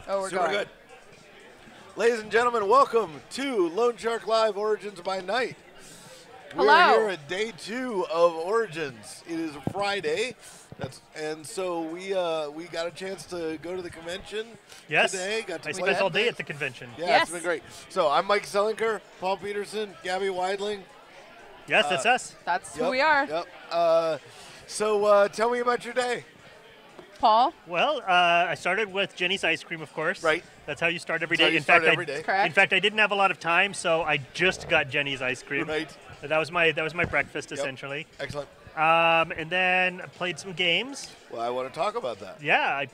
Oh, we're Super going. good. Ladies and gentlemen, welcome to Lone Shark Live Origins by Night. Hello. We're here at day 2 of Origins. It is a Friday, and so we got a chance to go to the convention today. Got to I play spent all day things. at the convention. Yeah, Yes. it's been great. So I'm Mike Selinker, Paul Peterson, Gabby Weidling. Yes, that's us. That's who we are. Yep. So tell me about your day. Paul? Well, I started with Jenny's ice cream, of course. Right. That's how you start every That's how day. you In start fact, every day. Correct. In fact, I didn't have a lot of time, so I just got Jenny's ice cream. Right. That was my breakfast essentially. Excellent. And then I played some games. Well, I want to talk about that. Yeah, I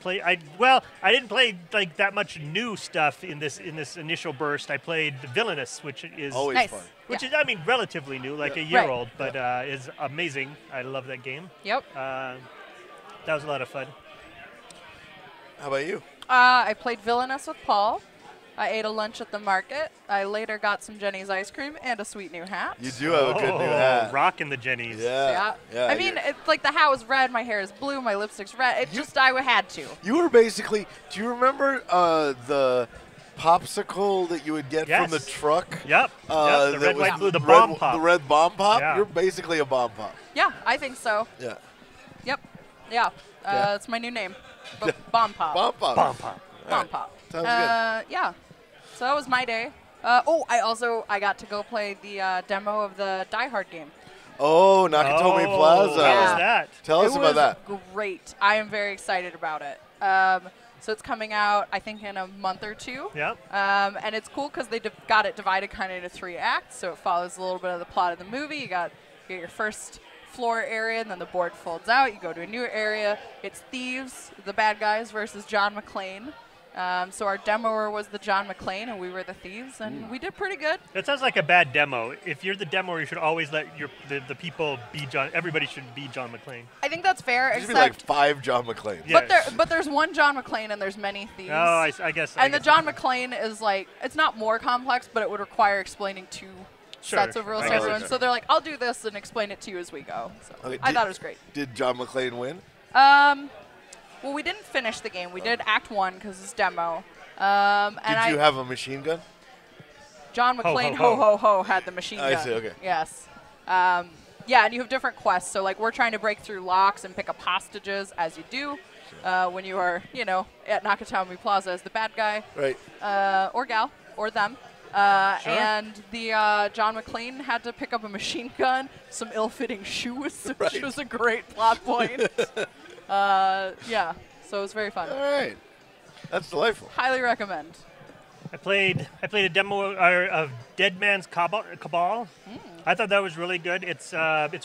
didn't play like that much new stuff in this initial burst. I played Villainous, which is Always Nice. fun. which Yeah. is, I mean, relatively new, like Yeah. a year Right. old, but is amazing. I love that game. Yep. That was a lot of fun. How about you? I played Villainous with Paul. I ate a lunch at the market. I later got some Jenny's ice cream and a sweet new hat. You do have a good new hat. Rocking the Jennies. Yeah. I mean, it's like the hat was red, my hair is blue, my lipstick's red. I had to. You were basically. Do you remember the popsicle that you would get from the Yes. truck? Yep. The that red, was white, blue, the bomb pop. The red bomb pop. Yeah. You're basically a bomb pop. Yeah, I think so. Yeah. Yep. Yeah. Yeah. It's my new name. Bomb Pop. Bomb pop. Bomb pop. Bomb Pop. Sounds good. Yeah. So that was my day. I got to go play the demo of the Die Hard game. Oh, Nakatomi Plaza. How Yeah. was that? Tell us about that. It was great. I am very excited about it. So it's coming out, I think, in a month or two. Yep. And it's cool because they got it divided kind of into 3 acts, so it follows a little bit of the plot of the movie. You get your first floor area, and then the board folds out. You go to a new area. It's thieves, the bad guys, versus John McClane. So our demoer was the John McClane, and we were the thieves, and we did pretty good. That sounds like a bad demo. If you're the demoer, you should always let the people be John. Everybody should be John McClane. I think that's fair, There should be like except 5 John McClanes. Yeah. but there's one John McClane, and there's many thieves. Oh, I guess. And the John McClane is like, it's not more complex, but it would require explaining 2 sets of rules I to guess everyone. so. So they're like, I'll do this and explain it to you as we go. So Okay, I thought it was great. Did John McClane win? Well, we didn't finish the game. We did Act 1 because it's demo. Did And you have a machine gun? John Ho, McClane, ho, ho, ho, ho, had the machine gun. I see, okay. Yes. Yeah, and you have different quests. So, like, we're trying to break through locks and pick up hostages, as you do when you are, at Nakatomi Plaza as the bad guy. Right. Or gal, or them. Sure. And the John McClane had to pick up a machine gun, some ill-fitting shoes, which was a great plot point. Yeah, so it was very fun. All right. That's delightful. Highly recommend. I played a demo of Dead Man's Cabal. I thought that was really good. It's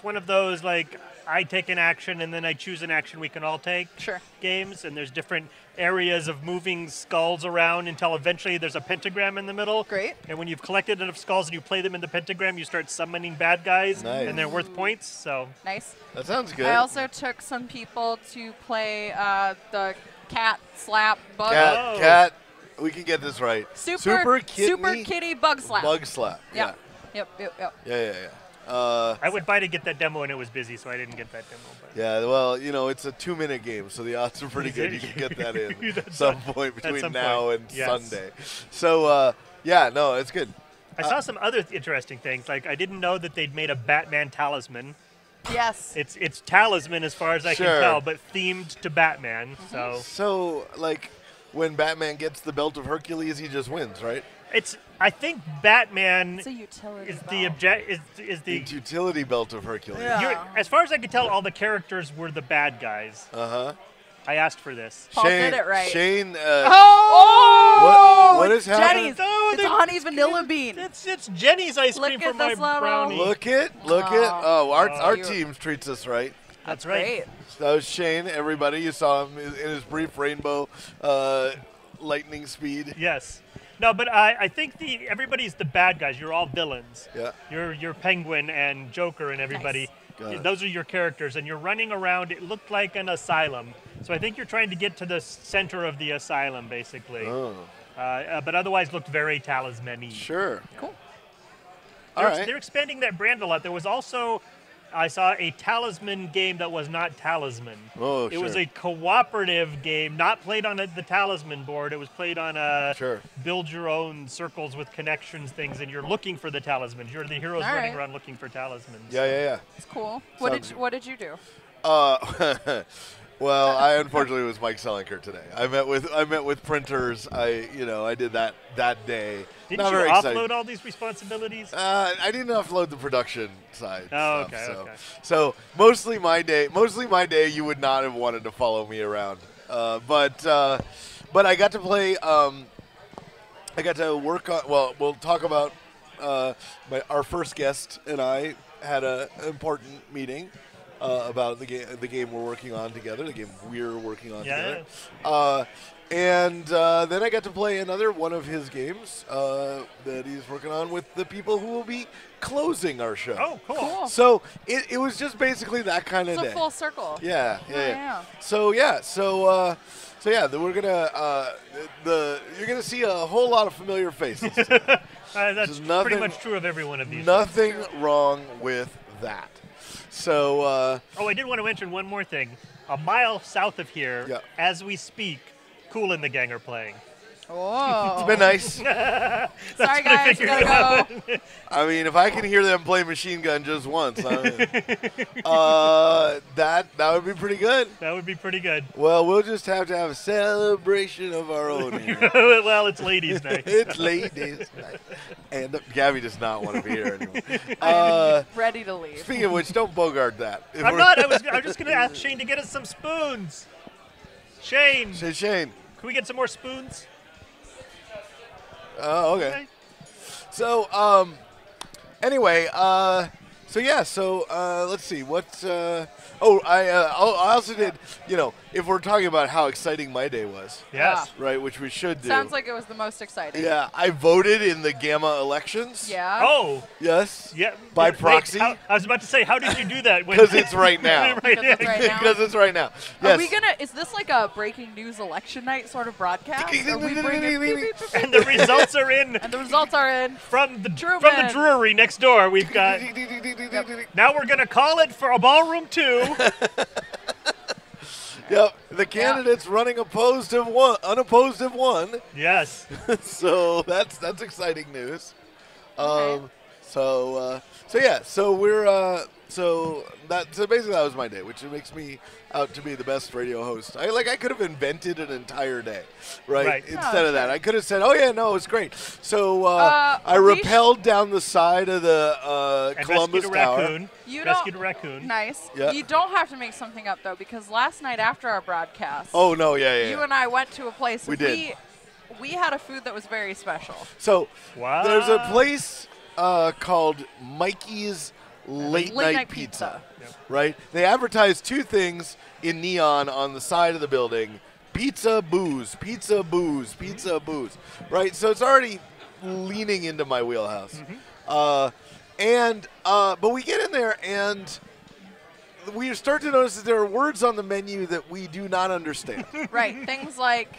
one of those like I take an action and then I choose an action we can all take Sure. games, and there's different areas of moving skulls around until eventually there's a pentagram in the middle. Great. And when you've collected enough skulls and you play them in the pentagram, you start summoning bad guys, Nice. and they're worth points. So Nice. That sounds good. I also took some people to play the cat slap bug. Oh. Cat. We can get this right. Super Kidney kitty bug slap. Bug slap. Yep. Yep. Yeah. I went by to get that demo and it was busy, so I didn't get that demo. But. Yeah, well, it's a 2-minute game, so the odds are pretty good you can get that in At some point between some now point. and Yes. Sunday. So, no, it's good. I saw some other interesting things. Like I didn't know that they'd made a Batman talisman. Yes. It's talisman as far as I Sure. can tell, but themed to Batman. So, like, when Batman gets the belt of Hercules, he just wins, right? I think Batman It's a utility. is belt. the object is the The utility belt of Hercules. Yeah. as far as I could tell, all the characters were the bad guys. Uh-huh. I asked for this. Paul did it right. Shane, Oh! what is happening? Jenny's. Oh, It's they- a honey's vanilla bean. It's Jenny's ice Look cream at for my this little- brownie. Look it. Oh, Our cute. team treats us right. That's right. Great. That was Shane, everybody. You saw him in his brief rainbow lightning speed. Yes. No, but I think everybody's the bad guys. You're all villains. Yeah. You're Penguin and Joker and everybody. Got it. Those are your characters, and you're running around. It looked like an asylum. So I think you're trying to get to the center of the asylum, basically. Oh, But otherwise looked very talisman-y. sure. Cool. All right. They're expanding that brand a lot. There was also I saw a Talisman game that was not Talisman. Oh, It was a cooperative game, not played on the Talisman board. It was played on a build your own circles with connections things, and you're looking for the talismans. You're the heroes running around looking for talismans. Yeah. It's cool. What did you do? Well, I unfortunately was Mike Selinker today. I met with printers. I did that day. Didn't you offload all these responsibilities? I didn't offload the production side. Oh, stuff, okay. So mostly my day. You would not have wanted to follow me around. But I got to play. I got to work on. Well, we'll talk about our first guest and I had an important meeting. About the game we're working on together, the game we're working on together. And then I got to play another one of his games that he's working on with the people who will be closing our show. Oh, cool. So it was just basically that kind of day. It's a full circle. Yeah. So we're gonna you're gonna see a whole lot of familiar faces. That's pretty much true of every one of these. Nothing wrong with that. So. I did want to mention one more thing. A mile south of here, as we speak, Kool and the Gang are playing. Oh. It's been nice. Sorry, guys. Gotta go. I mean, if I can hear them play Machine Gun just once, that would be pretty good. That would be pretty good. Well, we'll just have to have a celebration of our own here. Well, it's ladies' night. It's ladies' night. And Gabby does not want to be here anymore. Ready to leave. Speaking of which, don't bogart that. I'm not. I'm just going to ask Shane to get us some spoons. Shane. Hey, Shane. Can we get some more spoons? Oh, okay. So, anyway, let's see. What's, I also did, if we're talking about how exciting my day was. Yes. Right, which we should do. Sounds like it was the most exciting. Yeah, I voted in the Gamma elections. Yeah. Oh. Yes. Yeah. By proxy. I was about to say, how did you do that? Because it's right now. Because it's right now. Yes. Are we is this like a breaking news election night sort of broadcast? Are we bringing and the results are in. And the results are in. From the brewery next door, we've got. Now we're going to call it for a ballroom 2. Yep, the candidates running unopposed have won. Yes. So that's exciting news. Okay. So basically that was my day, which makes me out to be the best radio host. I could have invented an entire day, right? Instead of that, I could have said, "Oh yeah, no, it's great." So I rappelled down the side of the Columbus Tower. Rescued a raccoon. Nice. Yeah. You don't have to make something up though, because last night after our broadcast, oh no, yeah. you and I went to a place. We did. We had a food that was very special. So wow. There's a place called Mikey's Late Night Pizza. Yep. Right? They advertise two things in neon on the side of the building: pizza, booze, pizza, booze, pizza, booze. Right? So it's already leaning into my wheelhouse. Mm-hmm. But we get in there and we start to notice that there are words on the menu that we do not understand. Right. Things like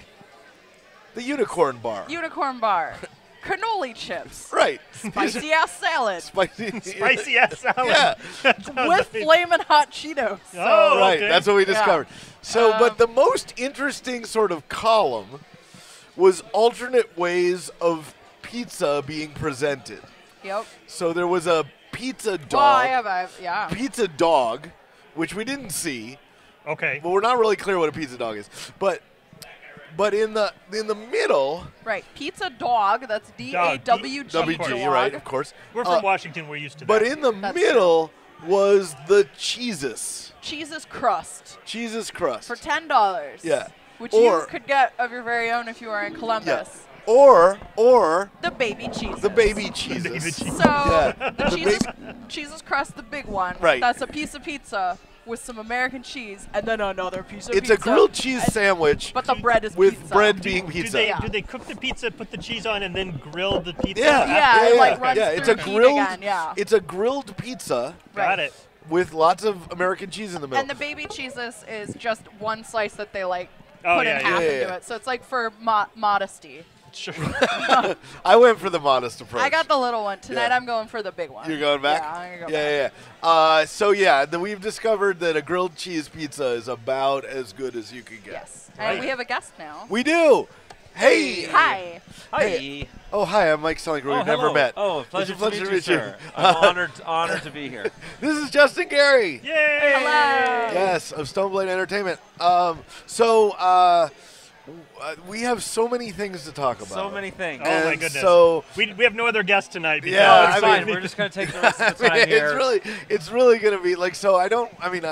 The unicorn bar. Cannoli chips. Right. Spicy ass salad. Spicy ass salad. Yeah. With flamin' hot Cheetos. Oh, right. okay. That's what we discovered. So, but the most interesting sort of column was alternate ways of pizza being presented. Yep. So there was a pizza dog. Well, Pizza dog, which we didn't see. Okay. But we're not really clear what a pizza dog is. But in the middle. Right. Pizza dog. That's DAWG. WG, right? Of course. We're from Washington. We're used to that. But in the middle was the Cheesus. Cheese's crust. Cheese's crust. For $10. Yeah. Which you could get of your very own if you are in Columbus. Yeah. Or the baby cheeses. The baby cheeses. So the Cheese's crust, the big one. Right. That's a piece of pizza with some American cheese, and then another piece of pizza. It's a grilled cheese sandwich. But the bread is with pizza. bread being pizza. Do they cook the pizza, put the cheese on, and then grill the pizza? Yeah. It's a grilled. Again, yeah. It's a grilled pizza. Got it. With lots of American cheese in the middle. And the baby cheeses is just one slice that they put in half into it. So it's like for modesty. Sure. I went for the modest approach. I got the little one. Tonight Yeah. I'm going for the big one. You're going back? Yeah, I'm going to go Yeah, back. yeah. So yeah, we've discovered that a grilled cheese pizza is about as good as you can get. Yes. Right. And we have a guest now. We do. Hey. Hi. Hi. Hey. Oh, hi. I'm Mike Stelling. We've never hello. met. Oh, It's pleasure, a pleasure to meet you, sir. you. I'm honored to be here. This is Justin Gary. Yay! Hello. Yes, of Stoneblade Entertainment. We have so many things to talk about. So many things. Oh, my And goodness. so We have no other guests tonight. because- Yeah, it's I fine. mean- We're just going to take the rest of the I time mean, here. it's really going to be like, so I don't, I mean,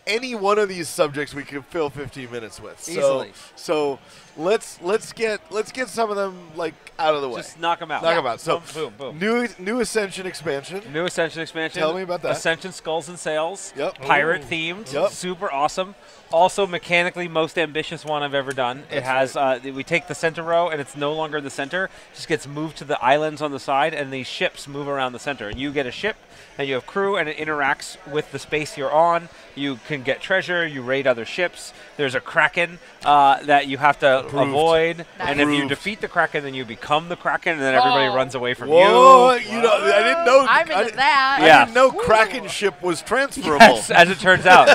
any one of these subjects we could fill 15 minutes with. Easily. So let's get some of them like out of the way. Just knock them out. Knock 'em out. So boom, boom, boom. new Ascension expansion. New Ascension expansion. Tell me about that. Ascension Skulls and Sails. Yep. Pirate Ooh. themed. Yep. Super awesome. Also mechanically most ambitious one I've ever done. It has we take the center row and it's no longer the center. It just gets moved to the islands on the side and these ships move around the center. And you get a ship and you have crew and it interacts with the space you're on. You can get treasure. You raid other ships. There's a Kraken that you have to Approved. avoid. Nice. And if you Approved. defeat the Kraken, then you become the Kraken, and then everybody Oh. runs away from Whoa, you. you know, I didn't know. I'm I into that. Yeah. didn't know Ooh. Kraken ship was transferable. Yes, as it turns out.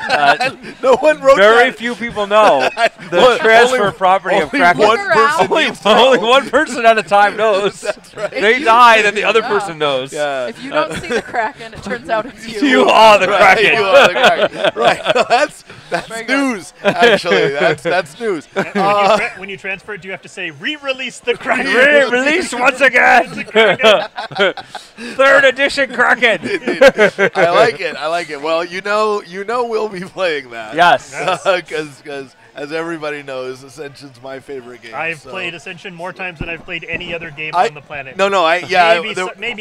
No one wrote Very that. few people know the Well, transfer only- property of only Kraken. one Look around. person Only, needs to know. only one person at a time knows. That's right. They you- die, then the other Yeah. person knows. Yeah. If you don't see the Kraken, it turns out it's you. You are the Right, Kraken. you are the Kraken. Right. That's Very good. news. Actually, that's news. When you transfer it, do you have to say re-release the Kraken? Release once again. Third edition Kraken. I like it. I like it. Well, you know, we'll be playing that. Yes. Because as everybody knows, Ascension's my favorite game. I've so. played Ascension more times than I've played any other game I- on the planet. No, Maybe there may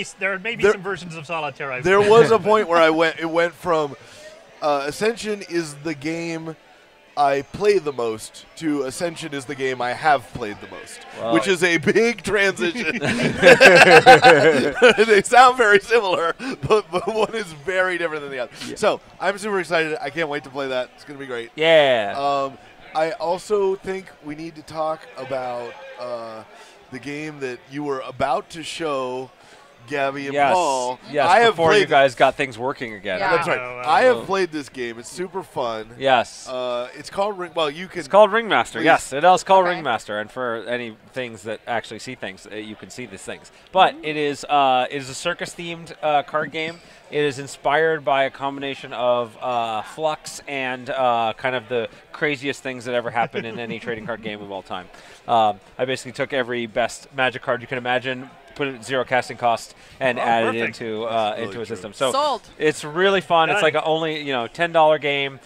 be there- some versions of Solitaire I've There played. was a point where it went from Ascension is the game I play the most to Ascension is the game I have played the most, Wow. which is a big transition. They sound very similar, but one is very different than the other. Yeah. So I'm super excited. I can't wait to play that. It's going to be great. Yeah. I also think we need to talk about the game that you were about to show Gabby and Yes. Paul. Yes. I have before you played guys got things working again. Yeah. That's right. Oh, I have oh. played this game. It's super fun. Yes. It's called Ring. Well, you can. It's called Ringmaster. Please. Yes, it is called Okay. Ringmaster, and for any things that actually see things, you can see these things. But it is a circus-themed card game. It is inspired by a combination of Flux and kind of the craziest things that ever happened in any trading card game of all time. I basically took every best Magic card you can imagine, put it at 0 casting cost, and Oh, added perfect. into Really a true. system. So Sold. it's really fun. It's Done. like a only $10 game.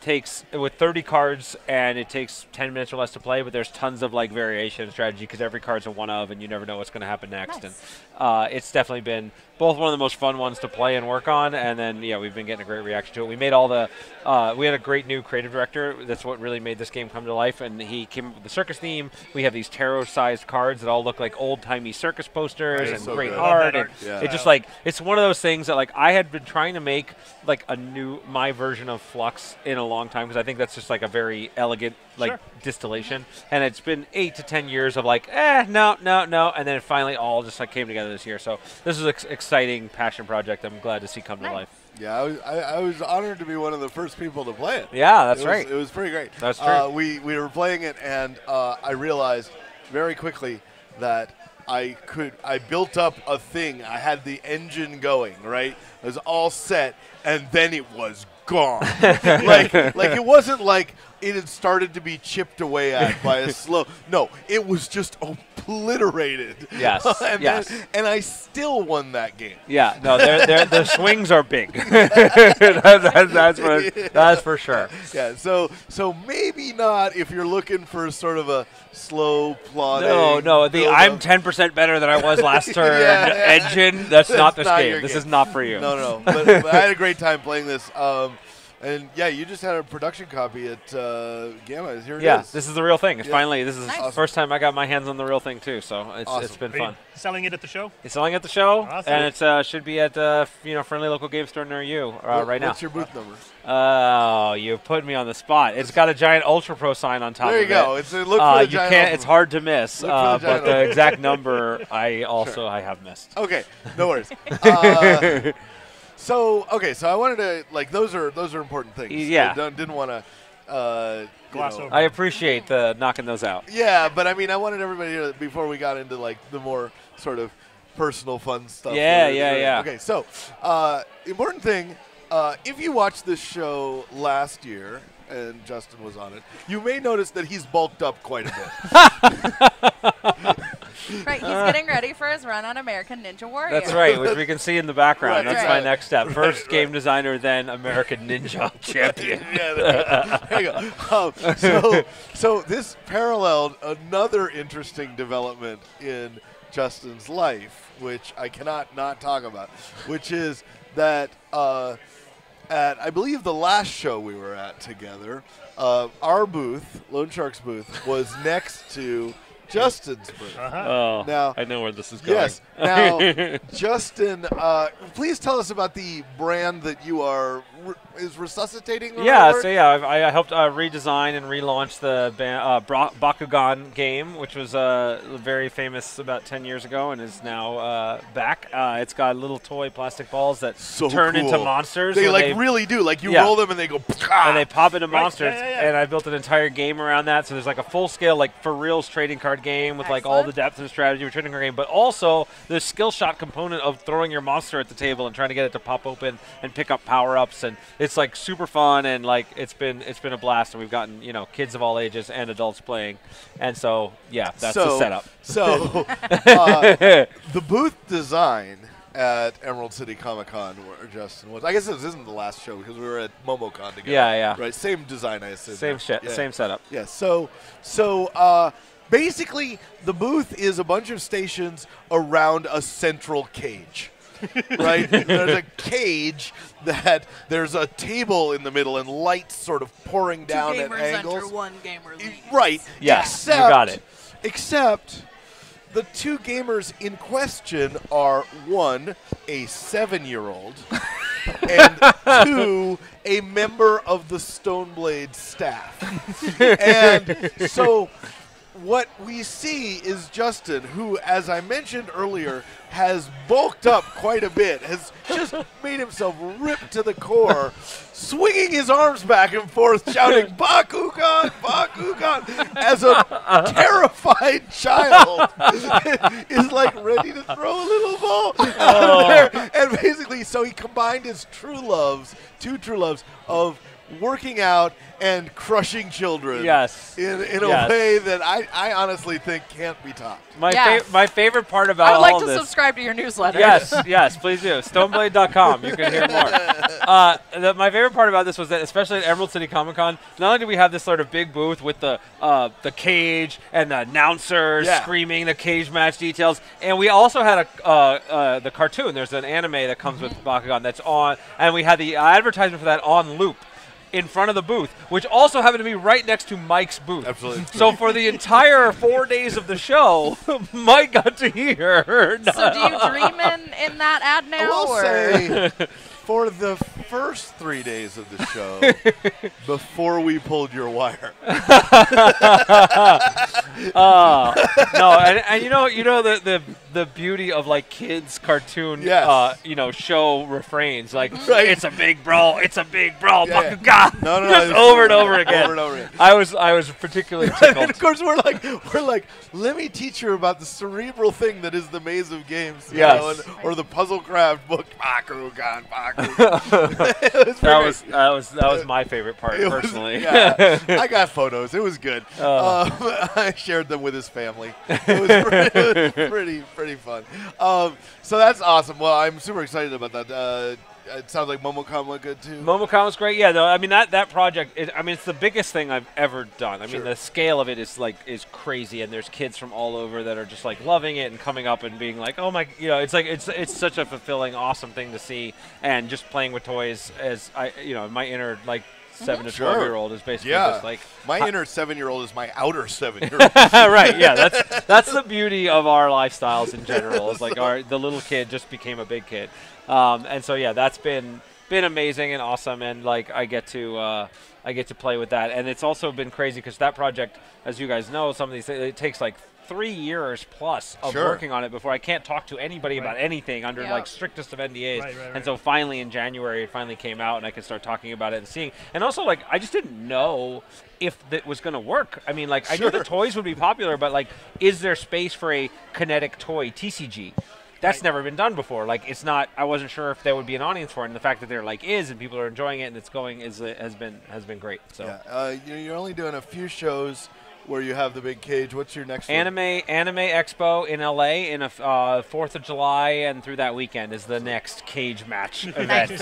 Takes with 30 cards, and it takes 10 minutes or less to play. But there's tons of like variation and strategy because every card's a one of, and you never know what's going to happen next. Nice. And it's definitely been both one of the most fun ones to play and work on. And then we've been getting a great reaction to it. We made all the we had a great new creative director. That's what really made this game come to life. And he came up with the circus theme. We have these tarot-sized cards that all look like old-timey circus posters Right. and So great good. Love art. that And art Yeah. it just style. like it's one of those things that like I had been trying to make like my version of Flux in a long time because I think that's just like a very elegant like Sure. distillation, and it's been 8 to 10 years of like no, and then it finally all just like came together this year. So this is an exciting passion project. I'm glad to see come to Nice. life. Yeah, I was honored to be one of the first people to play it. Yeah, that's It was- right. It was pretty great. That's true. We were playing it, and I realized very quickly that I built up a thing. I had the engine going, right? It was all set, and then it was gone. like it wasn't like it had started to be chipped away at by a slow. No, it was just obliterated. Yes, and yes. and I still won that game. Yeah, no, the swings are big. That's for sure. Yeah, so maybe not if you're looking for sort of a slow plodding. No, the build-up. I'm 10% better than I was last turn Yeah. engine. That's not this not game. your This game. is not for you. No, but I had a great time playing this. And yeah, you just had a production copy at Gamma. Here it Yeah, is. this is the real thing. It's finally, this is Nice. the first time I got my hands on the real thing too. So it's Awesome. been Are you fun. selling it at the show? It's selling at the show, Awesome. and it should be at friendly local game store near you right now. What's your booth number? Oh, you put me on the spot. It's got a giant Ultra Pro sign on top There of you go. it. Look for the you giant can't. Ultra It's hard to miss. Look for the But giant the Ultra. exact number, I have missed. Okay, no worries. So I wanted to those are important things. Yeah. I didn't want to Gloss over. I appreciate the knocking those out. Yeah, but I mean, I wanted everybody to, before we got into the more sort of personal fun stuff. Yeah. Okay, so important thing, if you watched this show last year and Justin was on it, you may notice that he's bulked up quite a bit. Right, he's getting ready for his run on American Ninja Warrior. That's right, which we can see in the background. Right, That's right. my next step. First game designer, then American Ninja champion. Yeah, there you go. So this paralleled another interesting development in Justin's life, which I cannot not talk about, which is that at, I believe, the last show we were at together, our booth, Lone Shark's booth, was next to Justin's booth. Oh, Now- I know where this is going. Yes. Now, Justin, please tell us about the brand that you are is resuscitating. the right Yeah, word? so yeah, I helped redesign and relaunch the Bakugan game, which was very famous about 10 years ago and is now back. It's got little toy plastic balls that So turn cool. into monsters. They where really do. Like you Yeah. roll them and they go. and they pop into Right, monsters, yeah. and I built an entire game around that. So there's like a full-scale, for reals trading card game with all the Excellent. depth and strategy of a trading card game, but also the skill shot component of throwing your monster at the table and trying to get it to pop open and pick up power-ups, and it's super fun, and it's been a blast, and we've gotten kids of all ages and adults playing, and so yeah, that's the setup. So the booth design at Emerald City Comic Con where Justin was. I guess this isn't the last show because we were at MomoCon together. Yeah. Right, same design, I assume. Same shit, Yeah. same setup. Yeah. So basically, the booth is a bunch of stations around a central cage. Right? There's a cage that there's a table in the middle and lights sort of pouring down Two at gamers angles. enter, one gamer leaves. Right. Yes, you except, got it. Except the two gamers in question are, one, a 7-year-old, and two, a member of the Stoneblade staff. And so what we see is Justin, who, as I mentioned earlier, has bulked up quite a bit, has just made himself ripped to the core, swinging his arms back and forth, shouting, Bakugan, Bakugan, as a terrified child is ready to throw a little ball out there. And basically, so he combined his two true loves of working out and crushing children Yes. in a Yes. way that I honestly think can't be topped. My favorite part about I would like all to this. subscribe to your newsletter. Yes, please do. Stoneblade.com. You can hear more. My favorite part about this was that, especially at Emerald City Comic Con, not only did we have this sort of big booth with the cage and the announcers screaming the cage match details, and we also had the cartoon. There's an anime that comes with Bakugan that's on, and we had the advertisement for that on loop in front of the booth, which also happened to be right next to Mike's booth. Absolutely. So for the entire 4 days of the show, Mike got to hear. So do you dream in that ad now? I will or? say, for the first 3 days of the show, before we pulled your wire, No, and you know the beauty of kids cartoon Yes. show refrains Right. it's a big brawl, Yeah. Bakugan. No, Just it's over and over again. Over and over again. I was particularly And tickled. of course, we're like, let me teach you about the cerebral thing that is the maze of games, you Yes. know, or the puzzle craft book. Bakugan. It was pretty that was my favorite part It was- personally. yeah, I got photos. It was good. I shared them with his family. It was pretty fun. So that's awesome. Well, I'm super excited about that. it sounds like Momocon went good too. Momocon was great. Yeah, I mean that project. I mean, it's the biggest thing I've ever done. I mean, the scale of it is crazy, and there's kids from all over that are just like loving it and coming up and being like, oh my, it's like it's such a fulfilling, awesome thing to see, and just playing with toys as my inner like 7 to 12-year-old is basically just like my inner 7-year-old is my outer 7-year-old. Right. Yeah, that's the beauty of our lifestyles in general. Is like the little kid just became a big kid, and so yeah, that's been amazing and awesome, and like I get to play with that, and it's also been crazy because that project, as you guys know, some of these it takes like 3 years plus of working on it before I can't talk to anybody about anything under like strictest of NDAs. Right. And so finally in January it finally came out and I could start talking about it and seeing. And also like I just didn't know if that was going to work. I mean like I knew the toys would be popular, but like is there space for a Kinetic Toy TCG? That's never been done before. Like it's not. I wasn't sure if there would be an audience for it, and the fact that there like is, and people are enjoying it, and it's going has been great. So you're only doing a few shows where you have the big cage. What's your next one? Anime Expo in LA in 4th of July and through that weekend is the next cage match event.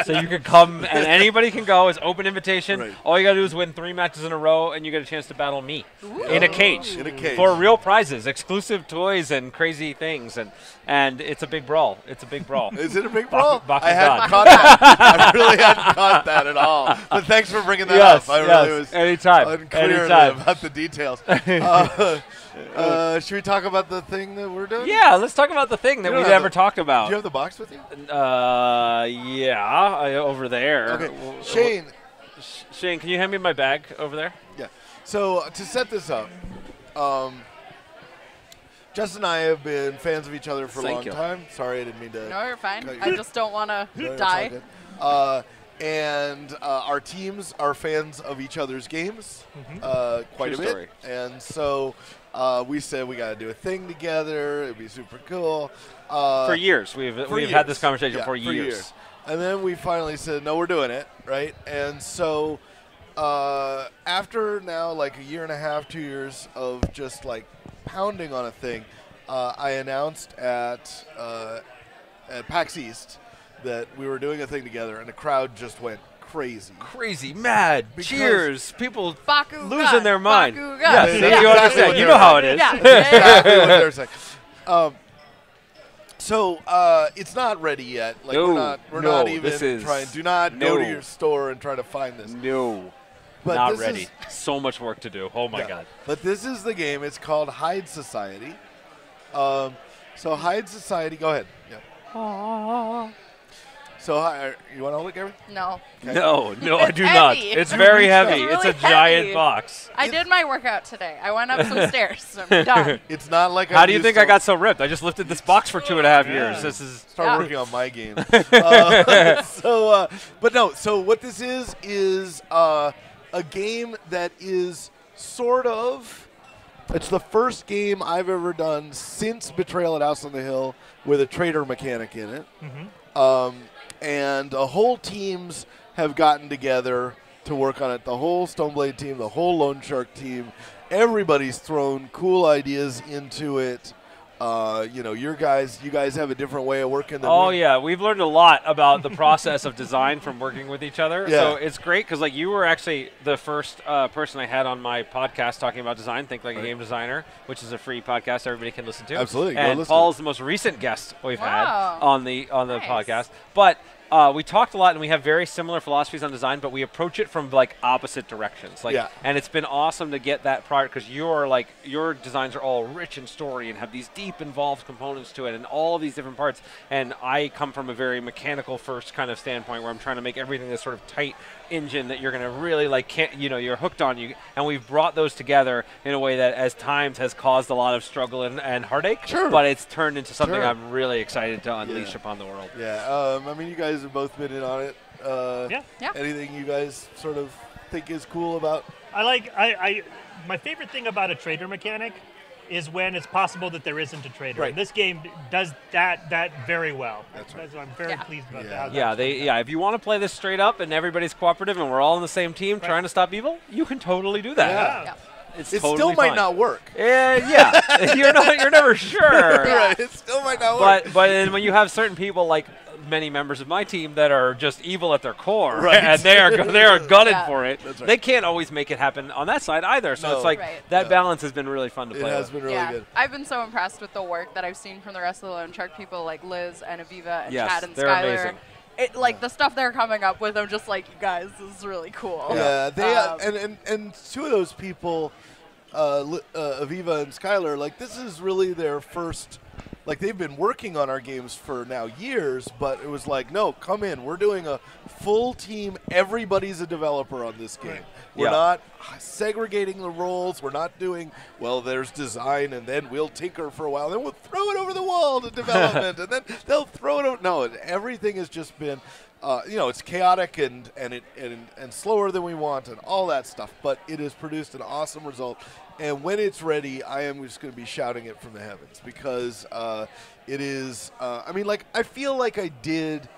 So you can come and anybody can go. It's open invitation. Right. All you got to do is win 3 matches in a row and you get a chance to battle me in a cage. In a cage. For real prizes, exclusive toys and crazy things and it's a big brawl. It's a big brawl. Is it a big brawl? Bakugan. I hadn't caught that. I really hadn't caught that at all. But thanks for bringing that up. I really was unclear about the details. Should we talk about the thing that we're doing? Yeah, let's talk about the thing that we never talked about. Do you have the box with you? Yeah, over there. Okay, Shane. Shane, can you hand me my bag over there? Yeah. So to set this up, Justin and I have been fans of each other for a long time. Sorry, I didn't mean to. No, you're fine. I just don't want to die. And our teams are fans of each other's games quite a bit. And so we said we got to do a thing together. It'd be super cool. For years. We've had this conversation for years. And then we finally said, no, we're doing it, right? And so after now like a year and a half, 2 years of just like pounding on a thing, I announced at PAX East that we were doing a thing together, and the crowd just went crazy. Crazy, mad, cheers, people Bakugan, losing their mind. Bakugan. Yes, you understand. You know how it is. Yeah. Exactly what they're saying. So it's not ready yet. Like we're not even trying. Do not go to your store and try to find this. No. But not ready. So much work to do. Oh my God. But this is the game. It's called Hide Society. So Hide Society. Go ahead. Yeah. Aww. So you want to hold it, Gary? No. Okay. No, I do heavy. not. It's very heavy. It's It's a really giant heavy. box. I did my workout today. I went up some stairs. So I'm done. It's not like. How do you think I got so ripped? I just lifted this box for 2.5 years. This is start working on my game. But no. So what this is a game that is sort of. It's the first game I've ever done since Betrayal at House on the Hill with a trader mechanic in it. And whole teams have gotten together to work on it. The whole Stoneblade team, the whole Lone Shark team, everybody's thrown cool ideas into it. You guys have a different way of working than we. Yeah, we've learned a lot about the process of design from working with each other. Yeah. So it's great because like you were actually the first person I had on my podcast talking about design, Think Like a Game Designer, which is a free podcast everybody can listen to. Absolutely, go and listen. Paul's the most recent guest we've had on the Nice. podcast, but. We talked a lot, and we have very similar philosophies on design, but we approach it from like opposite directions. And it's been awesome to get that part because your designs are all rich in story and have these deep, involved components to it, and all of these different parts. And I come from a very mechanical first kind of standpoint where I'm trying to make everything this sort of tight engine that you're going to really you're hooked on. And we've brought those together in a way that, as times, has caused a lot of struggle and heartache. Sure. But it's turned into something I'm really excited to unleash upon the world. Yeah. I mean, you guys have both been in on it. Yeah. Anything you guys sort of think is cool about? My favorite thing about a trader mechanic is when it's possible that there isn't a trader. Right. And this game does that very well. That's right. So I'm very pleased about that. If you want to play this straight up and everybody's cooperative and we're all on the same team trying to stop evil, you can totally do that. Yeah. Yeah. It totally still might fine. not work. You're never sure. Right. It still might not work. But then when you have certain people like many members of my team that are just evil at their core, Right. and they are gunning Yeah. for it. That's right. They can't always make it happen on that side either. So No. it's like Right. that Yeah. balance has been really fun to It play has with. been really yeah, good. I've been so impressed with the work that I've seen from the rest of the Lone Shark people, like Liz and Aviva and Yes, Chad and they're Skylar. amazing. Like the stuff they're coming up with, I'm just like, you guys, this is really cool. Yeah, they Um, and two of those people, Aviva and Skylar, like this is really their first. Like they've been working on our games for now years, but it was like, no, come in. We're doing a full team. Everybody's a developer on this game. We're Yeah. not segregating the roles. We're not doing, well, there's design, and then we'll tinker for a while. Then we'll throw it over the wall to development, and then they'll throw it over. No, everything has just been, it's chaotic and slower than we want and all that stuff. But it has produced an awesome result. And when it's ready, I am just going to be shouting it from the heavens because it is. I feel like I did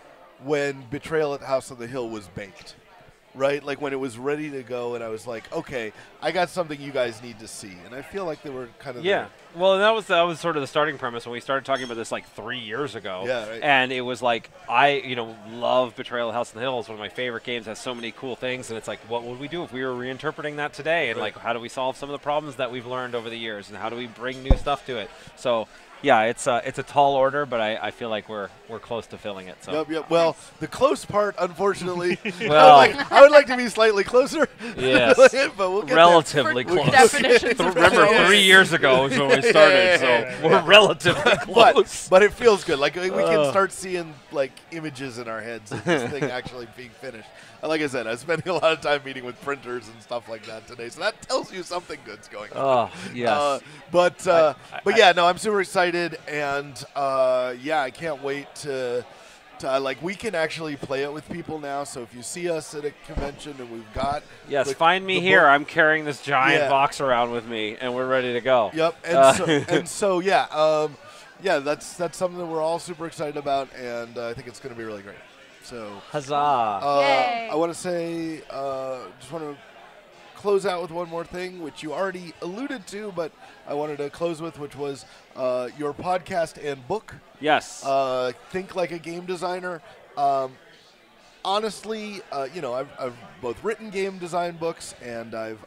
when Betrayal at the House on the Hill was baked, right? Like when it was ready to go, and I was like, okay, I got something you guys need to see. And I feel like they were kind of Yeah. Well, that was sort of the starting premise when we started talking about this like 3 years ago. Yeah, right. And it was like I love Betrayal of House on the Hill. It's one of my favorite games. It has so many cool things, and it's like, what would we do if we were reinterpreting that today? And Right. like, how do we solve some of the problems that we've learned over the years, and how do we bring new stuff to it? So. Yeah, it's a tall order, but I feel like we're close to filling it. So Yep. Well, the close part, unfortunately, Well- I would like to be slightly closer. Yes. But we'll get relatively For close. definitions of Remember, close. 3 years ago is when we started, so we're relatively there. close. But it feels good. Like we can start seeing like images in our heads of this thing actually being finished. Like I said, I'm spending a lot of time meeting with printers and stuff like that today, so that tells you something good's going on. Oh, yes. But yeah, no, I'm super excited, and I can't wait to like we can actually play it with people now. So if you see us at a convention and we've got Yes, find me the here. book- I'm carrying this giant Yeah. box around with me, and we're ready to go. Yep, and that's something that we're all super excited about, and I think it's going to be really great. So Huzzah. Yay. I want to say, just want to close out with one more thing, which you already alluded to, but I wanted to close with, which was your podcast and book. Yes. Think Like a Game Designer. Honestly, I've both written game design books and I've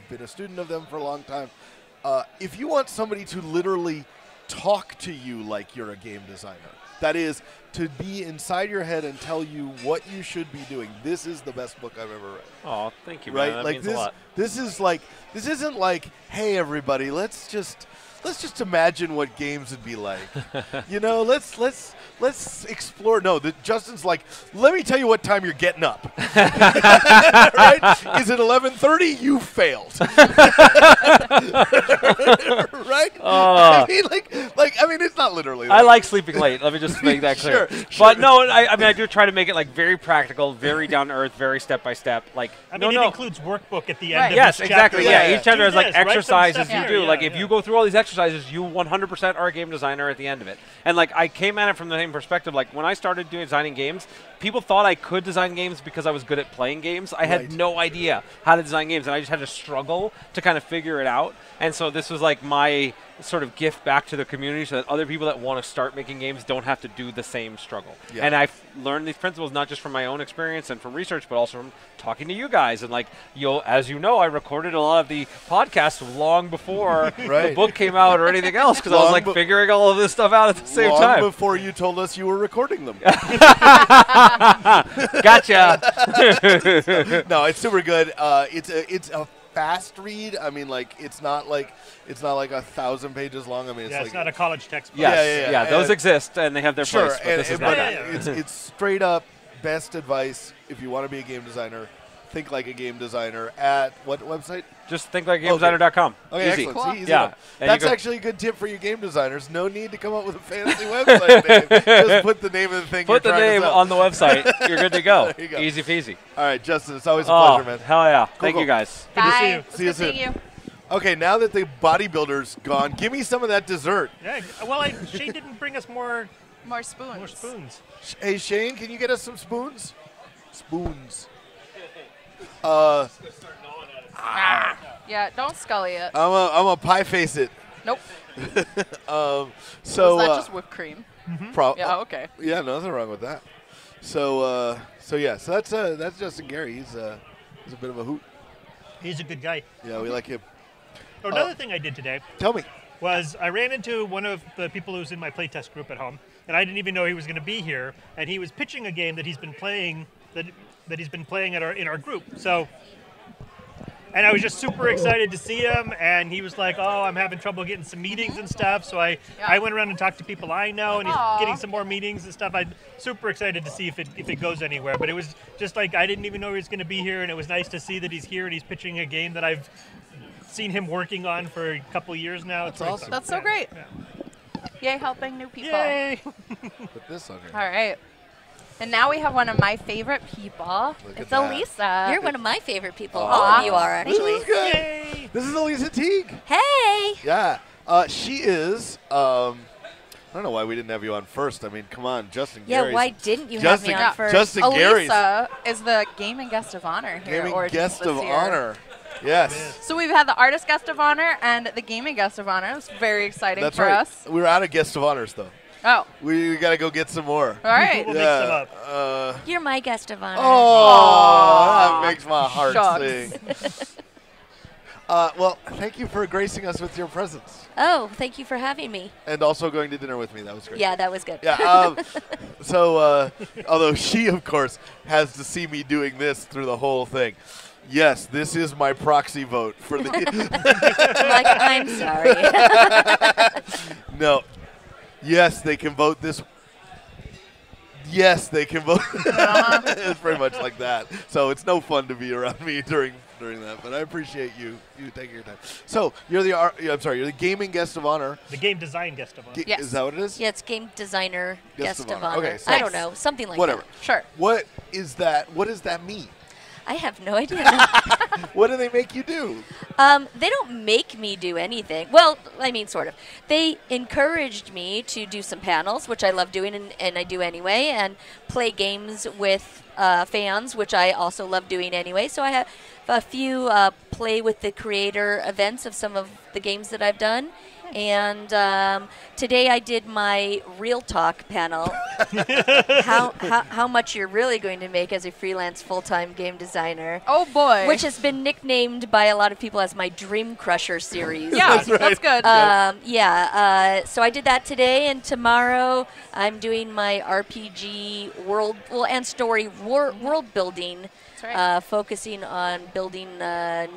been a student of them for a long time. If you want somebody to literally talk to you like you're a game designer, that is, to be inside your head and tell you what you should be doing, this is the best book I've ever read. Oh, thank you, Right? man. That Like means this, a lot. this isn't like, hey everybody, let's just imagine what games would be like. Let's explore. No, Justin's like, let me tell you what time you're getting up. Right? Is it 11:30? You failed. Right? I mean, it's not literally. I like sleeping late. Let me just make that clear. Sure. But no, I do try to make it like very practical, very down to earth, very step by step. Like, I mean, it includes workbook at the end Right. of Yes, each exactly. chapter. Yeah, Yeah, each chapter Do has like this, write some exercises stuff you here. do. Yeah, Like if yeah. you go through all these exercises, you 100% are a game designer at the end of it. And like I came at it from the same perspective. Like when I started designing games, people thought I could design games because I was good at playing games. I had Right. no idea how to design games, and I just had to struggle to kind of figure it out. And so this was like my sort of gift back to the community so that other people that want to start making games don't have to do the same struggle. Yeah. And I've learned these principles not just from my own experience and from research, but also from talking to you guys. And like, as you know, I recorded a lot of the podcasts long before the Right. book came out or anything else because I was Long like be- figuring all of this stuff out at the same long time. before you told us you were recording them. Gotcha. No, it's super good. It's a fast read. I mean, like it's not like 1,000 pages long. I mean, Yeah, it's it's like not a college textbook. Yes. Yeah. Those And- exist and they have their sure, place. But this is but not that. it's straight up best advice if you want to be a game designer. Think like a game designer at what website? Just thinklikegamedesigner.com. Okay, Easy. excellent. Cool. See, easy Yeah. enough. And That's you go- actually a good tip for you game designers. No need to come up with a fancy website name. Just put the name of the thing. Put the you're trying name to sell. on the website. You're good to go. There you go. Easy peasy. All right, Justin, it's always a Oh, pleasure, man. hell yeah. Thank cool. you guys. Good to see Bye. you. It was See you good seeing soon. you. Okay, now that the bodybuilder's gone, give me some of that dessert. Yeah. Well, Shane didn't bring us more More spoons. spoons. Hey, Shane, can you get us some spoons? Spoons. Yeah, don't scully it. I'm a pie face it. Nope. So Was that just whipped cream? Yeah, okay. Yeah, nothing wrong with that. So that's Justin Gary. He's a bit of a hoot. He's a good guy. Yeah, we like him. Oh, another thing I did today Tell me. was I ran into one of the people who was in my playtest group at home, and I didn't even know he was going to be here. And he was pitching a game that he's been playing that he's been playing in our group. So, and I was just super excited to see him. And he was like, "Oh, I'm having trouble getting some meetings and stuff." So I went around and talked to people I know, and he's getting some more meetings and stuff. I'm super excited to see if it goes anywhere. But it was just like I didn't even know he was going to be here, and it was nice to see that he's here and he's pitching a game that I've seen him working on for a couple of years now. That's awesome. That's so great. Yeah. Yay, helping new people. Yay! Put this on here. All right. And now we have one of my favorite people. Look It's at that. Elisa. You're one of my favorite people. Aw. All of you are, This actually. is good. Yay! This is Elisa Teague. Hey! Yeah. She is. I don't know why we didn't have you on first. I mean, come on, Justin Yeah, Gary's. why didn't you have me on first? Justin Gary's Elisa is the gaming guest of honor here. at gaming Origins guest this of year. honor. Yes. So we've had the artist guest of honor and the gaming guest of honor. It's very exciting That's for right. us. We were out of guest of honors, though. Oh, We got to go get some more. all right. We'll mix them up. You're my guest of honor. Oh, that makes my heart Shucks. sing. Well, thank you for gracing us with your presence Oh, thank you for having me. and also going to dinner with me. That was great. Yeah, that was good. Yeah. So, although she, of course, has to see me doing this through the whole thing. Yes, this is my proxy vote for the. I'm sorry. No. Yes, they can vote this. Yes, they can vote. It's pretty much like that. So it's no fun to be around me during that. But I appreciate you taking your time. So you're you're the gaming guest of honor. The game design guest of honor. Yes. Is that what it is? Yeah, it's game designer, Guest guest of of honor. honor. Okay, so- I don't know, something like Whatever. Sure. What is that? What does that mean? that. I have no idea. What do they make you do? They don't make me do anything. Well, I mean, sort of. They encouraged me to do some panels, which I love doing, and I do anyway, and play games with fans, which I also love doing anyway. So I have a few play with the creator events of some of the games that I've done. And today I did my Real Talk panel. how much you're really going to make as a freelance full-time game designer. Oh boy. Which has been nicknamed by a lot of people as my Dream Crusher series. Yeah, That's right. that's good. So I did that today, and tomorrow I'm doing my RPG and story world building, That's right. focusing on building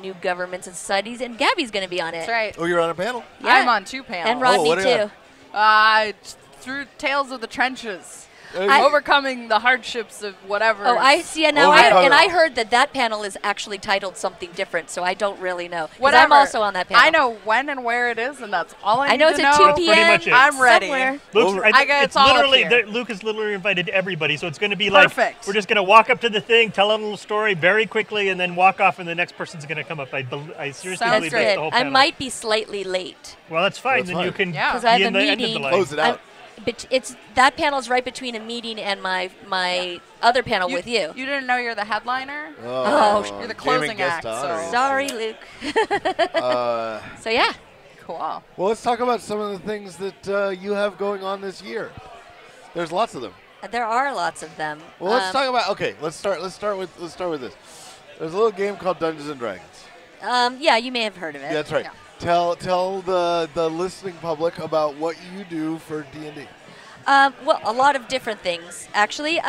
new governments and societies. And Gabby's going to be on it. That's right. Oh, you're on a panel? Yeah. I'm on 2 panels. And Rodney what do you too. Through Tales of the Trenches. I- Overcoming the hardships of whatever. Oh, I see. And now Overcoming. I heard that panel is actually titled something different, so I don't really know. 'Cause Whatever. I'm also on that panel. I know when and where it is, and that's all I need I know to it's know. at 2 That's p.m. pretty much it. I'm ready. Somewhere. Luke's, it's all up literally here. Luke has literally invited everybody, so it's going to be like Perfect. we're just going to walk up to the thing, tell a little story very quickly, and then walk off, and the next person's going to come up. I seriously Sounds believe that's Good. the whole I panel. might be slightly late. Well, that's fine. That's Then fine. you can Yeah. 'Cause I have be a in the end of the meeting. line. Close it out. But that panel's right between a meeting and my other panel with you. You didn't know you're the headliner? Oh, You're the gaming closing guest act, honor. so- Sorry, Luke. Uh, So yeah, Cool. well, let's talk about some of the things that you have going on this year. There's lots of them. there are lots of them. Well, let's talk about. Okay, let's start with this. There's a little game called Dungeons and Dragons. Yeah, you may have heard of it. Yeah, that's right. Yeah. Tell the listening public about what you do for D&D. Well, a lot of different things, actually.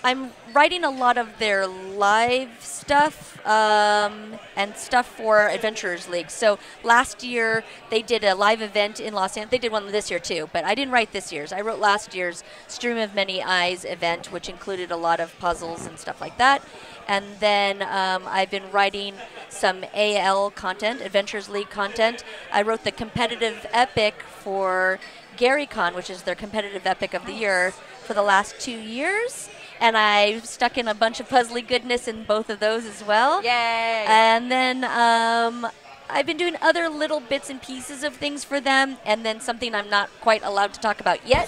I'm writing a lot of their live stuff and stuff for Adventurers League. So last year they did a live event in Los Angeles. They did one this year too, but I didn't write this year's. I wrote last year's Stream of Many Eyes event, which included a lot of puzzles and stuff like that. And then I've been writing some AL content, Adventures League content. I wrote the competitive epic for GaryCon, which is their competitive epic of the year, for the last 2 years. And I stuck in a bunch of puzzly goodness in both of those as well. Yay. And then I've been doing other little bits and pieces of things for them, and then something I'm not quite allowed to talk about yet.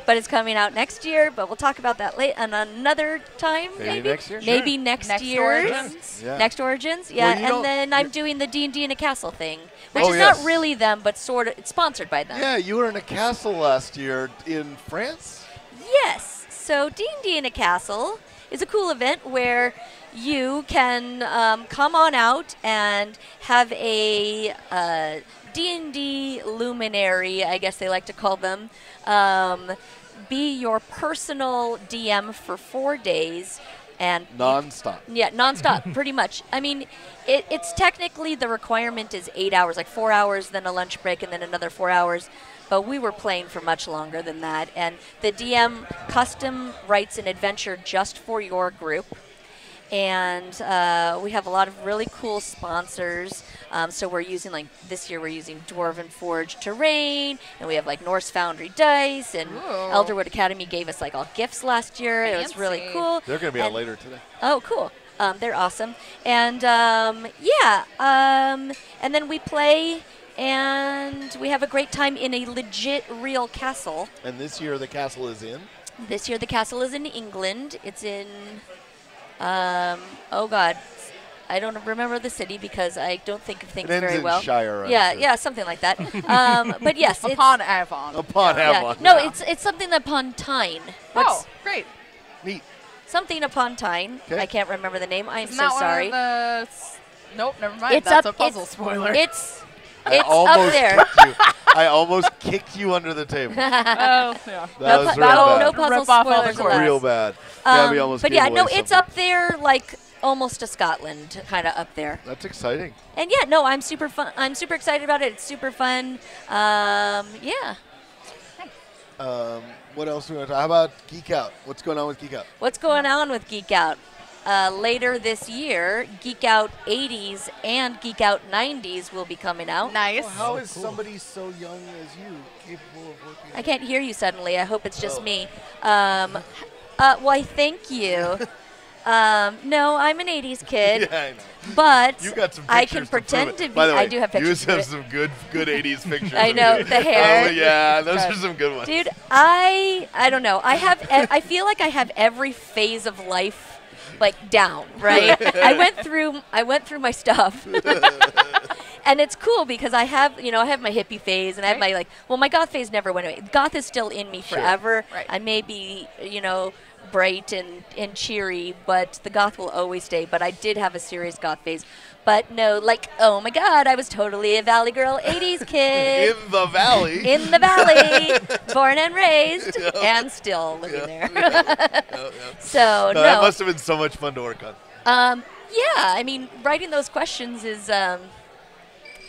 but it's coming out next year. But we'll talk about that another time. Maybe next year? Maybe Sure. next year. Origins. Yeah. Next Origins, yeah. Well, you and don't- then I'm doing the D&D in a Castle thing, which Oh, is yes. not really them, but sort of. It's sponsored by them. Yeah, you were in a castle last year in France. Yes. So D&D in a Castle is a cool event where you can come on out and have a D&D luminary, I guess they like to call them, be your personal DM for 4 days. And Non-stop. yeah, nonstop, pretty much. I mean, it's technically the requirement is 8 hours, like 4 hours, then a lunch break, and then another 4 hours. But we were playing for much longer than that. And the DM custom writes an adventure just for your group. And we have a lot of really cool sponsors. So we're using, like, this year we're using Dwarven Forge Terrain, and we have, like, Norse Foundry Dice, and Ooh. Elderwood Academy gave us, like, all gifts last year. It was really Fancy. cool. They're going to be out And- later today. Oh, cool. They're awesome. And, and then we play, and we have a great time in a legit real castle. And this year the castle is in? This year the castle is in England. It's in, oh God, I don't remember the city because I don't think of things It ends very in well. Shire, I'm yeah, sure. yeah, something like that. But yes, it's, Upon Avon. Upon yeah. Avon. No, it's something upon Tyne. Oh, great. Neat. Something upon Tyne. 'Kay. I can't remember the name. I'm Isn't so that sorry. one of the nope, never mind. It's That's up. a puzzle it's, spoiler. It's I up almost there. kicked you. I almost kicked you under the table. That Oh, yeah. was pu- real bad. no puzzle Rip off all the spoilers cords. allowed. Real bad. Yeah, we almost But gave yeah, away no, it's something. up there, like almost to Scotland, kind of up there. That's exciting. And yeah, no, I'm super fun. I'm super excited about it. It's super fun. Yeah. What else do we want to talk? How about Geek Out? What's going on with Geek Out? What's going on with Geek Out? Later this year, Geek Out 80s and Geek Out 90s will be coming out. Nice. How is somebody so young as you capable of working? I can't hear you suddenly. I hope it's just me. Why, thank you. No, I'm an 80s kid, Yeah, I know. but You got some I pictures can to prove pretend it. to be. By the way, I do have pictures. You have of it. some good 80s pictures. I of know, you. the hair. Oh, yeah, those Good. are some good ones. Dude, I don't know. I have. I feel like I have every phase of life, like down. Right. I went through my stuff, and it's cool because I have my hippie phase and I have my my goth phase never went away. Goth is still in me Sure. forever. Right. I may be bright and cheery, but the goth will always stay. But I did have a serious goth phase. But no, oh my God, I was totally a Valley Girl 80s kid. In the valley. In the valley, born and raised, and still living there. So No, that must have been so much fun to work on. yeah, I mean, writing those questions is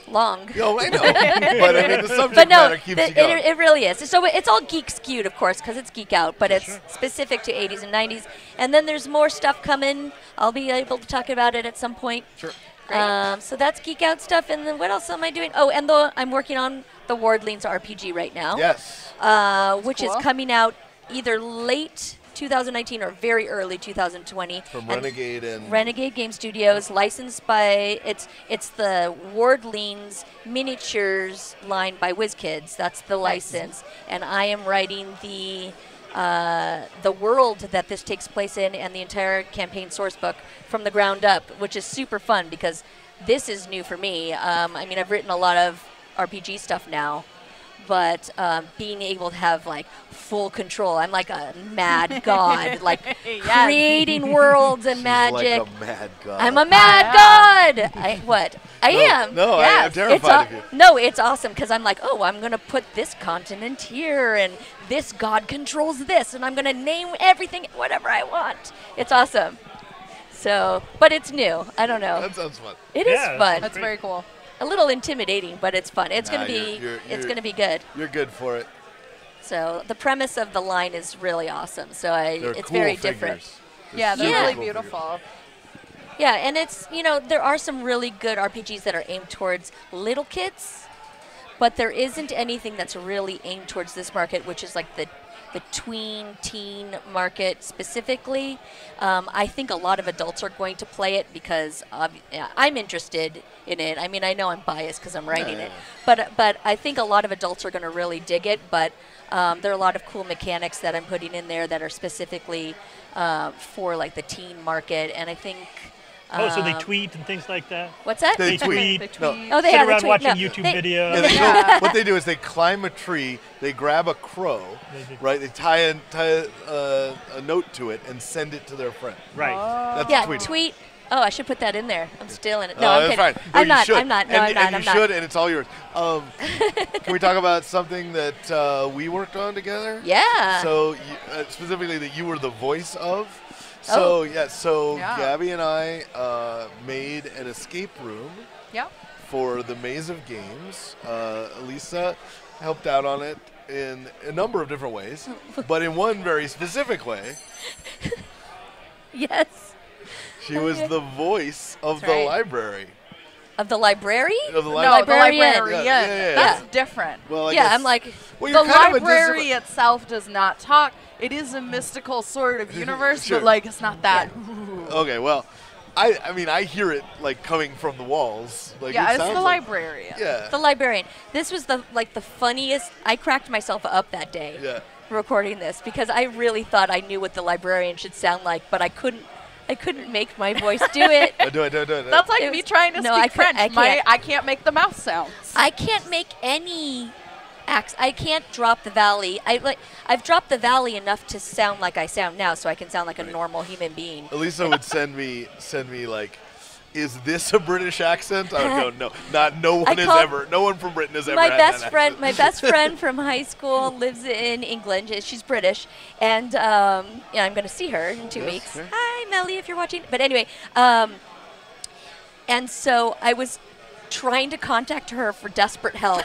long. Yo, I know. But I mean, the subject But no, matter keeps you going. it really is. So it's all geek skewed, of course, because it's Geek Out, but it's specific to 80s and 90s. And then there's more stuff coming. I'll be able to talk about it at some point. Sure. So that's Geek Out stuff. And then what else am I doing? Oh, and I'm working on the Wardlings RPG right now. Yes. Which is cool. coming out either late 2019 or very early 2020. From And Renegade and Renegade Game Studios, licensed by it's the Wardlings miniatures line by WizKids. That's the license, and I am writing the world that this takes place in and the entire campaign sourcebook from the ground up, which is super fun because this is new for me. I mean, I've written a lot of RPG stuff now, but being able to have full control, I'm like a mad god, Yes. creating worlds and she's magic. like a mad god. I'm a mad god. I am. No, Yes. I'm terrified of you. No, it's awesome because I'm like, oh, I'm gonna put this continent here, and this god controls this, and I'm gonna name everything whatever I want. It's awesome. So, but it's new. I don't know. That sounds fun. It is Yeah, fun. That's very cool. A little intimidating, but it's fun. It's Nah, gonna be. you're- It's gonna be good. You're good for it. So the premise of the line is really awesome. So They're it's cool very figures. different. Yeah, they're Yeah. really Cool figures. beautiful. Yeah, and it's, there are some really good RPGs that are aimed towards little kids, but there isn't anything that's really aimed towards this market, which is like the the tween teen market specifically. I think a lot of adults are going to play it because I'm interested in it. I mean, I know I'm biased because I'm writing it, but I think a lot of adults are going to really dig it. But there are a lot of cool mechanics that I'm putting in there that are specifically for like the teen market, and I think. So they tweet and things like that? What's that? They tweet. No. Oh, they Sit have around tweet. watching No, YouTube they- videos. Yeah, what they do is they climb a tree, they grab a crow, right? They tie a note to it and send it to their friend. Right. That's Yeah, tweeting. tweet. Oh, I should put that in there. I'm still in it. No, I'm that's kidding. fine. No, I'm you not. should. I'm not. No, and, I'm not. And I'm you not. should, and it's all yours. Can we talk about something that we worked on together? Yeah. So specifically that you were the voice of. So Yeah. Gabby and I made an escape room Yep. for the Maze of Games. Elisa helped out on it in a number of different ways, but in one very specific way, Yes. she was the voice of That's the right. library. Of the library? Of the No, library. the Librarian. librarian. Yeah. That's Yeah. different. Well, I Yeah, guess- I'm like, well, The you're kind of a library itself does not talk. It is a mystical sort of universe, Sure. but like it's not that. Okay, well, I mean, I hear it like coming from the walls. Like, Yeah, it it's sounds the like- librarian. Yeah. the librarian. This was the funniest. I cracked myself up that day Yeah. recording this because I really thought I knew what the librarian should sound like, but I couldn't make my voice do it. Do it. That's like It me was- trying to no, speak I French. can't. I can't make the mouth sounds. I can't make any acts. I can't drop the valley. I've dropped the valley enough to sound like I sound now, so I can sound like a normal human being. Elisa would send me like, is this a British accent? I would go, no one from Britain has ever My had best that friend, accent. my best friend from high school lives in England. She's British, and I'm going to see her in 2 Yes, weeks. sure. Hi, Melly, if you're watching. But anyway, and so I was trying to contact her for desperate help.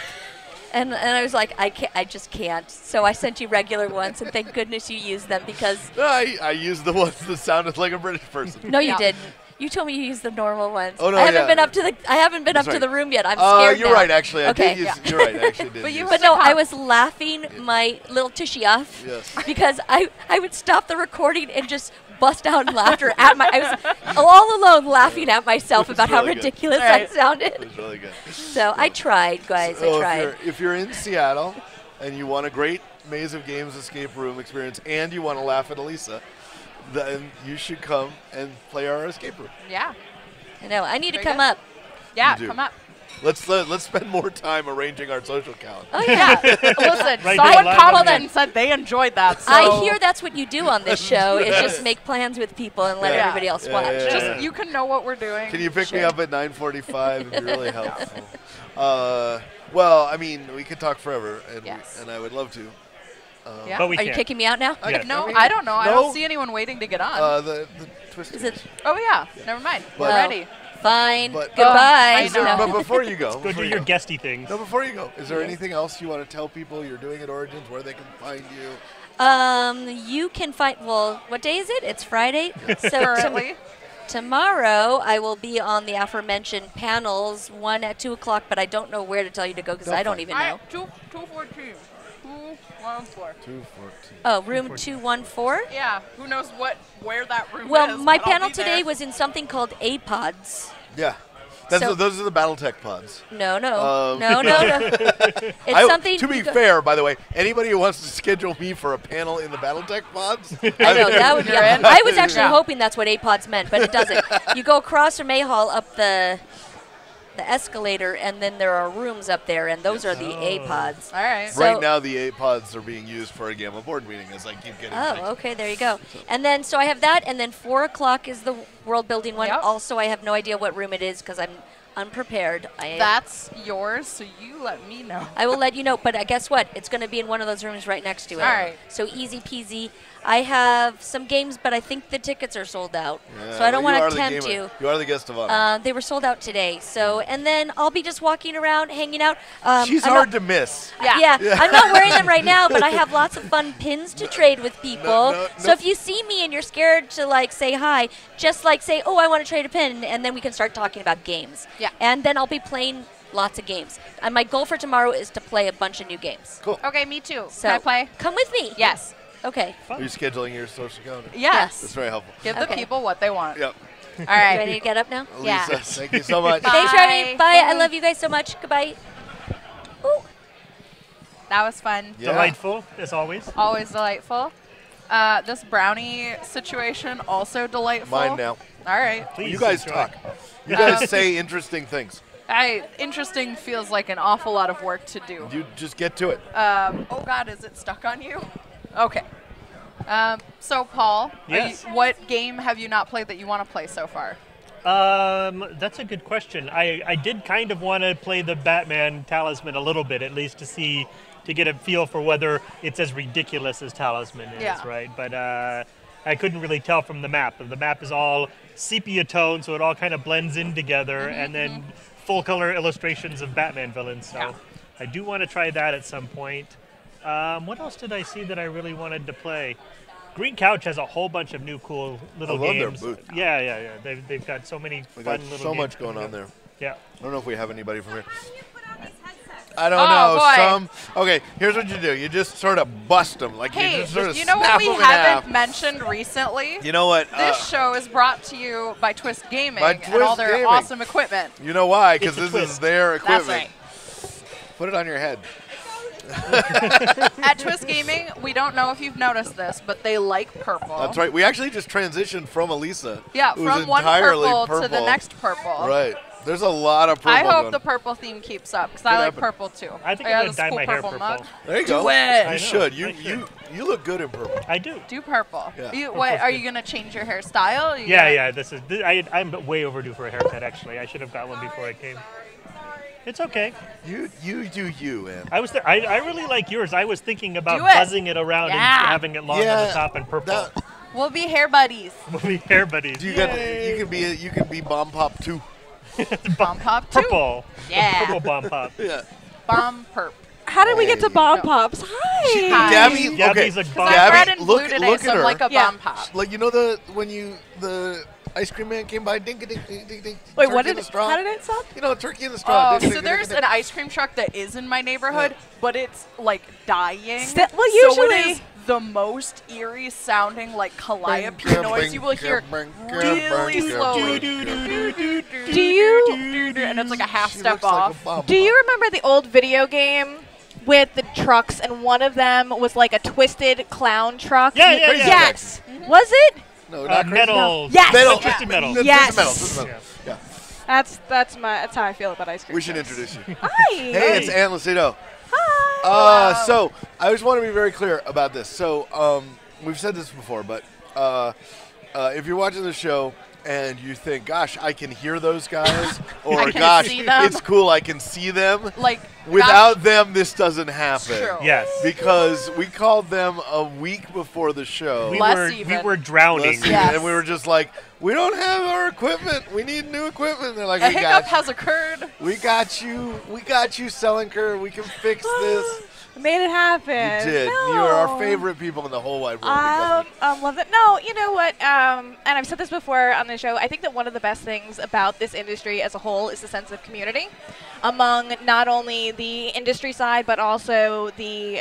And I was like, I just can't. So I sent you regular ones, and thank goodness you used them because I used the ones that sounded like a British person. no, you Yeah. didn't. You told me you used the normal ones. Oh, no, I haven't yeah. been up to That's the right. room yet. I'm scared You're now. right, actually. I Okay. did use, you're right, I actually did. But you use- But no, I was laughing my little tushy off Yes. because I would stop the recording and just bust out in laughter at I was all alone laughing at myself about how really good. ridiculous Right. I sounded. It was really good. So I tried, guys. I So tried. if you're in Seattle and you want a great Maze of Games escape room experience and you want to laugh at Elisa, then you should come and play our escape room. Yeah. I know. I need to Very come good. up. Yeah, You do. come up. Let's spend more time arranging our social calendar. Oh yeah. Listen, Right someone there, live on commented the- and said they enjoyed that. So I hear that's what you do on this show is just make plans with people and let Yeah. everybody else Yeah, watch. yeah, just yeah. you can know what we're doing. Can you pick me Sure. up at 9:45? It'd be really helpful. Well, I mean, we could talk forever, and Yes. and I would love to. Yeah. But we Are you can't. kicking me out now? I- Yeah. No, mean, I don't know. I no. don't see anyone waiting to get on. The twist. Is it Oh yeah, never mind. We're But- ready. fine? But- Goodbye. I know. But before you go, Go before do you your go- guesty things. No, before you go, is there anything else you want to tell people you're doing at Origins, where they can find you? You can find. Well, what day is it? It's Friday. So Currently. tomorrow I will be on the aforementioned panels. One at 2:00, but I don't know where to tell you to go because Don't I don't find- even know. 214. 214. 214. Oh, room 214. Yeah. Who knows where that room is? Well, my but I'll panel be today there. was in something called A-Pods. Yeah, So- those are the BattleTech pods. No. Um, No. It's something. To be fair, by the way, anybody who wants to schedule me for a panel in the BattleTech pods, I know that would be. You're in? I was actually Yeah. hoping that's what A-Pods meant, but it doesn't. You go across from A-Hall up the escalator, and then there are rooms up there, and those are the A-Pods. All right. So- right now the 8 pods are being used for a Gamma board meeting as I keep getting. Oh, things. okay, there you go. And then, so I have that, and then 4:00 is the world building one. Yep. Also, I have no idea what room it is because I'm unprepared. That's yours, so you let me know. I will let you know, but guess what? It's going to be in one of those rooms right next to it. All right. So easy peasy. I have some games, but I think the tickets are sold out. Yeah, So I don't well, want to you are the tempt gamer. you. You are the guest of honor. They were sold out today. So, and then I'll be just walking around, hanging out. She's I'm hard not- to miss. Yeah. I'm not wearing them right now, but I have lots of fun pins to trade with people. No, So if you see me and you're scared to like say hi, just like say, "Oh, I want to trade a pin," and then we can start talking about games. Yeah. And then I'll be playing lots of games. And my goal for tomorrow is to play a bunch of new games. Cool. Okay, me too. So Can I play? come with me. Yes. Okay. Are you scheduling your social calendar? Yes. That's very helpful. Give Okay. the people what they want. Yep. All right. Ready to get up now? Yeah. Lisa, thank you so much. Bye. Thanks, Remy. Bye. I love you guys so much. Goodbye. Ooh. That was fun. Yeah. Delightful, as always. Always delightful. This brownie situation, also delightful. Mine now. All right. Please You guys enjoy. talk. You guys say interesting things. Interesting feels like an awful lot of work to do. You just get to it. Oh God, is it stuck on you? Okay. So Paul, Yes. what game have you not played that you want to play so far? That's a good question. I did kind of want to play the Batman Talisman a little bit, at least to get a feel for whether it's as ridiculous as Talisman is, Yeah. right? But I couldn't really tell from the map. The map is all sepia tone, so it all kind of blends in together, and then full color illustrations of Batman villains. So Yeah. I do want to try that at some point. What else did I see that I really wanted to play? Green Couch has a whole bunch of new cool little I love their games. booth. Yeah. They've got so many We fun got little so games much going coming on there. up. Yeah. I don't know if we have anybody from here. I don't Oh, know. boy. Okay, here's what you do. You just sort of bust them. Like Hey, you just sort of you know what snap we them in haven't half. mentioned recently? You know what? This show is brought to you by Twist Gaming By and all Twist their Gaming. awesome equipment. You know why? Because It's a this is twist. their equipment. That's right. Put it on your head. At Twist Gaming, we don't know if you've noticed this, but they like purple. That's right. We actually just transitioned from Elisa. Yeah, who was from one entirely purple to the next purple. Right. There's a lot of purple. I hope going. the purple theme keeps up because Could I like happen. purple too. I think got I'm this gonna dye cool my hair purple purple. mug. There you go. Do it. I You know, should. I You should. look good in purple. I do. Do purple. Yeah. Are you gonna change your hairstyle? Yeah. I'm way overdue for a haircut. Actually, I should have got one before I came. It's okay. You do you, man. I was there. I really like yours. I was thinking about Do it. buzzing it around and Yeah. having it long on the top and purple. that- We'll be hair buddies. We'll be hair buddies. you can be bomb pop too. Bomb pop too. Purple. Yeah. Purple bomb pop. Yeah. Bomb perp. How did we get to Hey. bomb No. pops? Hi. Hi. Gabby, okay. Gabby's a bomb. I'm red and look, blue today, look so at I'm her. like a Yeah. bomb pop. Like you know when the ice cream man came by, ding ding ding ding ding. Wait, turkey what in did the straw. how did it sound? You know, turkey in the straw. Oh, ding, so ding, there's ding, an ice cream truck that is in my neighborhood, but it's like dying. Well, so it usually- is the most eerie sounding like calliope Bing, noise bing, you will hear bing, really bing, slowly. Do you And it's like a half She step looks like a off. bomb do you pop. remember the old video game with the trucks and one of them was like a twisted clown truck? Yeah, yeah, Crazy yeah. Yes. Was it? No, not crazy. Metal. Yes. Metal. Twisted metal. Twisted Yes. metal. Twisted metal. Yeah. That's how I feel about ice cream. We should trucks. introduce you. Hi. Hey, it's Aunt Lucido. Hi. So I just want to be very clear about this. So we've said this before, but if you're watching the show and you think, "Gosh, I can hear those guys," or I can "Gosh, see them. it's cool, I can see them," Like without them, this doesn't happen. True. Yes. Because we called them a week before the show. We Less were even. we were drowning. Let's see. Yes. And we were just like, "We don't have our equipment. We need new equipment." They're like, a "We hiccup got you. has occurred. We got you. We got you, Selenker. We can fix this." Made it happen. You did. No. You are our favorite people in the whole wide world. because of Love it. No, you know what? And I've said this before on the show. I think that one of the best things about this industry as a whole is the sense of community among not only the industry side but also the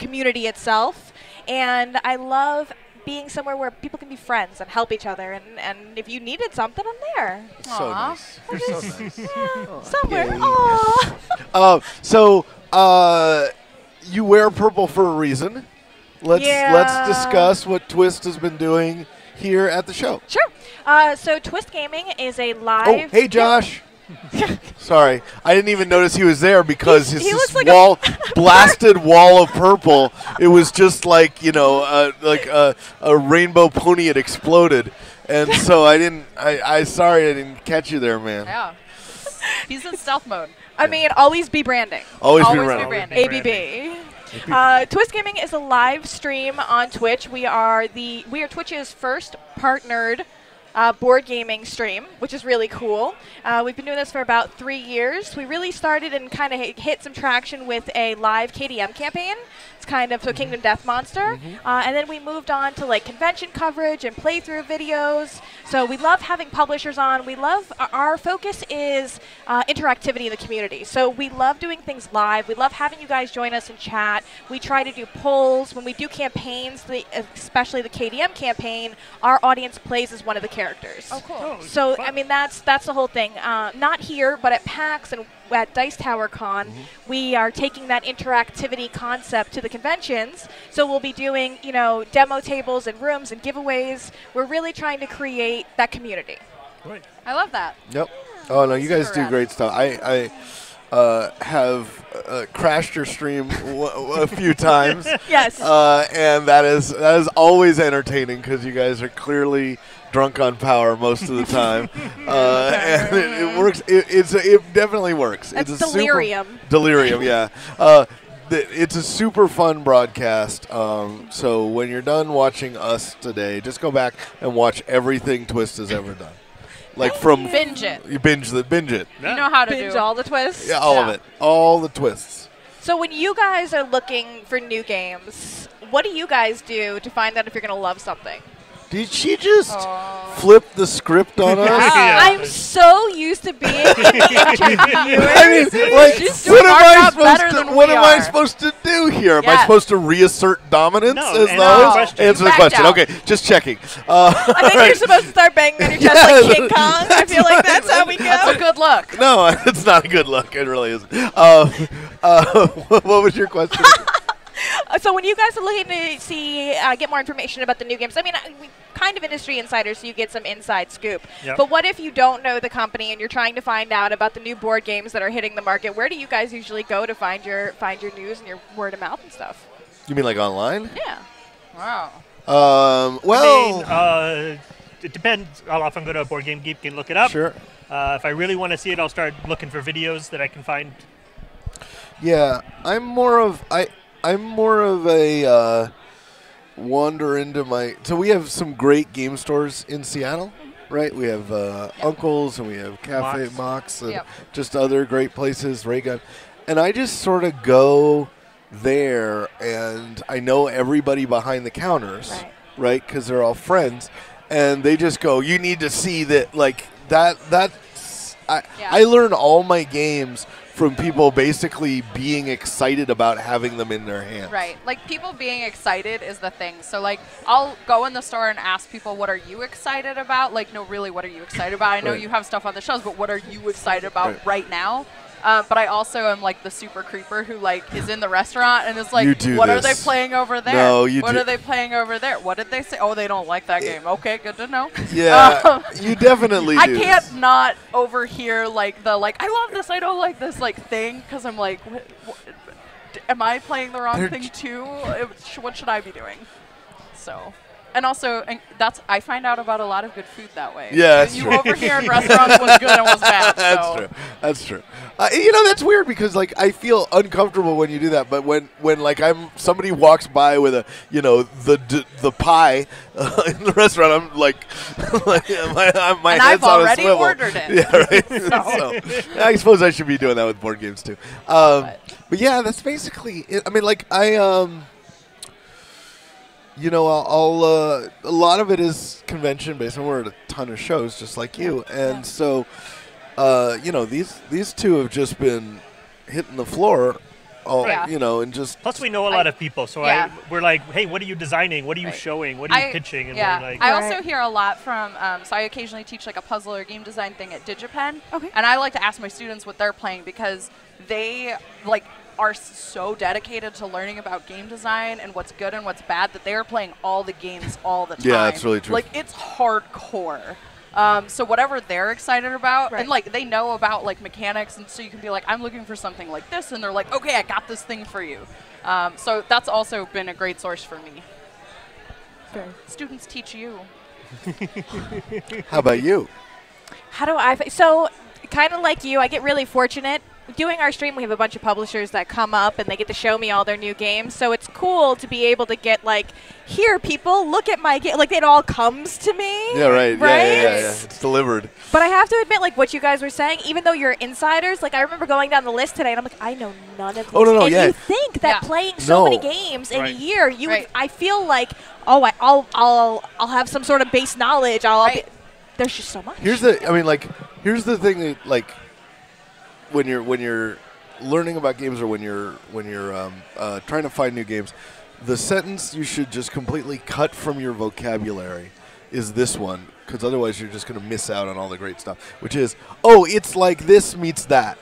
community itself. And I love being somewhere where people can be friends and help each other. And if you needed something, I'm there. So Aw. nice. You're so nice. Somewhere. yay. Aw. So you wear purple for a reason. Let's Yeah. discuss what Twist has been doing here at the show. Sure. So Twist Gaming is a Oh, live. hey Josh. Sorry, I didn't even notice he was there because He his looks this like a- wall, blasted wall of purple. It was just like like a rainbow pony had exploded, and so I didn't. Sorry I didn't catch you there, man. Yeah. He's in stealth mode. I mean, always be branding. Always been Always around. be branding. ABB. Twist Gaming is a live stream on Twitch. We are Twitch's first partnered board gaming stream, which is really cool. We've been doing this for about 3 years. We really started and kind of hit some traction with a live KDM campaign. It's kind of so Kingdom Death Monster. And then we moved on to like convention coverage and playthrough videos. So we love having publishers on. We love, our focus is interactivity in the community. So we love doing things live. We love having you guys join us and chat. We try to do polls. When we do campaigns, especially the KDM campaign, our audience plays as one of the characters. Oh, cool. So, I mean, that's the whole thing. Not here, but at PAX and at Dice Tower Con, we are taking that interactivity concept to the conventions. So we'll be doing, you know, demo tables and rooms and giveaways. We're really trying to create that community. Right. I love that. Yep. Oh no, you guys Super do rad. great stuff. I have crashed your stream a few times. Yes. And that is always entertaining because you guys are clearly drunk on power most of the time, and it works. It definitely works. That's it's a delirium. Delirium, yeah. It's a super fun broadcast. So when you're done watching us today, just go back and watch everything Twist has ever done. Like from Binge it. You binge it. You know how to Binge do all the twists. Yeah, all of it. All the twists. So when you guys are looking for new games, what do you guys do to find out if you're going to love something? Did she just flip the script on us? Yeah. I'm so used to being in the interviewers. I mean, like, She's what doing am our I job supposed better to? than What we am I are. supposed to do here? Am I Yeah. supposed to reassert dominance No, as answer those? the question. Answer the Backed question. out. Okay, just checking. I think you're supposed to start banging on your chest like King Kong. I feel like that's how we That's a go. good look. No, it's not a good look. It really isn't. What was your question? So when you guys are looking to see, get more information about the new games, I mean, we kind of industry insiders, so you get some inside scoop. Yep. But what if you don't know the company and you're trying to find out about the new board games that are hitting the market? Where do you guys usually go to find your news and your word of mouth and stuff? You mean like online? Yeah. Wow. Well, I mean, it depends. I'll often go to a Board Game Geek and look it up. sure. If I really want to see it, I'll start looking for videos that I can find. Yeah, I'm more of a wander into my. So we have some great game stores in Seattle, right? We have Uncle's and we have Cafe Mox and Yep. just other great places, Raygun, and I just sort of go there, and I know everybody behind the counters, right? Because they're all friends, and they just go, "You need to see that." Like that. I learn all my games from people basically being excited about having them in their hands. Right. Like, people being excited is the thing. So, like, I'll go in the store and ask people, what are you excited about? Like, no, really, what are you excited about? I know Right. you have stuff on the shelves, but what are you excited about Right. right now? But I also am, like, the super creeper who, like, is in the restaurant and is like, You do what are they this. playing over there? No, you What do- are they playing over there? What did they say? Oh, they don't like that game. Okay, good to know. Yeah, you definitely I do. can't not overhear, like, the, like, I love this, I don't like this, like, thing, because I'm like, am I playing the wrong They're thing too? What should I be doing? So, and also, I find out about a lot of good food that way. Yeah, that's you true. overhear in restaurants what's good and what's bad. That's so. true. That's true. You know, that's weird because like I feel uncomfortable when you do that. But when like somebody walks by with a the pie in the restaurant, I'm like my And head's I've on a already swivel. ordered it. Yeah, right. So I suppose I should be doing that with board games too. But yeah, that's basically it. I mean, like I'll a lot of it is convention based. And we're at a ton of shows, just like you, and so these two have just been hitting the floor, all Right. and just Plus, we know a lot of people, so Yeah. we're like, hey, what are you designing? What are you Right. showing? What are you pitching? And yeah. we're like, I also hear a lot from, so I occasionally teach like a puzzle or game design thing at DigiPen. Okay. And I like to ask my students what they're playing because they like are so dedicated to learning about game design and what's good and what's bad that they are playing all the games all the time. Yeah, that's really true. Like, it's hardcore. So whatever they're excited about, and like they know about like mechanics, and so you can be like, I'm looking for something like this, and they're like, okay, I got this thing for you. So that's also been a great source for me. Students teach you. How about you? How do I? So, kind of like you, I get really fortunate doing our stream, we have a bunch of publishers that come up and they get to show me all their new games. So it's cool to be able to get like, here, people, look at my game. Like it all comes to me. Yeah, right. Right? Yeah. It's delivered. But I have to admit, like what you guys were saying, even though you're insiders, like I remember going down the list today and I'm like, I know none of this. Oh, no, and yeah. you think that playing so many games in a Right. year, you Right. would, I feel like, oh, I'll have some sort of base knowledge. Right. There's just so much. Here's the thing that like when you're learning about games or when you're trying to find new games, the sentence you should just completely cut from your vocabulary is this one, because otherwise you're just going to miss out on all the great stuff, which is, oh, it's like this meets that.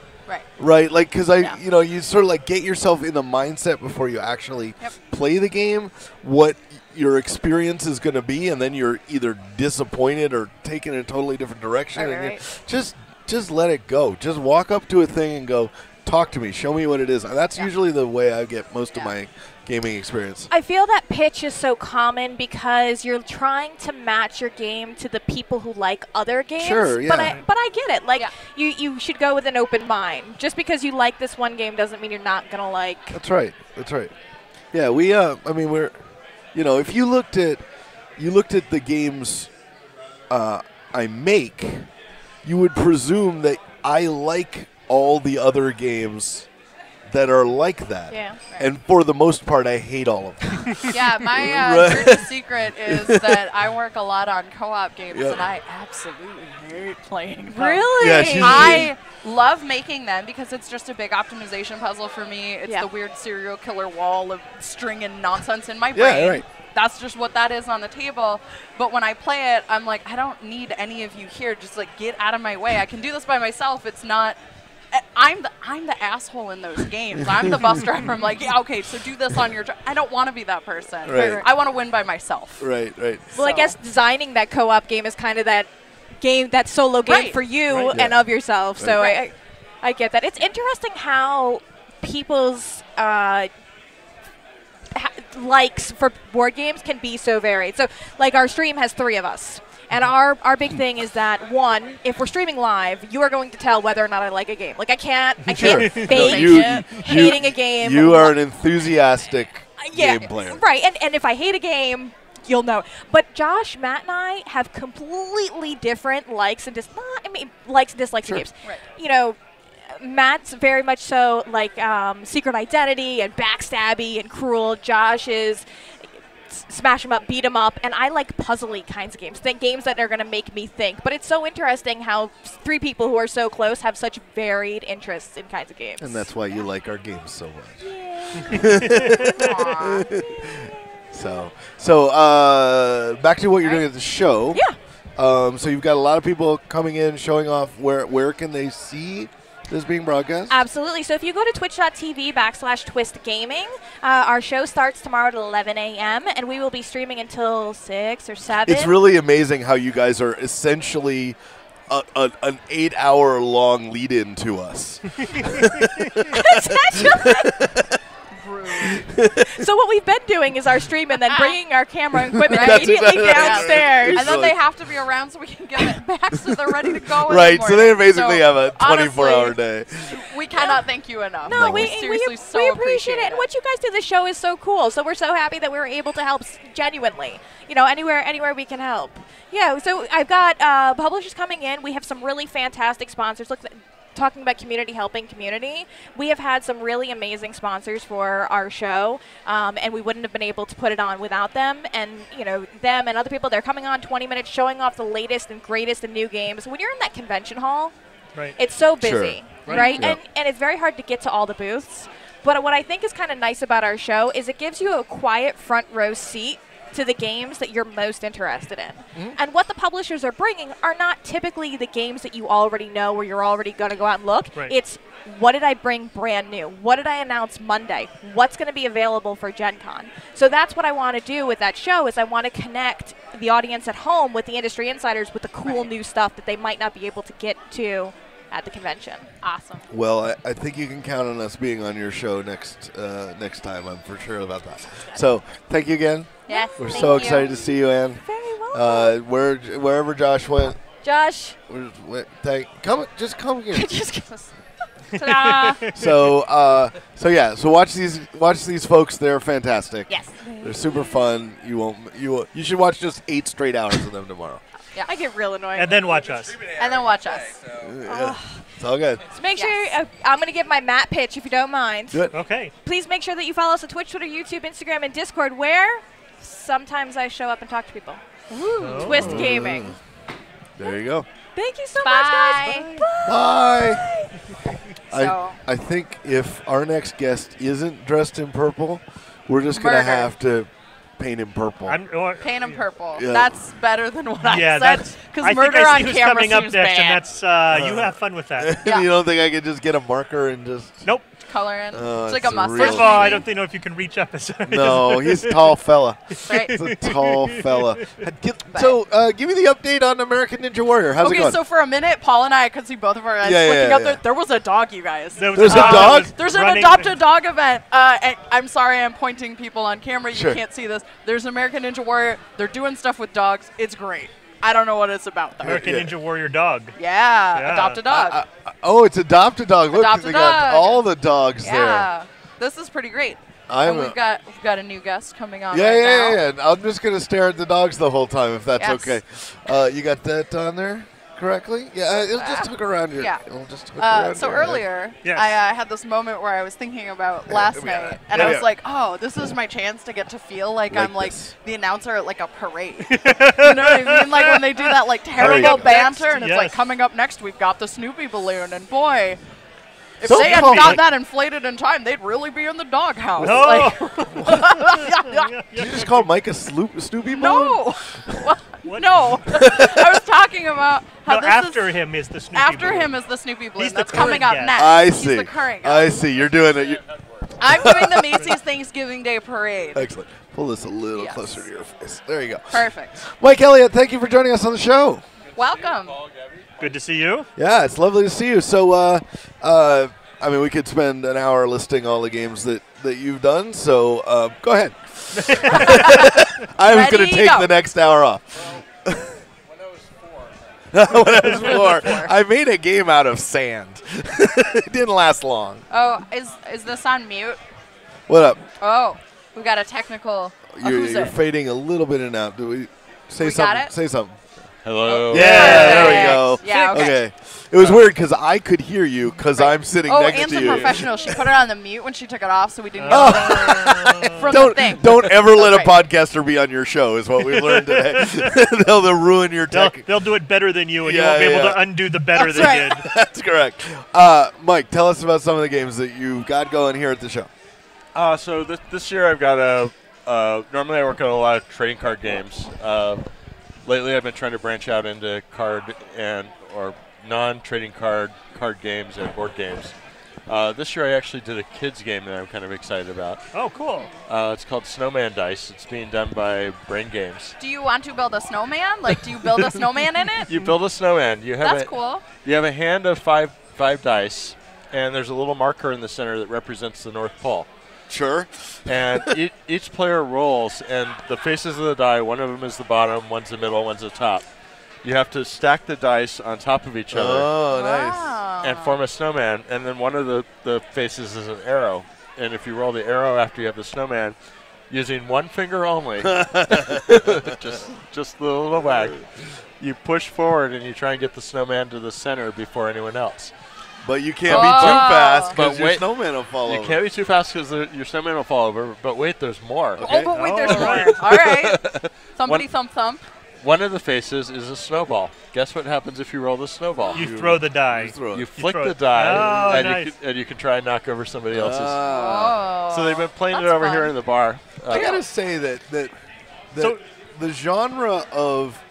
Right, like, because you sort of like get yourself in the mindset before you actually play the game, what your experience is going to be, and then you're either disappointed or taken in a totally different direction. And just let it go. Just walk up to a thing and go, talk to me, show me what it is. And that's usually the way I get most of my gaming experience. I feel that pitch is so common because you're trying to match your game to the people who like other games. Sure, yeah. But I get it. Like you should go with an open mind. Just because you like this one game doesn't mean you're not gonna like. That's right. Yeah, we're, if you looked at the games I make, you would presume that I like all the other games that are like that. Yeah. And for the most part, I hate all of them. Yeah, my dirty secret is that I work a lot on co-op games, and I absolutely hate playing them. Really? Yeah, she's I love making them because it's just a big optimization puzzle for me. It's Yeah. the weird serial killer wall of string and nonsense in my Yeah, brain. right. That's just what that is on the table. But when I play it, I'm like, I don't need any of you here. Just like get out of my way. I can do this by myself. It's not. I'm the asshole in those games. I'm the bus driver. I'm like, yeah, okay, so do this on your turn. I don't want to be that person. Right. I want to win by myself. Right. Well, I guess designing that co-op game is kind of that game, that solo game Right. for you Right. and Yeah. of yourself. So Right. I get that. It's interesting how people's likes for board games can be so varied. So, like, our stream has 3 of us. And our big thing is that, one, if we're streaming live, you are going to tell whether or not I like a game. Like, I can't Sure. fake No, hating a game. You are an enthusiastic Yeah, game player. right. And if I hate a game, you'll know. But Josh, Matt, and I have completely different likes and likes and dislikes Sure. in games. Right. Matt's very much so like Secret Identity and backstabby and cruel. Josh is smash 'em up, beat 'em up, and I like puzzly kinds of games, games that are going to make me think. But it's so interesting how 3 people who are so close have such varied interests in kinds of games. And that's why you like our games so much. Aw. So back to what you're doing at the show. Yeah. So you've got a lot of people coming in, showing off. Where can they see this being broadcast? Absolutely. So if you go to twitch.tv/twistgaming, our show starts tomorrow at 11 a.m. and we will be streaming until 6 or 7. It's really amazing how you guys are essentially an 8-hour-long lead-in to us. So what we've been doing is our stream and then bringing our camera and equipment Right. immediately That's exactly downstairs. And then they have to be around so we can get it back so they're ready to go. in the Right, so they morning. basically So, have a 24-hour honestly, day. We cannot thank you enough. No, Like, we seriously so we appreciate it. And what you guys do, the show is so cool. So we're so happy that we were able to help genuinely. Anywhere we can help. Yeah, so I've got publishers coming in. We have some really fantastic sponsors. Look, talking about community helping community, we have had some really amazing sponsors for our show, and we wouldn't have been able to put it on without them. And them and other people, they're coming on 20 minutes, showing off the latest and greatest and new games. When you're in that convention hall, Right. it's so Sure. busy, Right. right? Yep. And it's very hard to get to all the booths. But what I think is kind of nice about our show is it gives you a quiet front row seat to the games that you're most interested in. And what the publishers are bringing are not typically the games that you already know or you're already going to go out and look. Right. It's what did I bring brand new? What did I announce Monday? What's going to be available for Gen Con? So that's what I want to do with that show is I want to connect the audience at home with the industry insiders with the cool new stuff that they might not be able to get to at the convention. Awesome. Well, I think you can count on us being on your show next time. I'm for sure about that. So thank you again. Yes. We're thank so you. excited to see you, Ann. Very well. Wherever Josh went, Josh. come here. Just Ta-da! So watch these folks. They're fantastic. Yes. They're super fun. You should watch just 8 straight hours of them tomorrow. Yeah. I get real annoyed. And then watch us. And then watch us. Yeah. It's all good. So make sure I'm going to give my Matt pitch if you don't mind. Do it. Okay. Please make sure that you follow us on Twitch, Twitter, YouTube, Instagram, and Discord, where sometimes I show up and talk to people. Twist Gaming. There you go. Thank you so Bye. much, guys. Bye. So- I think if our next guest isn't dressed in purple, we're just going to Murder. have to paint him purple. Paint him purple. Yeah. That's better than what Yeah, I said. that's. Because I murder think I see on who's camera coming up seems next, bad. and that's you have fun with that. Yeah. You don't think I could just get a marker and just... Nope. Color in. Oh, it's like it's a a mustache. real- First of all, I maybe. don't know if you can reach up. No, he's a tall fella. Right. He's a tall fella. So, give me the update on American Ninja Warrior. How's it Okay, going? so for a minute, Paul and I could see both of our eyes Yeah, looking yeah, up yeah. there. There was a dog, you guys. There's a dog? There's an running- adopt a dog event. And I'm sorry, I'm pointing people on camera. You Sure. can't see this. There's American Ninja Warrior. They're doing stuff with dogs. It's great. I don't know what it's about though. American Yeah. Ninja Warrior dog. Yeah, adopt a dog. Oh, it's Adopt a Dog. Look, Adopt a they got Dog. all the dogs yeah, this is pretty great. I'm And we've got a new guest coming on there. right now. Yeah. I'm just going to stare at the dogs the whole time, if that's Yes. okay. You got that on there correctly? Yeah, it'll just hook around your... yeah. It'll just hook around So your head. earlier, Yes. I had this moment where I was thinking about last we got night, it. and Yeah, I was yeah. like, "Oh, this is my chance to get to feel like Like I'm like this. the announcer at like a parade." You know what I mean? Like when they do that like terrible go. banter, and it's like, Yes. "Coming up next, we've got the Snoopy balloon," and boy. If So they had comfy. got that inflated in time, they'd really be in the doghouse. No. Like, Did you just call Mike a Snoopy Balloon? no, What? no. I was talking about how No, this after is him is the Snoopy. after balloon. him is the Snoopy balloon. He's the That's coming current up guy. next. I He's see. the current guy. I see. You're doing it. I'm doing the Macy's Thanksgiving Day Parade. Excellent. Pull this a little Yes. closer to your face. There you go. Perfect. Mike Elliott, thank you for joining us on the show. Welcome. Good to see you. Yeah, it's lovely to see you. So, I mean, we could spend an hour listing all the games that you've done. So, go ahead. I was going Ready, to take go. the next hour off. When I was 4, I made a game out of sand. It didn't last long. Oh, is this on mute? What up? Oh, we got a technical. Who's You're it? fading a little bit in and out. Do we say We something? got it? Say something. Hello. Yeah, there we go. Yeah, okay. It was weird because I could hear you because I'm sitting Oh, next Anne's to a you. professional. She put it on the mute when she took it off, so we didn't Oh. get it from the thing. Don't ever let a Right. podcaster be on your show is what we learned today. they'll ruin your tech. They'll do it better than you, and you Yeah, won't be able yeah. to undo the better That's they right. did. That's correct. Mike, tell us about some of the games that you got going here at the show. So this year I've got normally I work on a lot of trading card games. Lately I've been trying to branch out into card or non-trading card games and board games. This year I actually did a kids game that I'm kind of excited about. Oh, cool. It's called Snowman Dice. It's being done by Brain Games. Do you want to build a snowman? Like, do you build a snowman in it? You build a snowman. You have That's cool. You have a hand of five dice, and there's a little marker in the center that represents the North Pole. Sure. And each player rolls, and the faces of the die, one of them is the bottom, one's the middle, one's the top. You have to stack the dice on top of each other Oh, nice. Wow. and form a snowman, and then one of the faces is an arrow. And if you roll the arrow after you have the snowman, using one finger only, just the little wag, you push forward and you try and get the snowman to the center before anyone else. But you can't be too fast because But your wait, snowman will fall You over. can't be too fast because your snowman will fall over. But wait, there's more. Oh, but wait, there's Oh, more. right. All right. Somebody thump. One of the faces is a snowball. Guess what happens if you roll the snowball? You throw the die. You throw it. You flick throw the it. die, Oh, and, nice. you can try and knock over somebody else's. Oh. So they've been playing it That's over fun. here in the bar. I gotta say that So- the genre of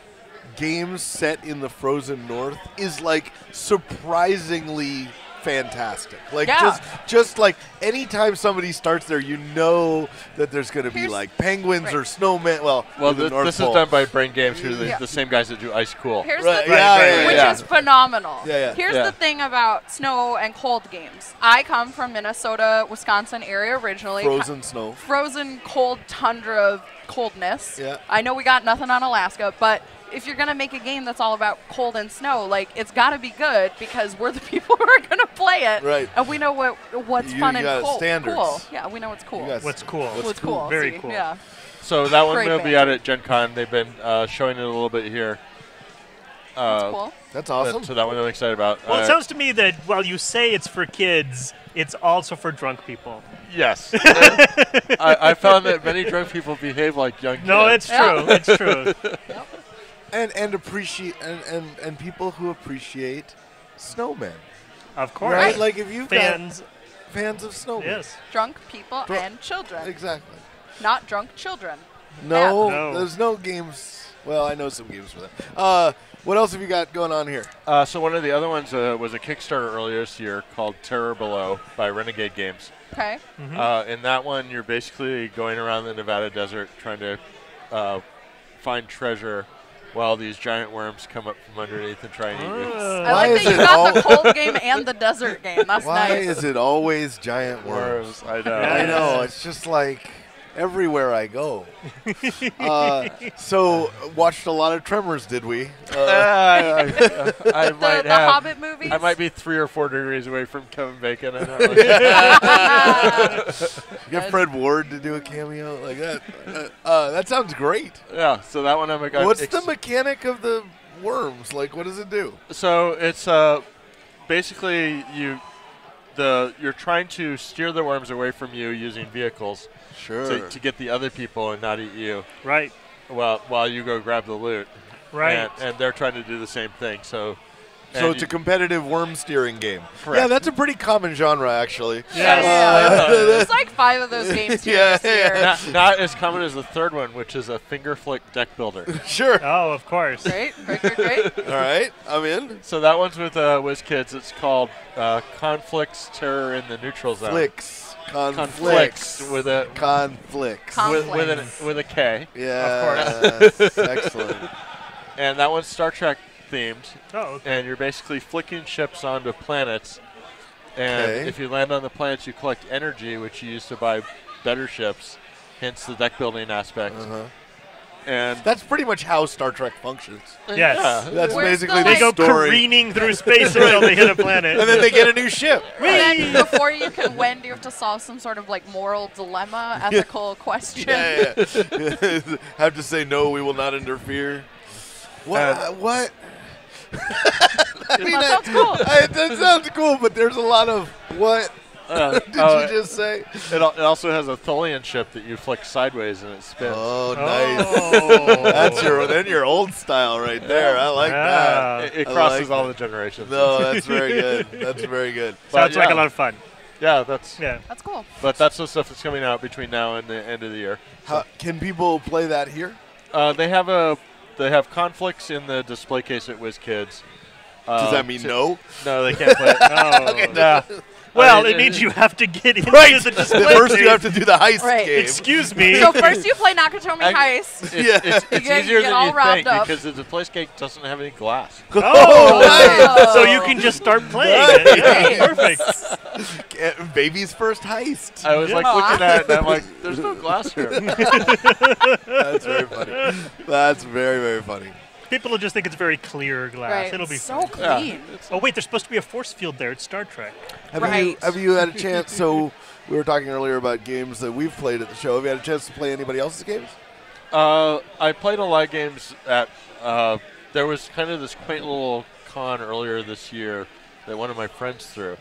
games set in the frozen north is like surprisingly fantastic. Like Yeah. just like anytime somebody starts there, you know that there's gonna be Here's- like penguins right. or snowmen. Well, Well, the North this Pole. is done by Brain Games, who are Yeah. the same guys that do Ice Cool. Here's Right, the yeah, thing, yeah, which yeah. is phenomenal. Yeah. Here's Yeah. the thing about snow and cold games. I come from Minnesota, Wisconsin area originally. Frozen snow. Frozen cold tundra coldness. Yeah. I know we got nothing on Alaska, but if you're gonna make a game that's all about cold and snow, like it's got to be good because we're the people who are gonna play it, Right. And we know what's fun and got standards. cool. Yeah, we know what's cool. What's cool? What's cool? Very See, cool. Yeah. So that one Great will be out at Gen Con. They've been showing it a little bit here. That's cool. That's awesome. So that one I'm excited about. Well, it sounds to me that while you say it's for kids, it's also for drunk people. Yes. I found that many drunk people behave like young kids. No, it's true. It's true. And appreciate and people who appreciate snowmen. Of course. Right? Like if you've Fans. got fans of snowmen. Yes. Drunk people Drunk- and children, Exactly. not drunk children. No, No. there's no games. Well, I know some games for that. What else have you got going on here? So one of the other ones was a Kickstarter earlier this year called Terror Below by Renegade Games. Okay. In that one, you're basically going around the Nevada desert trying to find treasure while these giant worms come up from underneath and try and eat you. I Why like is that you it got the cold game and the desert game. That's Why nice. is it always giant worms? I know. I know. It's just like everywhere I go. So watched a lot of Tremors, did we? I might the have. Hobbit movies? I might be 3 or 4 degrees away from Kevin Bacon. I'm not really Get Fred Ward to do a cameo like that. That sounds great. Yeah, so that one I'm What's the mechanic of the worms? Like, what does it do? So it's basically you're trying to steer the worms away from you using vehicles Sure. to get the other people and not eat you. Right. While you go grab the loot. Right. And they're trying to do the same thing. So It's a competitive worm steering game. Correct. Yeah, that's a pretty common genre, actually. Yeah. There's like 5 of those games here this year. not as common as the third one, which is a finger flick deck builder. Sure. Oh, of course. Great. All right, I'm in. So that one's with WizKids. It's called Conflicts, Terror in the Neutral Zone. Conflicts. with a Conflicts. with a K. Yeah. Excellent. And that one's Star Trek themed. Oh, okay. And you're basically flicking ships onto planets. And Okay. if you land on the planets, you collect energy, which you use to buy better ships. Hence the deck building aspect. And That's pretty much how Star Trek functions. Yes. That's Where's basically the, They the go story. careening through space until they hit a planet. And then they get a new ship. And then before you can win, do you have to solve some sort of like moral dilemma, ethical question? Yeah. Have to say no, we will not interfere. What? I mean, That sounds cool. that sounds cool, but there's a lot of what did you just say? it also has a Tholian ship that you flick sideways and it spins. Oh, nice. Oh. That's your old style right there. I like that. It I crosses like all that. the generations. No, that's very good. That's very good. Sounds like yeah. a lot of fun. Yeah, that's That's cool. But that's the stuff that's coming out between now and the end of the year. Can people play that here? They have conflicts in the display case at WizKids. Does that mean no? No, they can't play it. Oh. Nah. Well, I mean, it means you have to get into Right. the display First, you case. have to do the heist Right. game. Excuse me. So first you play Nakatomi Heist. It's You get easier than all you wrapped think up. because the display case doesn't have any glass. Oh, so you can just start playing it. Nice. Perfect. Baby's first heist. I was like looking at it and I'm like, there's no glass here. That's very funny. That's very, very funny. People will just think it's very clear glass. Right. It'll be so fun. clean. Oh wait, there's supposed to be a force field there. It's Star Trek. Right. Have you had a chance? So we were talking earlier about games that we've played at the show. Have you had a chance to play anybody else's games? I played a lot of games at. There was kind of this quaint little con earlier this year that one of my friends threw.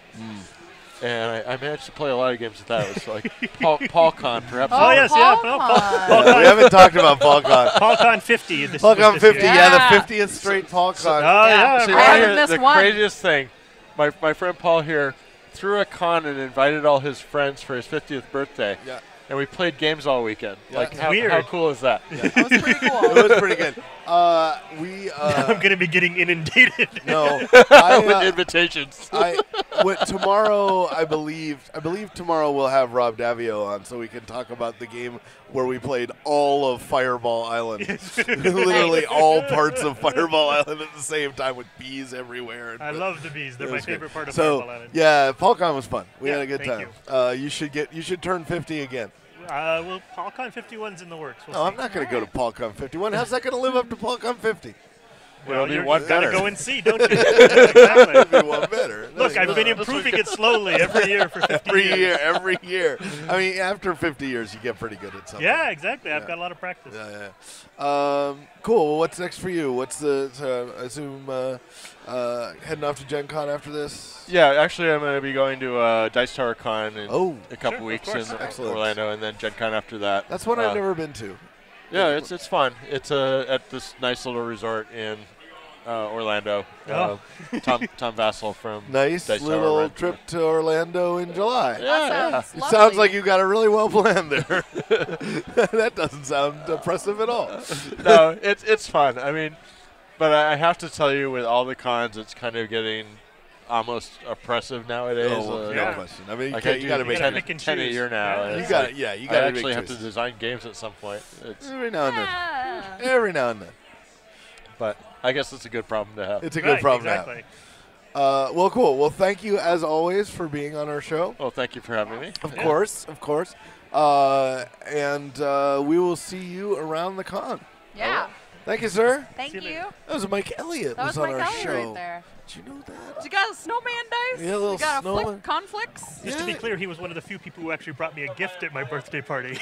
And I managed to play a lot of games at that. It was like PaulCon, perhaps. Oh, yes, yeah. PaulCon. We haven't talked about PaulCon. PaulCon 50. This PaulCon this 50, year. yeah, the 50th straight PaulCon. Oh, yeah. See, I right haven't here, missed the one. craziest thing, my friend Paul here threw a con and invited all his friends for his 50th birthday. Yeah. And we played games all weekend. Yeah, Like, it's how weird. cool is that? That was pretty cool. It was pretty good. I'm going to be getting inundated. No, With I, invitations. tomorrow, I believe tomorrow we'll have Rob Davio on so we can talk about the game where we played all of Fireball Island. Literally all parts of Fireball Island at the same time with bees everywhere. I love the bees. They're It my was good. favorite part of So, Fireball Island. yeah, PaulCon was fun. We Yeah, had a good thank time. You should turn 50 again. Well, PaulCon 51's in the works. We'll No, see. I'm not going to go to PaulCon 51. How's that going to live up to PaulCon 50? Well, It'll be you one gotta better. go and see, don't you? Exactly. Maybe one better. Look, I've been improving it slowly every year for 50 years. Every year. I mean, after 50 years, you get pretty good at something. Yeah, exactly. I've got a lot of practice. Yeah. Cool. Well, what's next for you? What's I assume heading off to Gen Con after this? Yeah, actually, I'm going to be going to Dice Tower Con in a couple Sure, weeks of course. in Excellent. Orlando, and then Gen Con after that. That's one I've never been to. Yeah, it's fun. It's at this nice little resort in Orlando. Oh. Tom Vassell from Nice Dice Tower little rented trip it. to Orlando in July. That It sounds sounds lovely. like you got it really well planned there. That doesn't sound oppressive at all. No, it's fun. I mean, but I have to tell you, with all the cons, it's kind of getting almost oppressive nowadays. No yeah. question. I mean, Like you got to make gotta 10, pick and 10 a choose. year now. Yeah. and You it's got like, it. Yeah, you I got to actually have choice. to design games at some point. Every now and then. Yeah. Every now and then. But I guess it's a good problem to have. It's a good problem exactly. to have. Well, cool. Well, thank you as always for being on our show. Well, thank you for having me. Of course, of course. And we will see you around the con. Yeah. Thank you, sir. Thank See you you. later. That was Mike Elliott. That was on Mike our Elliott show. right there. Did you know that? You got a snowman dice? Yeah, a little you got a snowman. conflicts? Just to be Yeah. clear, he was one of the few people who actually brought me a gift at my birthday party.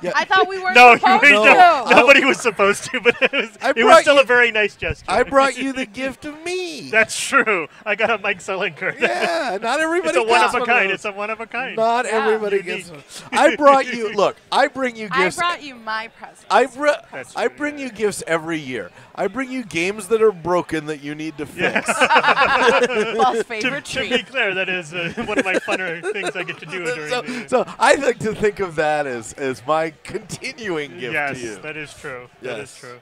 Yeah. I thought we weren't No, supposed you to. don't. Nobody was supposed to, but it was, I it was brought still you- a very nice gesture. I brought you the gift of me. That's true. I got a Mike Selinker. Yeah, not everybody It's a one gets of a one kind. those. It's a one of a kind. Not Yeah. everybody Unique. gets one. I brought you. Look, I bring you I gifts. brought you my present. That's I true, bring yeah. you gifts every year. I bring you games that are broken that you need to fix. Boss favorite To be treat. clear, that is one of my funner things I get to do during the year. So I like to think of that as my continuing gift Yes, to you. that is true. That is Yes. true.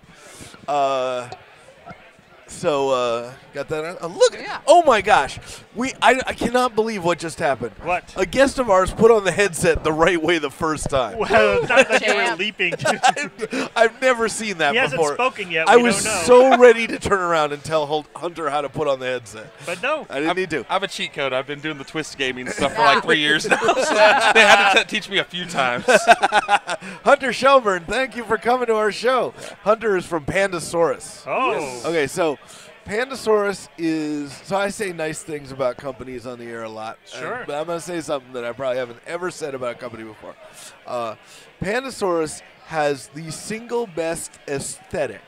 Got that? Look! Yeah. Oh my gosh! I cannot believe what just happened. What? A guest of ours put on the headset the right way the first time. Well, not that you were Champ. leaping. I've never seen that He hasn't before. spoken yet. I We was don't know. so ready to turn around and tell Hunter how to put on the headset. But no. I didn't need to. I have a cheat code. I've been doing the twist gaming stuff for like 3 years now. So they had to teach me a few times. Hunter Shelburne, thank you for coming to our show. Hunter is from Pandasaurus. Oh. Okay, so Pandasaurus is. So I say nice things about companies on the air a lot. Sure. But I'm going to say something that I probably haven't ever said about a company before. Pandasaurus has the single best aesthetic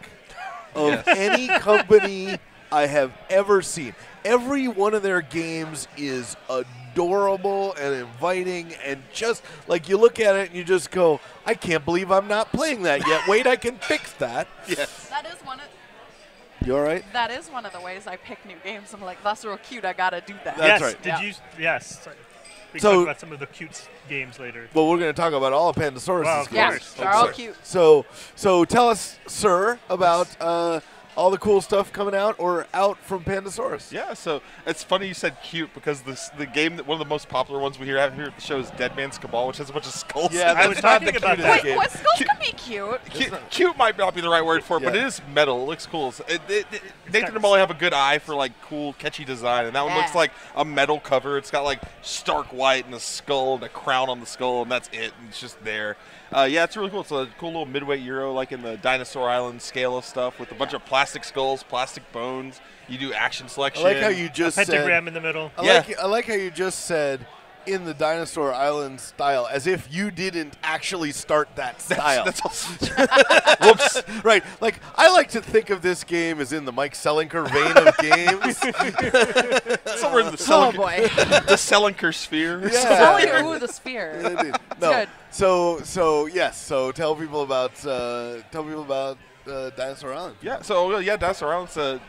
of any company I have ever seen. Every one of their games is adorable and inviting, and just like you look at it and you just go, I can't believe I'm not playing that yet. Wait, I can fix that. Yes. That is one of You all right? that is one of the ways I pick new games. I'm like, that's real cute. I gotta do that. That's yes. right. Did Yeah. you? Yes. Sorry. We can So- talk about some of the cute games later. Well, we're going to talk about all of Pandasaurus' Well, of games. Yeah, course. they're all cute. So tell us, sir, about all the cool stuff coming out or out from Pandasaurus. Yeah, so it's funny you said cute because the game that one of the most popular ones we have here at the show is Dead Man's Cabal, which has a bunch of skulls. Yeah, in I it. was It's not talking the about cutest that. Wait, game. what skulls can be cute? Cute might not be the right word for it, but Yeah. it is metal. It looks cool. Nathan and Molly have a good eye for like cool, catchy design, and that one looks Yeah. like a metal cover. It's got like stark white and a skull and a crown on the skull, and that's it. And it's just there. Yeah, it's really cool. It's a cool little midweight Euro, like in the Dinosaur Island scale of stuff, with a bunch of plastic skulls, plastic bones. You do action I selection. like how you just Pentagram said. in the middle. I like how you just said in the Dinosaur Island style, as if you didn't actually start that style. That's also Whoops. Right. Like, I like to think of this game as in the Mike Selinker vein of games. somewhere in the Oh boy. the Selinker sphere. Yeah. Ooh, the sphere. Indeed. No. good. So yes. So tell people about Dinosaur Island. Yeah, so yeah, Dinosaur Island's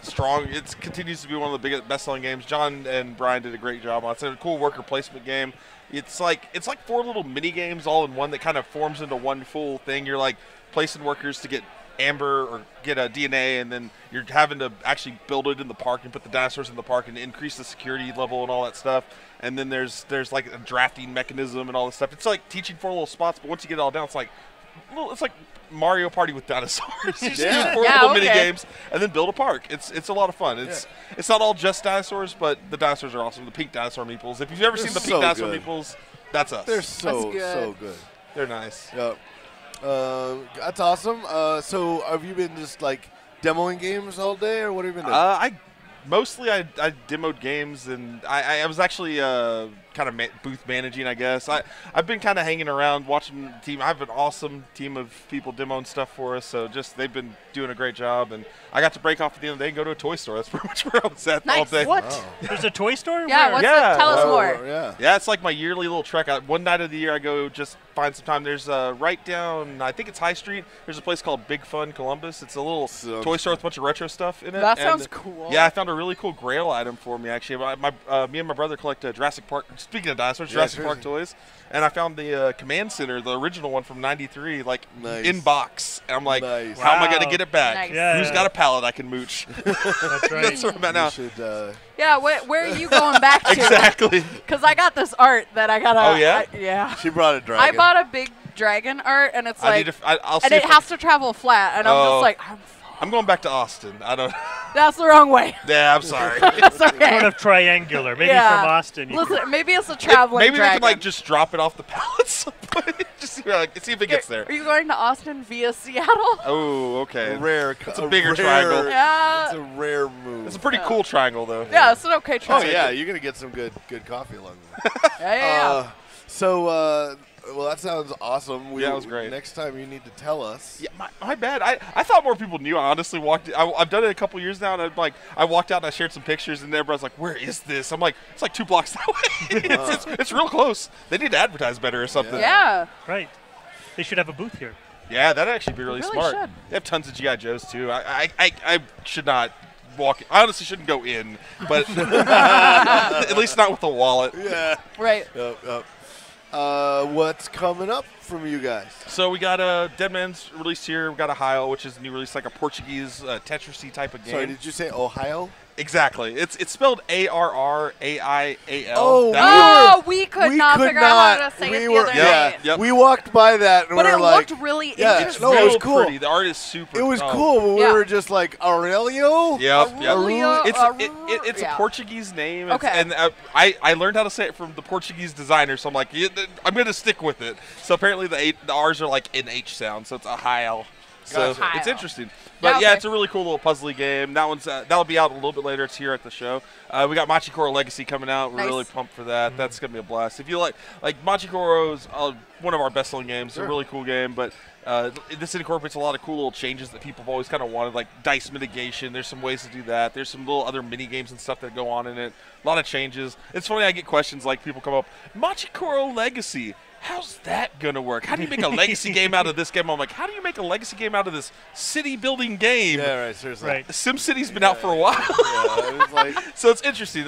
strong. It continues to be one of the biggest best-selling games. John and Brian did a great job on it. It's a cool worker placement game. It's like 4 little mini games all in one that kind of forms into one full thing. You're like placing workers to get amber or get a DNA, and then you're having to actually build it in the park and put the dinosaurs in the park and increase the security level and all that stuff. And then there's like a drafting mechanism and all this stuff. It's like teaching 4 little spots, but once you get it all down, it's like Mario Party with dinosaurs. You just Yeah. do 4 Yeah, little okay. mini games and then build a park. It's a lot of fun. It's not all just dinosaurs, but the dinosaurs are awesome. The pink dinosaur meeples. If you've ever seen the so pink dinosaur good. meeples, that's us. They're so That's good. so good. They're nice. Yeah. That's awesome. So have you been just like demoing games all day, or what have you been doing? Mostly I demoed games, and I was actually kind of booth managing, I guess. I've been kind of hanging around watching the team. I have an awesome team of people demoing stuff for us, so just they've been doing a great job, and I got to break off at the end of the day and go to a toy store. That's pretty much where I was at all day. What? Wow. There's a toy store? Yeah, Where? tell us more. Yeah. It's like my yearly little trek. One night of the year, I go just find some time. There's right down, I think it's High Street. There's a place called Big Fun Columbus. It's a little toy store with a bunch of retro stuff in it. That sounds cool. Yeah, I found a really cool Grail item for me, actually. Me and my brother collect Jurassic Park. Speaking of dinosaurs, Jurassic Park toys. And I found the Command Center, the original one from 93, in box. And I'm like, how am I going to get it back? Nice. Yeah. Who's got a pallet I can mooch? That's right. That's where I'm at now. Yeah, where are you going back to? Exactly. Because I got this art that I gotta. Oh, yeah? Yeah. She brought a dragon. I bought a big dragon art, and it's like, I'll see and it has to travel flat, and I'm just like, I'm going back to Austin. I don't. that's the wrong way. Yeah, I'm sorry. That's okay. Sort of triangular. Maybe Yeah. from Austin. Listen, maybe it's a traveling Maybe dragon. we can just drop it off the pallet. Just see if it gets there. Are you going to Austin via Seattle? Oh, okay. It's a bigger triangle. Yeah. It's a rare move. It's a pretty cool triangle, though. Yeah, it's an okay Oh triangle. yeah, you're gonna get some good coffee along the way. Yeah. Well, that sounds awesome. Yeah, it was great. Next time you need to tell us. Yeah, my bad. I thought more people knew. I honestly I've done it a couple years now, and I walked out and I shared some pictures, and everybody's like, "Where is this?" I'm like, "It's like 2 blocks that way. It's real close. They need to advertise better or something." Yeah. Right. They should have a booth here. Yeah, that'd actually be really Really smart. should. They have tons of GI Joes too. I should not walk. I honestly shouldn't go in, but at least not with a wallet. Yeah. Right. Yep. What's coming up from you guys? So we got a Dead Man's released here. We got a Ohio, which is a new release, like a Portuguese Tetris-y type of game. Sorry, did you say Ohio? Exactly. It's spelled ARRAIAL. Oh, We could not figure out how to say it the other night. Yep. We walked by that and But we it were like, looked really yeah, interesting. no, it was real cool. pretty. The art is super. It was oh. cool, but Yeah. we were just like, Aurelio? Yep. Aurelio. It's Yeah. a Portuguese name. Okay. And I learned how to say it from the Portuguese designer, so I'm like, I'm going to stick with it. So apparently the R's are like an H sound, so it's Ohio. So Gotcha. it's interesting. But Yeah, okay. it's a really cool little puzzly game. That'll be out a little bit later. It's here at the show. We got Machikoro Legacy coming out. We're Nice. really pumped for that. That's going to be a blast. If you like Machikoro's one of our best-selling games. It's a really cool game, but this incorporates a lot of cool little changes that people have always kind of wanted, like dice mitigation. There's some ways to do that. There's some little other mini games and stuff that go on in it. A lot of changes. It's funny, I get questions like people come up, Machikoro Legacy. How's that going to work? How do you make a legacy game out of this game? I'm like, how do you make a legacy game out of this city-building game? Yeah, right, seriously. Right. SimCity's been out for a while. Yeah, it was like, So it's interesting.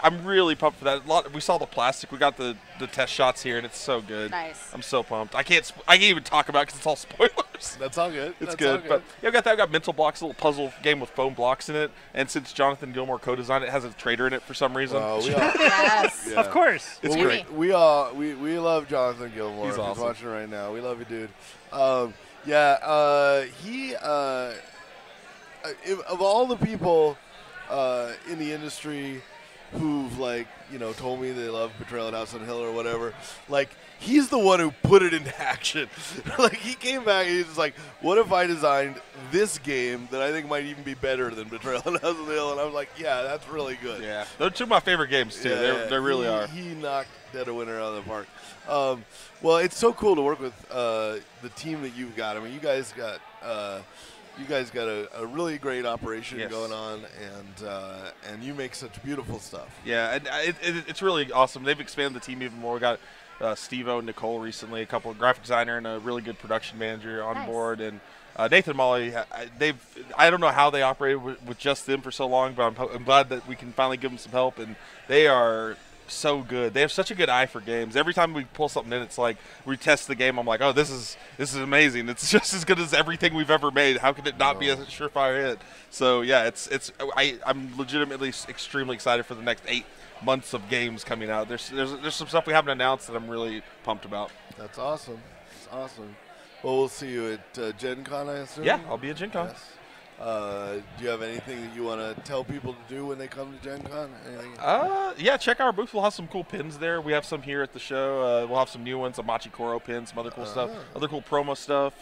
I'm really pumped for that. We saw the plastic. We got the test shots here, and it's so good. Nice. I'm so pumped. I can't even talk about it because it's all spoilers. that's all good. It's That's good. all But yeah, I got Mental Blocks, a little puzzle game with foam blocks in it. And since Jonathan Gilmour co-designed it, it has a trader in it for some reason. We all, Yes. yeah. Of course. It's Well, great. we love Jonathan Gilmour. He's If awesome. watching right now. We love you, dude. He of all the people in the industry who've told me they love Betrayal at House on Hill or whatever, he's the one who put it into action. He came back and he's just like, what if I designed this game that I think might even be better than Betrayal at House on Hill? And I was like, yeah, that's really good. Yeah, they're two of my favorite games too. They really are. He knocked Dead a winner out of the park. Well, it's so cool to work with the team that you've got. I mean, you guys got a really great operation Yes. going on, and you make such beautiful stuff. Yeah, and it's really awesome. They've expanded the team even more. We got Steve-O and Nicole recently, a couple of graphic designer and a really good production manager on Nice. board. And Nathan and Molly, I don't know how they operated with just them for so long, but I'm glad that we can finally give them some help. And they are so good. They have such a good eye for games. Every time we pull something in, it's like we test the game. I'm like, oh, this is amazing. It's just as good as everything we've ever made. How could it not be a surefire hit? So yeah, I'm legitimately extremely excited for the next 8 months of games coming out. There's some stuff we haven't announced that I'm really pumped about. That's awesome. It's awesome. Well, we'll see you at Gen Con, I assume. Yeah, I'll be at Gen Con. Yes. Do you have anything that you want to tell people to do when they come to Gen Con? Anything? Yeah, check our booth. We'll have some cool pins there. We have some here at the show. We'll have some new ones, a Machikoro pin, some other cool stuff, other cool promo stuff.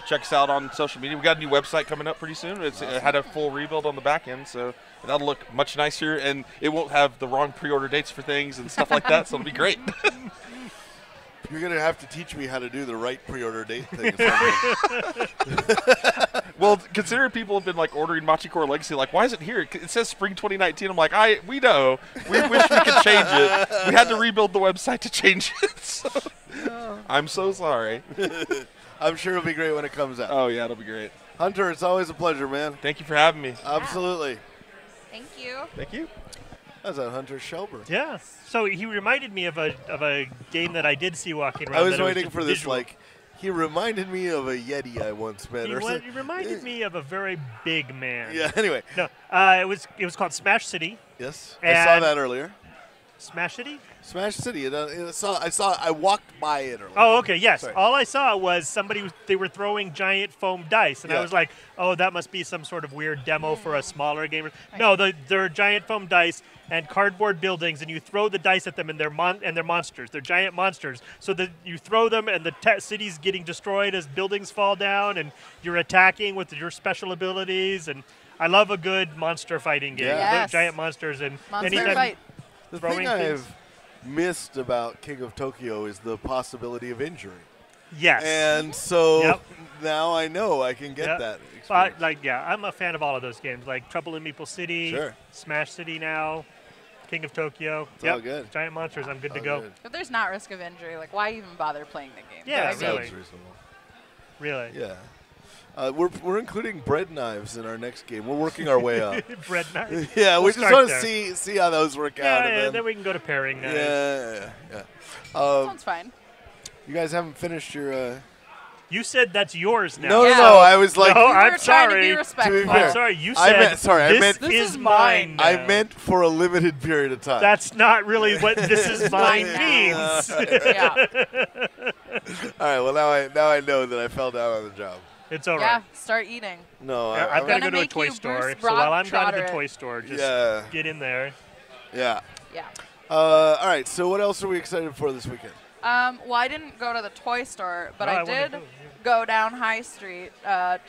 Check us out on social media. We got a new website coming up pretty soon. It had a full rebuild on the back end, so that'll look much nicer, and it won't have the wrong pre-order dates for things and stuff like that, so it'll be great. You're going to have to teach me how to do the right pre-order date thing. Well, considering people have been like ordering Machikoro Legacy, like, why is it here? It says spring 2019. I'm like, we know. We wish we could change it. We had to rebuild the website to change it. So. I'm so sorry. I'm sure it'll be great when it comes out. Oh, yeah, it'll be great. Hunter, it's always a pleasure, man. Thank you for having me. Absolutely. Thank you. Thank you. That's a Hunter Shelburne. Yeah. So he reminded me of a game that I did see walking around. I was that waiting just for this, visual. he reminded me of a Yeti I once met. He reminded me of a very big man. Yeah, anyway. No, it was called Smash City. Yes, I saw that earlier. Smash City? Smash City. I walked by it earlier. Oh, okay, yes. Sorry. All I saw was they were throwing giant foam dice, and I Yeah. was like, oh, that must be some sort of weird demo for a smaller gamer. No, they're giant foam dice and cardboard buildings, and you throw the dice at them, and they're monsters. They're giant monsters. So that you throw them, and the city's getting destroyed as buildings fall down, and you're attacking with your special abilities. And I love a good monster fighting game. Yeah. Yes. Giant monsters and Monster anytime fight. The throwing thing things. I've missed about King of Tokyo is the possibility of injury. Yes. And so Yep. now I know I can get Yep. that experience. I'm a fan of all of those games, like Trouble in Maple City, Sure. Smash City now, King of Tokyo. It's all good. Giant monsters, I'm good to All go. good. If there's not risk of injury, like why even bother playing the game? Yeah, I Sounds mean, really. reasonable. Really. Yeah. We're including bread knives in our next game. We're working our way up. Bread knife. Yeah, we We'll just start want to there. see how those work out. Yeah, And then we can go to pairing knives. yeah. sounds fine. You guys haven't finished your. You said that's yours now. No, Yeah. I was like. No, We I'm were trying to sorry. be To be respectful. fair. I'm sorry, you I said meant- sorry, I this, meant- This is is mine. mine. I meant for a limited period of time. That's not really what this is mine Mine means. Yeah. All right. Well, now I know that I fell down on the job. It's all Yeah. right. Start eating. No, Yeah, I've got to Gonna go to a make toy you store. Bruce So while I'm down at Brock the toy Trotter store, just Yeah. get in there. Yeah. Yeah. All right. So what else are we excited for this weekend? Well, I didn't go to the toy store, but No, I I wanna did go, go down High Street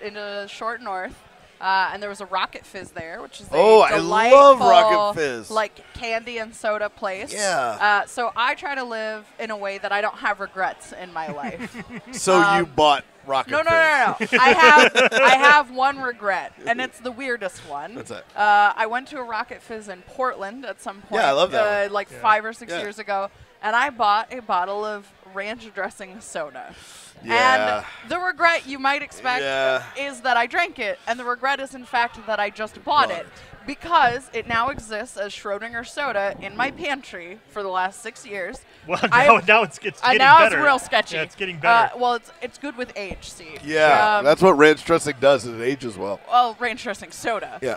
into Short North, and there was a Rocket Fizz there, which is a Oh, I love delightful, Rocket Fizz. like candy and soda place. Yeah. So I try to live in a way that I don't have regrets in my life. So you bought Rocket No. Fizz. I have one regret, and it's the weirdest one. What's that? I went to a Rocket Fizz in Portland at some point. Yeah, I love that one. Like Yeah. 5 or 6 Yeah. years ago, and I bought a bottle of ranch dressing soda. Yeah. And the regret you might expect Yeah. is that I drank it, and the regret is in fact that I just bought it. Because it now exists as Schrodinger soda in my pantry for the last 6 years. Well, I- now it's getting now better. it's real sketchy. Yeah, it's getting better. Well, it's good with age, see. Yeah, that's what ranch dressing does. It ages well. Well, ranch dressing soda. Yeah.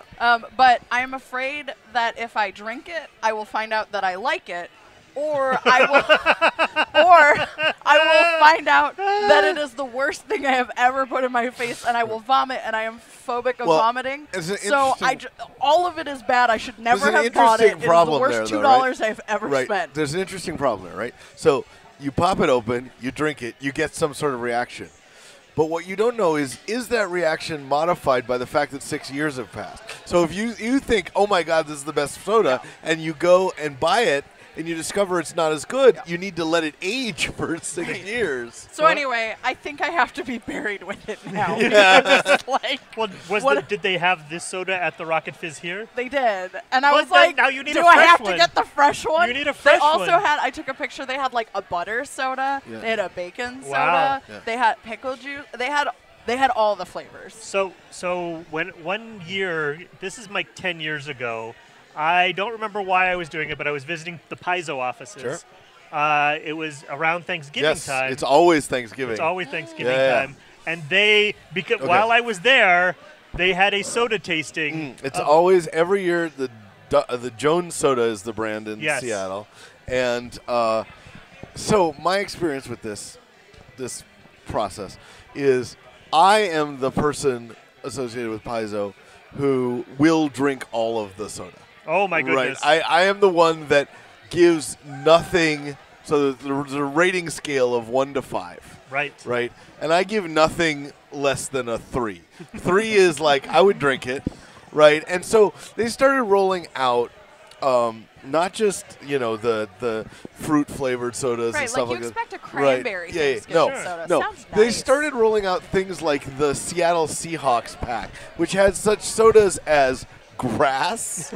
But I'm afraid that if I drink it, I will find out that I like it, or I will find out that it is the worst thing I have ever put in my face, and I will vomit, and I am phobic of Well, vomiting. it's an So interesting- all of it is bad. I should never an have bought it. interesting It is the problem worst there, though, $2 right? I've ever Right. spent. There's an interesting problem there, right? So you pop it open, you drink it, you get some sort of reaction. But what you don't know is that reaction modified by the fact that 6 years have passed? So if you think, oh my God, this is the best soda, and you go and buy it, and you discover it's not as good, you need to let it age for 6 years. So anyway, I think I have to be buried with it now. Yeah. It's like, Well, did they have this soda at the Rocket Fizz here? they did, and I Well, was then like, now you need "Do a I fresh have one. to get the fresh one?" You need a fresh They also one. had. I took a picture. They had like a butter soda. Yeah. They had a bacon Wow. soda. Yeah. They had pickle juice. They had all the flavors. So when one year, this is like 10 years ago, I don't remember why I was doing it, but I was visiting the Paizo offices. Sure. It was around Thanksgiving Yes, time. it's always Thanksgiving. It's always Thanksgiving Yeah. time. And because Okay. while I was there, they had a soda tasting. It's always every year the Jones Soda is the brand in Yes. Seattle, and so my experience with this process is I am the person associated with Paizo who will drink all of the soda. Oh my goodness! Right. I am the one that gives nothing. So there's a rating scale of 1 to 5. Right. Right. And I give nothing less than a 3. 3 is like I would drink it. Right. And so they started rolling out not just the fruit flavored sodas and stuff like that. you expect a cranberry No, soda. no. Sounds They nice. started rolling out things like the Seattle Seahawks pack, which had such sodas as grass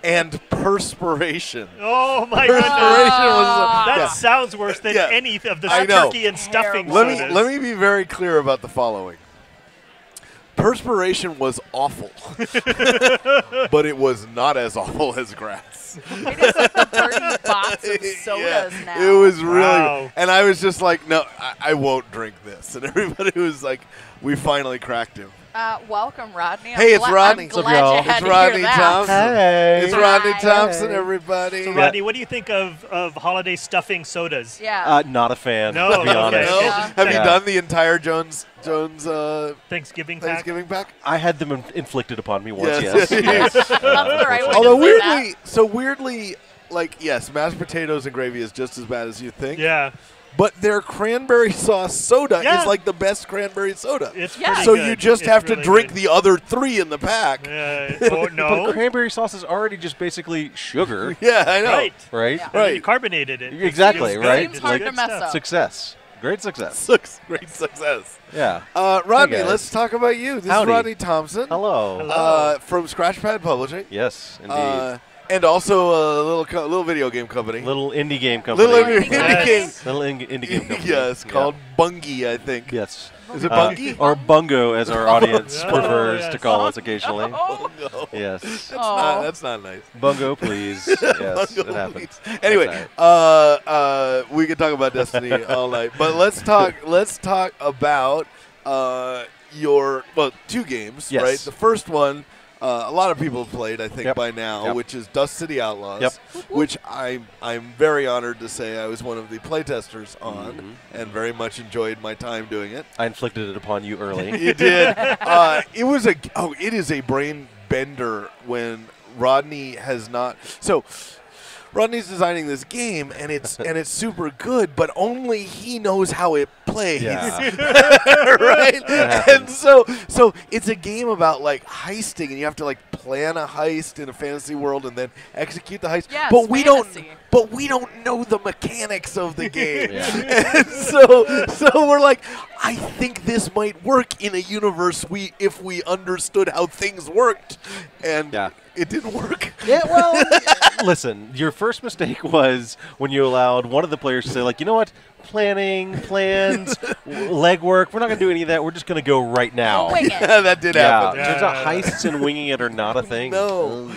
and perspiration. Oh my Perspiration goodness! was That yeah. sounds worse than Yeah. any of the I know. turkey and stuffing Terrible. sodas. Let me be very clear about the following. Perspiration was awful, but it was not as awful as grass. It is like the Birdie box of sodas now. It was really, Wow. and I was just like, no, I won't drink this. And everybody was like, we finally cracked him. Welcome, Rodney. Hey, it's Rodney. I'm What's up, glad y'all? you had It's to Rodney hear that. Thompson. Hey. It's Rodney Hi. Thompson, everybody. So, Rodney, what do you think of holiday stuffing sodas? Yeah. Not a fan, No, to be okay. honest. No? Yeah. Have you Yeah. done the entire Jones Thanksgiving pack? Thanksgiving pack? I had them inflicted upon me once, Yes. yes. Yes. That's the right way to Although say that. weirdly, like, yes, mashed potatoes and gravy is just as bad as you think. Yeah, But their cranberry sauce soda Yeah. is like the best cranberry soda. it's Yeah. pretty So good. you just It's have to really drink good. the other 3 in the pack. Oh But no! cranberry sauce is already just basically sugar, Yeah, I know. Right, right? Yeah. And then Right. you carbonated it. Exactly, It's good. right? Seems It's hard good to mess stuff. up. Success. Great success. Great success. Yeah. Rodney, Hey, guys. let's talk about you. This Howdy. is Rodney Thompson. Hello. Hello. From Scratchpad Publishing. Yes, indeed. And also a little video game company. Little indie game company. Little indie indie game. Little indie game company. Yes, called Bungie, I think. Yes. Is it Bungie? Or Bungo, as our audience Oh, prefers yes. to call us occasionally. Oh, No, Yes. that's not nice. Bungo, please. Yes, Bungo, it happens. please. Anyway, we could talk about Destiny all night, but let's talk about your 2 games, Yes. right? The first one, a lot of people have played, I think, Yep. by now, Yep. which is Dust City Outlaws, Yep. which I'm very honored to say I was one of the playtesters on, and very much enjoyed my time doing it. I inflicted it upon you early. You did. It is a brain bender when Rodney has not. So Rodney's designing this game, and it's super good, but only he knows how it plays. Yeah. Right? That And happens. so it's a game about like heisting, and you have to like plan a heist in a fantasy world and then execute the heist. Yes, but we fantasy. don't know the mechanics of the game. Yeah. And so we're like, I think this might work in a universe if we understood how things worked, and Yeah. it didn't work. Yeah, well, listen, your first mistake was when you allowed one of the players to say, like, you know what? Plans, legwork, we're not going to do any of that. We're just going to go right now. wing it. That did Yeah, happen. turns out heists and winging it are not a thing. No,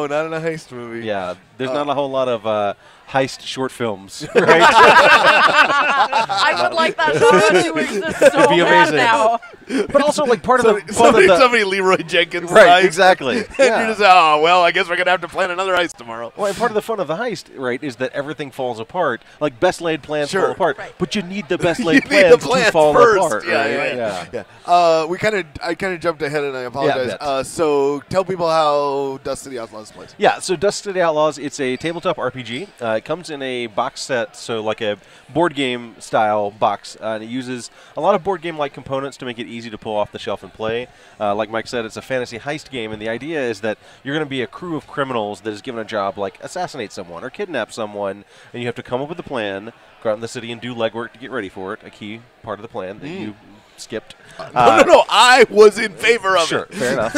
not in a heist movie. Yeah, there's not a whole lot of heist short films, right? I would like that genre to exist so be bad amazing. now. But also, like, part of the Somebody Leroy Jenkins right, heist. exactly. And Yeah. you're just, oh, well, I guess we're going to have to plan another heist tomorrow. Well, and part of the fun of the heist, right, is that everything falls apart. Like, best laid plans Sure. fall apart, Right. but you need the best You laid need the plans to fall first. apart. Right? Yeah. I kind of jumped ahead, and I apologize. bet. So tell people how Dust City Outlaws plays. Yeah, so Dust City Outlaws, it's a tabletop RPG. It comes in a box set, so like a board game style box, and it uses a lot of board game like components to make it easy to pull off the shelf and play. Like Mike said, it's a fantasy heist game, and the idea is that you're going to be a crew of criminals that is given a job like assassinate someone or kidnap someone, and you have to come up with a plan, go out in the city and do legwork to get ready for it, a key part of the plan that you skipped. No, I was in favor of Sure, it. fair enough.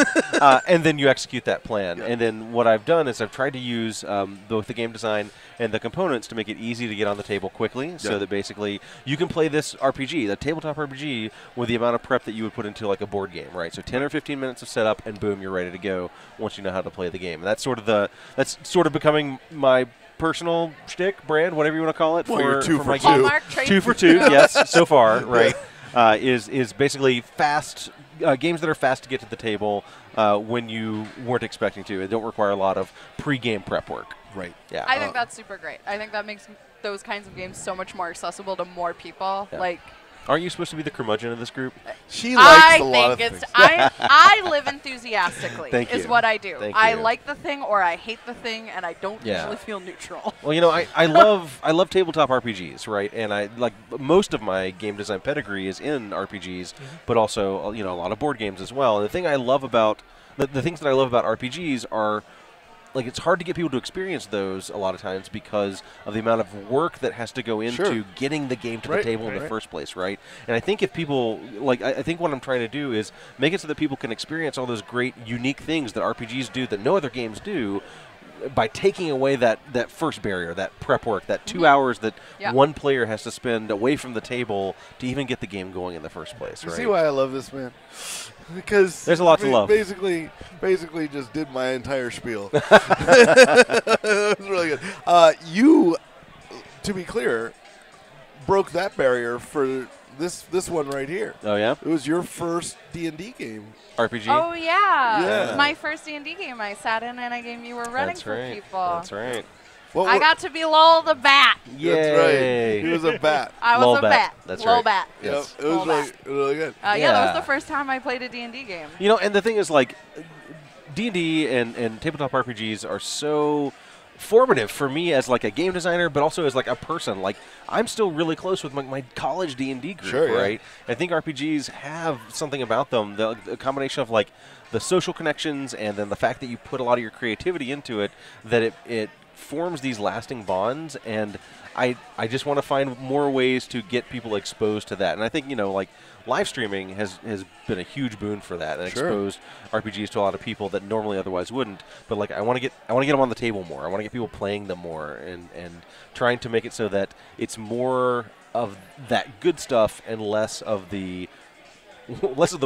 And then you execute that plan. And then what I've done is I've tried to use both the game design and the components to make it easy to get on the table quickly, so that basically you can play this RPG, the tabletop RPG, with the amount of prep that you would put into like a board game, right? So 10 or 15 minutes of setup, and boom, you're ready to go once you know how to play the game. And that's sort of becoming my personal shtick, brand, whatever you want to call it. Well, you're two for for my two. game. Hallmark trait. 2 for 2, yes, so far, right? Is basically fast games that are fast to get to the table when you weren't expecting to. It don't require a lot of pre-game prep work. Right. Yeah. I think that's super great. I think that makes those kinds of games so much more accessible to more people. Yeah. Like, Aren't you supposed to be the curmudgeon of this group? She likes a lot I of think things. it's I live enthusiastically. Thank is you. what I do. Thank I you. like the thing or I hate the thing, and I don't Yeah. usually feel neutral. Well, you know, I love tabletop RPGs, right? And I like most of my game design pedigree is in RPGs, but also a lot of board games as well. And the thing I love about the things that I love about RPGs are, like, it's hard to get people to experience those a lot of times because of the amount of work that has to go into getting the game to the table in the first place, right? And I think if people, like, I think what I'm trying to do is make it so that people can experience all those great, unique things that RPGs do that no other games do by taking away that first barrier, that prep work, that 2 hours that one player has to spend away from the table to even get the game going in the first place, You right? see why I love this man? Because there's a lot to love. Basically just did my entire spiel. It was really good. You, to be clear, broke that barrier for this one right here. Oh yeah, it was your first D&D game. RPG. Oh yeah. Yeah. My first D&D game I sat in and I game you were running That's for right. people. That's right. I got to be Lowell the Bat. Yay. That's right. He was a bat. I was a bat. That's Lowell right. Bat. Yep. Yes. It was really good. Yeah, that was the first time I played a D&D game. You know, and the thing is, like, D&D and tabletop RPGs are so formative for me as, like, a game designer, but also as, like, a person. Like, I'm still really close with my college D&D group, right? I think RPGs have something about them, the combination of, like, the social connections and then the fact that you put a lot of your creativity into it, that it forms these lasting bonds, and I just want to find more ways to get people exposed to that. And I think, like, live streaming has been a huge boon for that and exposed RPGs to a lot of people that normally otherwise wouldn't. But, like, I want to get them on the table more. I want to get people playing them more and trying to make it so that it's more of that good stuff and less of the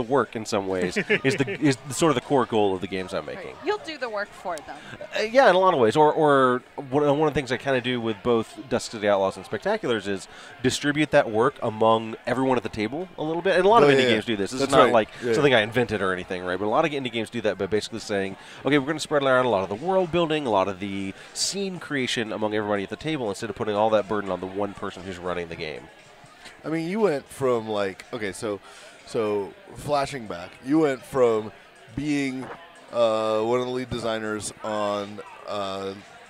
work in some ways is sort of the core goal of the games I'm making. You'll do the work for them. Yeah, in a lot of ways. Or one of the things I kind of do with both Dusk City Outlaws and Spectaculars is distribute that work among everyone at the table a little bit. And a lot of indie games do this. This is not like something I invented or anything, right? But a lot of indie games do that by basically saying, okay, we're going to spread around a lot of the world building, a lot of the scene creation among everybody at the table instead of putting all that burden on the one person who's running the game. I mean, you went from, like, okay, so flashing back, you went from being one of the lead designers on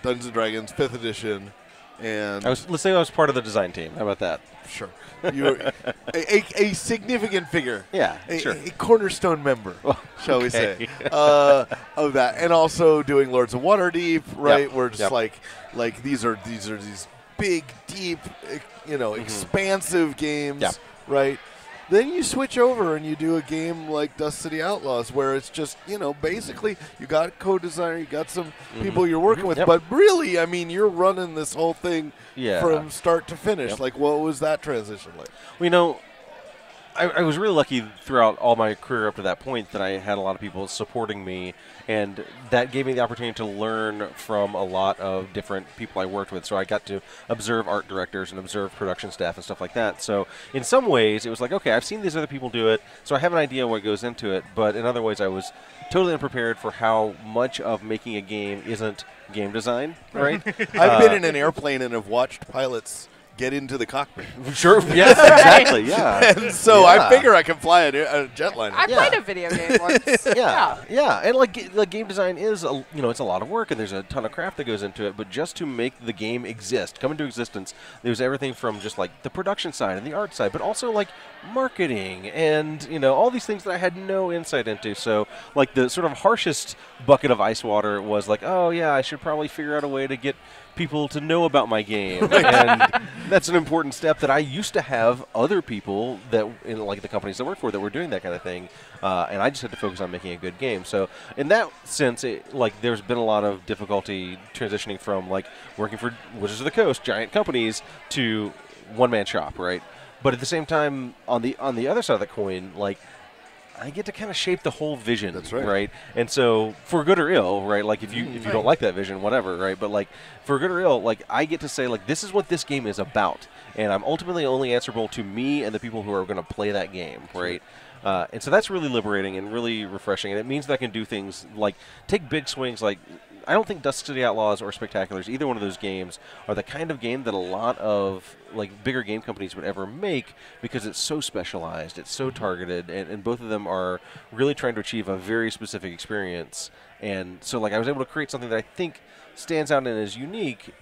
Dungeons & Dragons 5th edition, and let's say I was part of the design team. How about that? Sure. You were a significant figure. Yeah, a cornerstone member, shall we say, of that, and also doing Lords of Waterdeep, right? Yep. We're just like these are these big, deep, expansive games, right? Then you switch over and you do a game like Dust City Outlaws where it's just, basically you got a co-designer, you got some people you're working with, but really, I mean, you're running this whole thing from start to finish. Like, what was that transition like? Well, I was really lucky throughout all my career up to that point that I had a lot of people supporting me, and that gave me the opportunity to learn from a lot of different people I worked with. So I got to observe art directors and observe production staff and stuff like that. So in some ways, it was like, okay, I've seen these other people do it, so I have an idea what goes into it. But in other ways, I was totally unprepared for how much of making a game isn't game design, right? I've been in an airplane and have watched pilots get into the cockpit. Sure, yes, exactly, yeah. And so I figure I can fly a jetliner. I played a video game once. Yeah, and like game design is, it's a lot of work, and there's a ton of craft that goes into it, but just to make the game come into existence, there's everything from just, like, the production side and the art side, but also, like, marketing and, all these things that I had no insight into. So, like, the sort of harshest bucket of ice water was like, oh, yeah, I should probably figure out a way to get people to know about my game. And that's an important step that I used to have other people that, in, like, the companies I work for, that were doing that kind of thing, and I just had to focus on making a good game. So in that sense, there's been a lot of difficulty transitioning from, like, working for Wizards of the Coast, giant companies, to one-man shop, right? But at the same time, on the other side of the coin, like, I get to kind of shape the whole vision. That's right. Right? And so, for good or ill, right, like, if you don't like that vision, whatever, right? But, like, for good or ill, like, I get to say, like, this is what this game is about. And I'm ultimately only answerable to me and the people who are going to play that game, right? And so that's really liberating and really refreshing. And it means that I can do things like take big swings, like I don't think Dust City Outlaws or Spectaculars, either one of those games, are the kind of game that a lot of like bigger game companies would ever make because it's so specialized, it's so targeted, and both of them are really trying to achieve a very specific experience. And so like I was able to create something that I think stands out and is unique.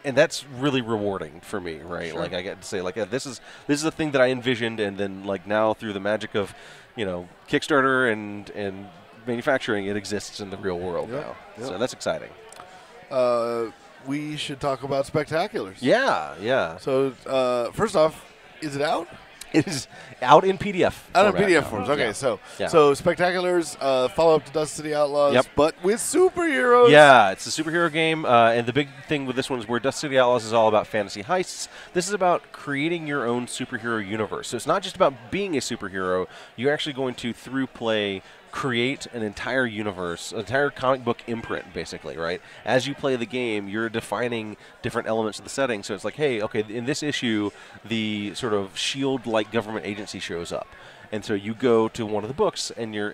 And that's really rewarding for me, right? Sure. Like I get to say, like this is a thing that I envisioned, and then like now through the magic of, Kickstarter and manufacturing, it exists in the real world now. Yep. So that's exciting. We should talk about Spectaculars. Yeah. So first off, is it out? It is out in PDF. Out in format PDF now. forms. Okay, Yeah. so Yeah. Spectaculars, follow up to Dust City Outlaws, Yep. but with superheroes. Yeah, it's a superhero game, and the big thing with this one is where Dust City Outlaws is all about fantasy heists. This is about creating your own superhero universe. So it's not just about being a superhero. You're actually going to, through play, create an entire universe, an entire comic book imprint, basically, right? As you play the game, you're defining different elements of the setting. So it's like, hey, okay, in this issue, the sort of SHIELD-like government agency shows up. And so you go to one of the books, and you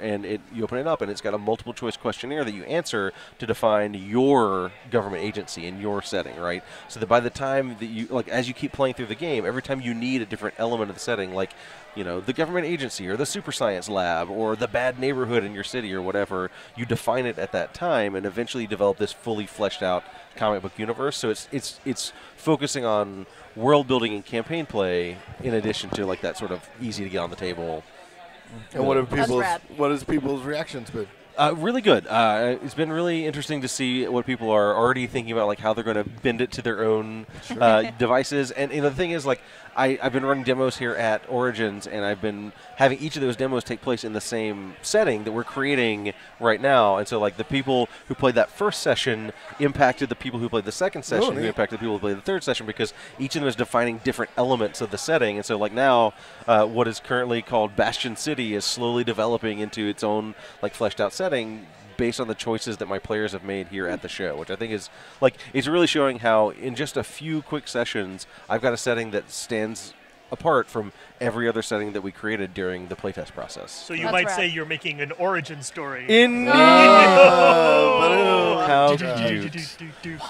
open it up, and it's got a multiple choice questionnaire that you answer to define your government agency in your setting, right? So that by the time that you, like, as you keep playing through the game, every time you need a different element of the setting, like, the government agency or the super science lab or the bad neighborhood in your city or whatever, you define it at that time, and eventually develop this fully fleshed out comic book universe. So it's focusing on world building and campaign play in addition to like that sort of easy to get on the table. And what rad. has people's reactions been? Really good. It's been really interesting to see what people are already thinking about, like how they're going to bend it to their own devices. And the thing is, like, I've been running demos here at Origins, and I've been having each of those demos take place in the same setting that we're creating right now. And so, like, the people who played that first session impacted the people who played the second session, who impacted the people who played the third session, because each of them is defining different elements of the setting. And so, like, now what is currently called Bastion City is slowly developing into its own, like, fleshed out setting based on the choices that my players have made here at the show, which I think is, like, it's really showing how in just a few quick sessions, I've got a setting that stands apart from every other setting that we created during the playtest process. So you That's might rad. say you're making an origin story. Indeed! Oh, How Do-do-do-do-do-do-do. cute.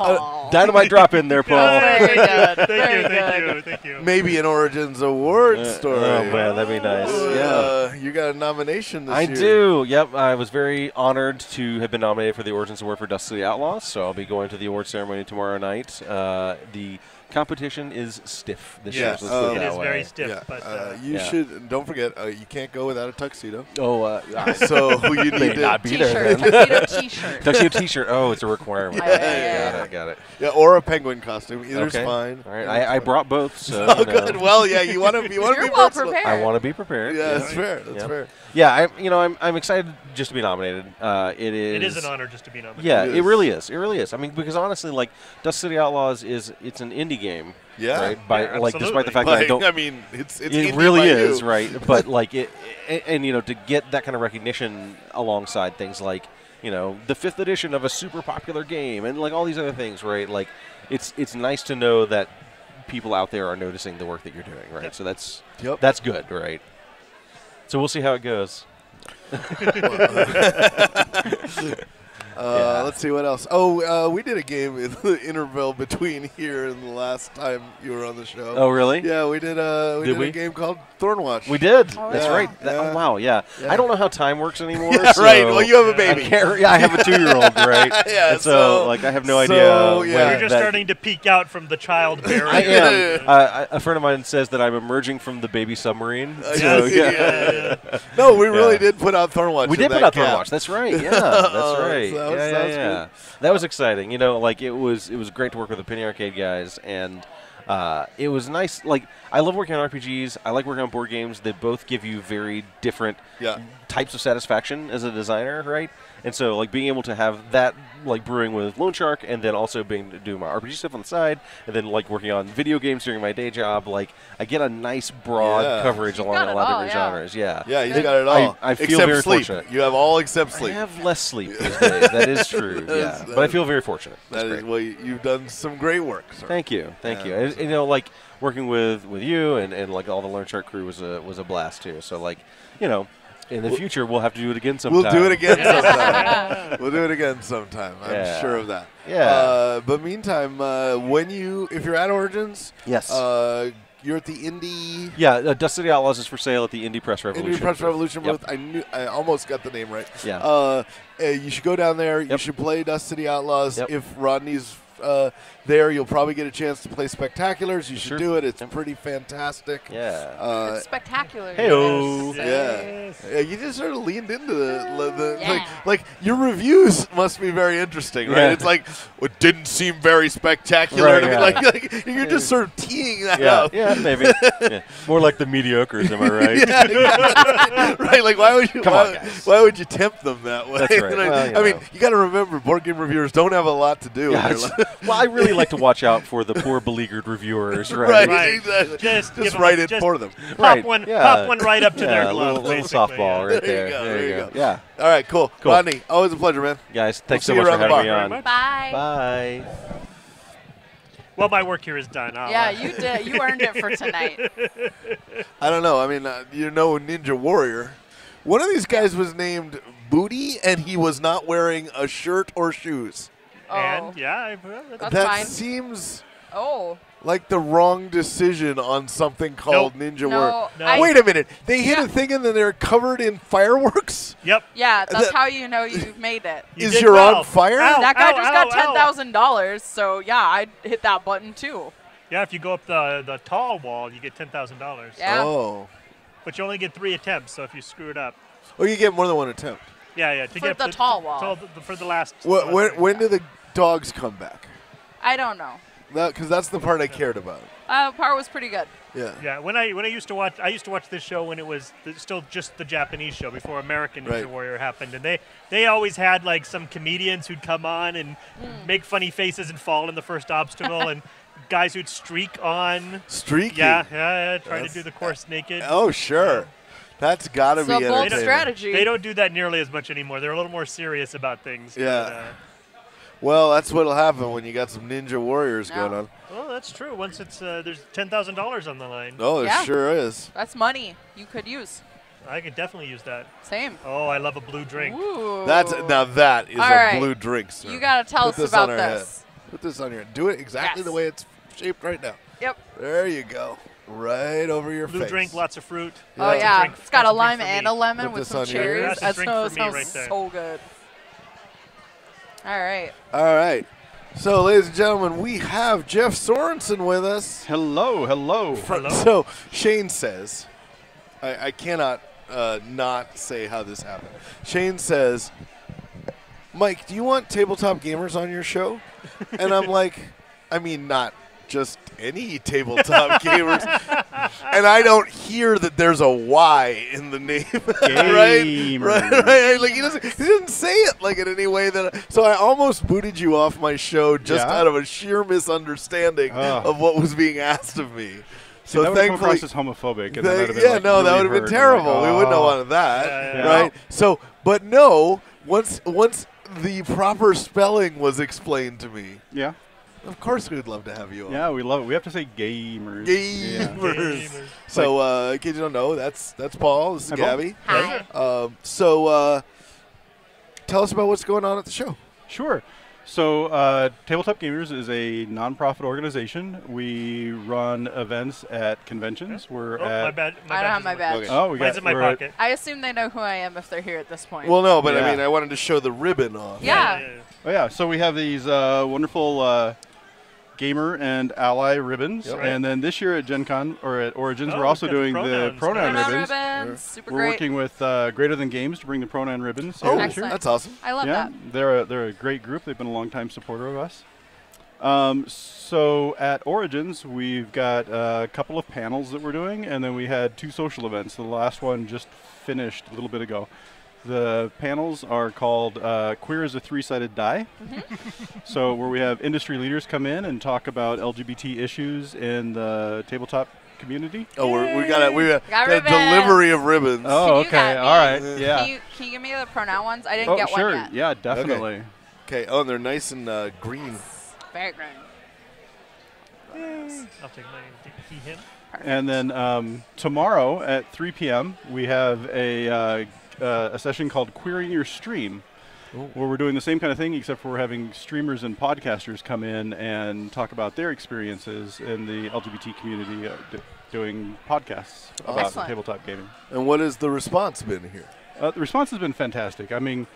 Dynamite drop in there, Paul. Very good. Thank you. Maybe an Origins Award story. Oh, man, that'd be nice. Yeah. You got a nomination this I year. do. Yep, I was very honored to have been nominated for the Origins Award for Dust City Outlaws, so I'll be going to the award ceremony tomorrow night. The competition is stiff this year. Yes. So let's put It that is way. very stiff, Yeah. but You Yeah. should, don't forget, you can't go without a tuxedo. Oh, So you may need not to, be there T-shirt. then. Tuxedo T-shirt. Tuxedo T-shirt. Oh, it's a requirement. Yeah. Got it. yeah, or a penguin costume. Either's Okay. fine. All right, I brought both. So Oh, you know. good. Well, yeah, you want to be You're well versatile. prepared. I want to be prepared. Yeah, that's fair. That's Yeah. fair. Yeah, I'm excited just to be nominated. it is an honor just to be nominated. Yeah, It it is. really is. It really is. I mean, because honestly, like Dust City Outlaws it's an indie game. Yeah. Right. By Yeah, like, despite the absolutely. fact that I Like, don't. I mean, it's It indie really by is, you. right? But like and to get that kind of recognition alongside things like the 5th edition of a super popular game and like all these other things, right? Like it's nice to know that people out there are noticing the work that you're doing, right? Yep. So that's Yep. that's good, right? So we'll see how it goes. Yeah. Let's see what else. Oh, we did a game in the interval between here and the last time you were on the show. Oh, really? Yeah, we did Did we? a game called Thornwatch. We did. Oh, That's yeah. right. Yeah. Oh, wow. Yeah. Yeah. I don't know how time works anymore. Yeah, so right. Well, you have a I baby. can't, yeah, I have a 2-year-old, right? Yeah, And so so- like I have no so, idea. yeah. when You're just that- starting to peek out from the childbearing. I am. A friend of mine says that I'm emerging from the baby submarine. So, yeah. No, we really Yeah. did put out Thornwatch. We in did put that out gap. Thornwatch. That's right. Yeah, that's right. So that was- yeah, that was yeah. That was exciting. Like it was great to work with the Penny Arcade guys, and it was nice. Like I love working on RPGs. I like working on board games. They both give you very different Yeah. types of satisfaction as a designer, right? And so, like, being able to have that, like, brewing with Loan Shark, and then also doing my RPG stuff on the side, and then, like, working on video games during my day job, like, I get a nice broad Yeah. coverage along got a it lot of all, different yeah. genres. Yeah. Yeah, he's got it all. I feel except very sleep. fortunate. You have all except I sleep. have less sleep these days. That is true. That's- Yeah, but I feel very fortunate. That's That is, great. well, you've done some great work, sir. Thank you. Yeah. And, like working with you and like all the Learn Shark crew was a blast too. So like, In the future, we'll have to do it again sometime. We'll do it again sometime. We'll do it again sometime. I'm sure of that. Yeah. But meantime, if you're at Origins, Yes. You're at the Indie. Yeah, Dust City Outlaws is for sale at the Indie Press Revolution. Indie Press Revolution Yep. booth. I almost got the name right. Yeah. You should go down there. You Yep. should play Dust City Outlaws. Yep. If Rodney's there, you'll probably get a chance to play Spectaculars. You should Sure. do it. It's pretty fantastic. Yeah. It's spectacular. Hey-o. Yeah, you just sort of leaned into the Yeah. like your reviews must be very interesting, right? Yeah. It's like it didn't seem very spectacular. Right, to me. yeah. Like you're just sort of teeing that Yeah, up. yeah, maybe. Yeah. More like the mediocres, am I right? Yeah, exactly. Right, like why would you tempt them that way? That's right. Well, I mean, you got to remember, board game reviewers don't have a lot to do. Yeah, in their life. well, I really like to watch out for the poor beleaguered reviewers, Right, Right. exactly. Just give Just 'em write a- it just for them. Pop Right, one, yeah. pop one right up to their Yeah, a glove. little basically, softball yeah. right There you there. go, There you go. go. Yeah, All right, cool. Cool. Rodney, always a pleasure, man. guys, thanks We'll so see much you for around having the me bar. on. Bye. Bye. Well, my work here is done. Yeah, you did. You earned it for tonight. I don't know. I mean, Ninja Warrior. One of these guys was named Booty, and he was not wearing a shirt or shoes. And yeah, That's that fine. seems Oh. like the wrong decision on something called Ninja Warrior. No. Wait a minute. They hit Yeah. a thing and then they're covered in fireworks? Yep. Yeah, that's That- how you know you've made it. You Is did your well. on fire? Ow, That guy ow, just ow, got ow. $10,000, so yeah, I'd hit that button too. Yeah, if you go up the tall wall, you get $10,000. Yeah. Oh. But you only get 3 attempts, so if you screw it up. Oh, you get more than one attempt. Yeah, to For get the tall wall. for the last. When do the dogs come back? I don't know. Because that's the part I cared about. Part was pretty good. Yeah. Yeah, when I used to watch this show when it was still just the Japanese show before American Ninja Right. Warrior happened, and they always had like some comedians who'd come on and make funny faces and fall in the first obstacle, and guys who'd streak on. Streaky. Yeah, trying to That's- do the course naked. Oh, sure. That's got to It's be a bold entertaining. strategy. They don't do that nearly as much anymore. They're a little more serious about things. Yeah. Well, that's what'll happen when you got some Ninja Warriors going on. Well, that's true. Once it's there's $10,000 on the line. Oh, there Yeah. sure is. That's money you could use. I could definitely use that. Same. Oh, I love a blue drink. Ooh. Now that is All a right. blue drink, sir. You got to tell Put us this on about our this. head. Put this on your. Do it exactly Yes. the way it's shaped right now. Yep. There you go. Right over your Blue face. drink, lots of fruit. Oh, Lots of yeah. drink- It's got a lots of lime drink for and me. a lemon Put with this some on your- cherries. That's a That drink for me sounds right there. so good. All right. All right. So, ladies and gentlemen, we have Jeff Sorensen with us. Hello, hello. Hello. So, Shane says, I cannot not say how this happened. Shane says, Mike, do you want tabletop gamers on your show? And I'm like, I mean, not just any tabletop gamers. And I don't hear that there's a Y in the name. Gamers. right. Like he doesn't say it like in any way that. So I almost booted you off my show just Yeah? out of a sheer misunderstanding Ugh. of what was being asked of me. So that would come thankfully, across as homophobic. And then that'd have been, yeah, like, no, that really would have been hurt. terrible. Like, We wouldn't have oh. wanted that, Yeah. right? So, but no, once the proper spelling was explained to me, Yeah, of course we'd love to have you on. yeah, we love it. We have to say gamers. Yeah. Gamers. So, in case you don't know, that's Paul. This is Hi, Paul. Gabby. Hi. So, tell us about what's going on at the show. Sure. So, Tabletop Gamers is a nonprofit organization. We run events at conventions. We're Oh, at. my bad. I don't have my badge. Okay. Oh, we Mine's got. in my we're at- pocket. I assume they know who I am if they're here at this point. Well, no, but I Yeah. mean, I wanted to show the ribbon off. Yeah. Oh yeah. So we have these wonderful gamer and ally ribbons, Yep. and then this year at Gen Con or at Origins, Oh, we're also we've got the doing the pronouns. pronoun Pronoun ribbons. ribbons. Super We're great. working with Greater Than Games to bring the pronoun ribbons. Oh, here this year. Excellent. that's awesome. I love Yeah, that. they're a great group. They've been a long-time supporter of us. So at Origins, we've got a couple of panels that we're doing, and then we had 2 social events. The last one just finished a little bit ago. The panels are called Queer as a Three-Sided Die. So where we have industry leaders come in and talk about LGBT issues in the tabletop community. Oh, we got a Got ribbons. delivery of ribbons. Oh, you got okay. me? All right. Can Yeah. Can you give me the pronoun ones? I didn't Oh, get sure. one yet. Yeah, definitely. Okay. Oh, and they're nice and green. Very green. I'll take my him. And then tomorrow at 3 p.m. we have a session called Queering Your Stream, where we're doing the same kind of thing, except for we're having streamers and podcasters come in and talk about their experiences in the LGBT community doing podcasts about tabletop gaming. And what has the response been here? The response has been fantastic. I mean,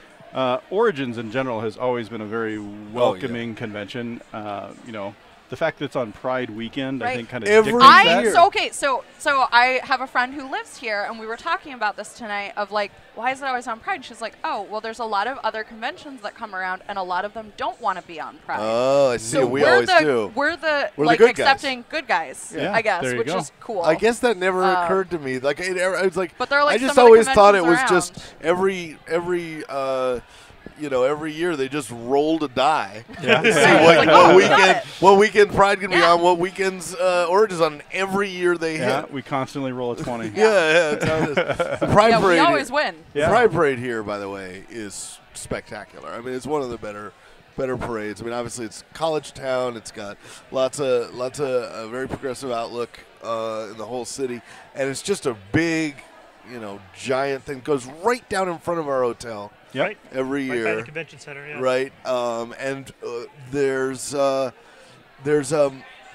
Origins in general has always been a very welcoming convention. The fact that it's on Pride weekend, I think, kind of dictates that. So I have a friend who lives here, and we were talking about this tonight of like, why is it always on Pride? And she's like, oh, well, there's a lot of other conventions that come around, and a lot of them don't want to be on Pride. Oh, I see. So we always do. We're the like the accepting good guys, Yeah. I guess, which go. is cool. I guess that never occurred to me. Like it's like, but they're like I just some of the always thought it was conventions just every year they just rolled a die. Yeah. To see what weekend Pride can be on, what weekends Origins on. And every year they hit. We constantly roll a 20. Yeah, that's how it is. The Pride Parade. We always win. The Pride Parade here, by the way, is spectacular. I mean, it's one of the better parades. I mean, obviously it's college town. It's got lots of a very progressive outlook in the whole city, and it's just a big, giant thing. Goes right down in front of our hotel. Yep. Right. Every year. Right by the convention center, yeah. Right. And there's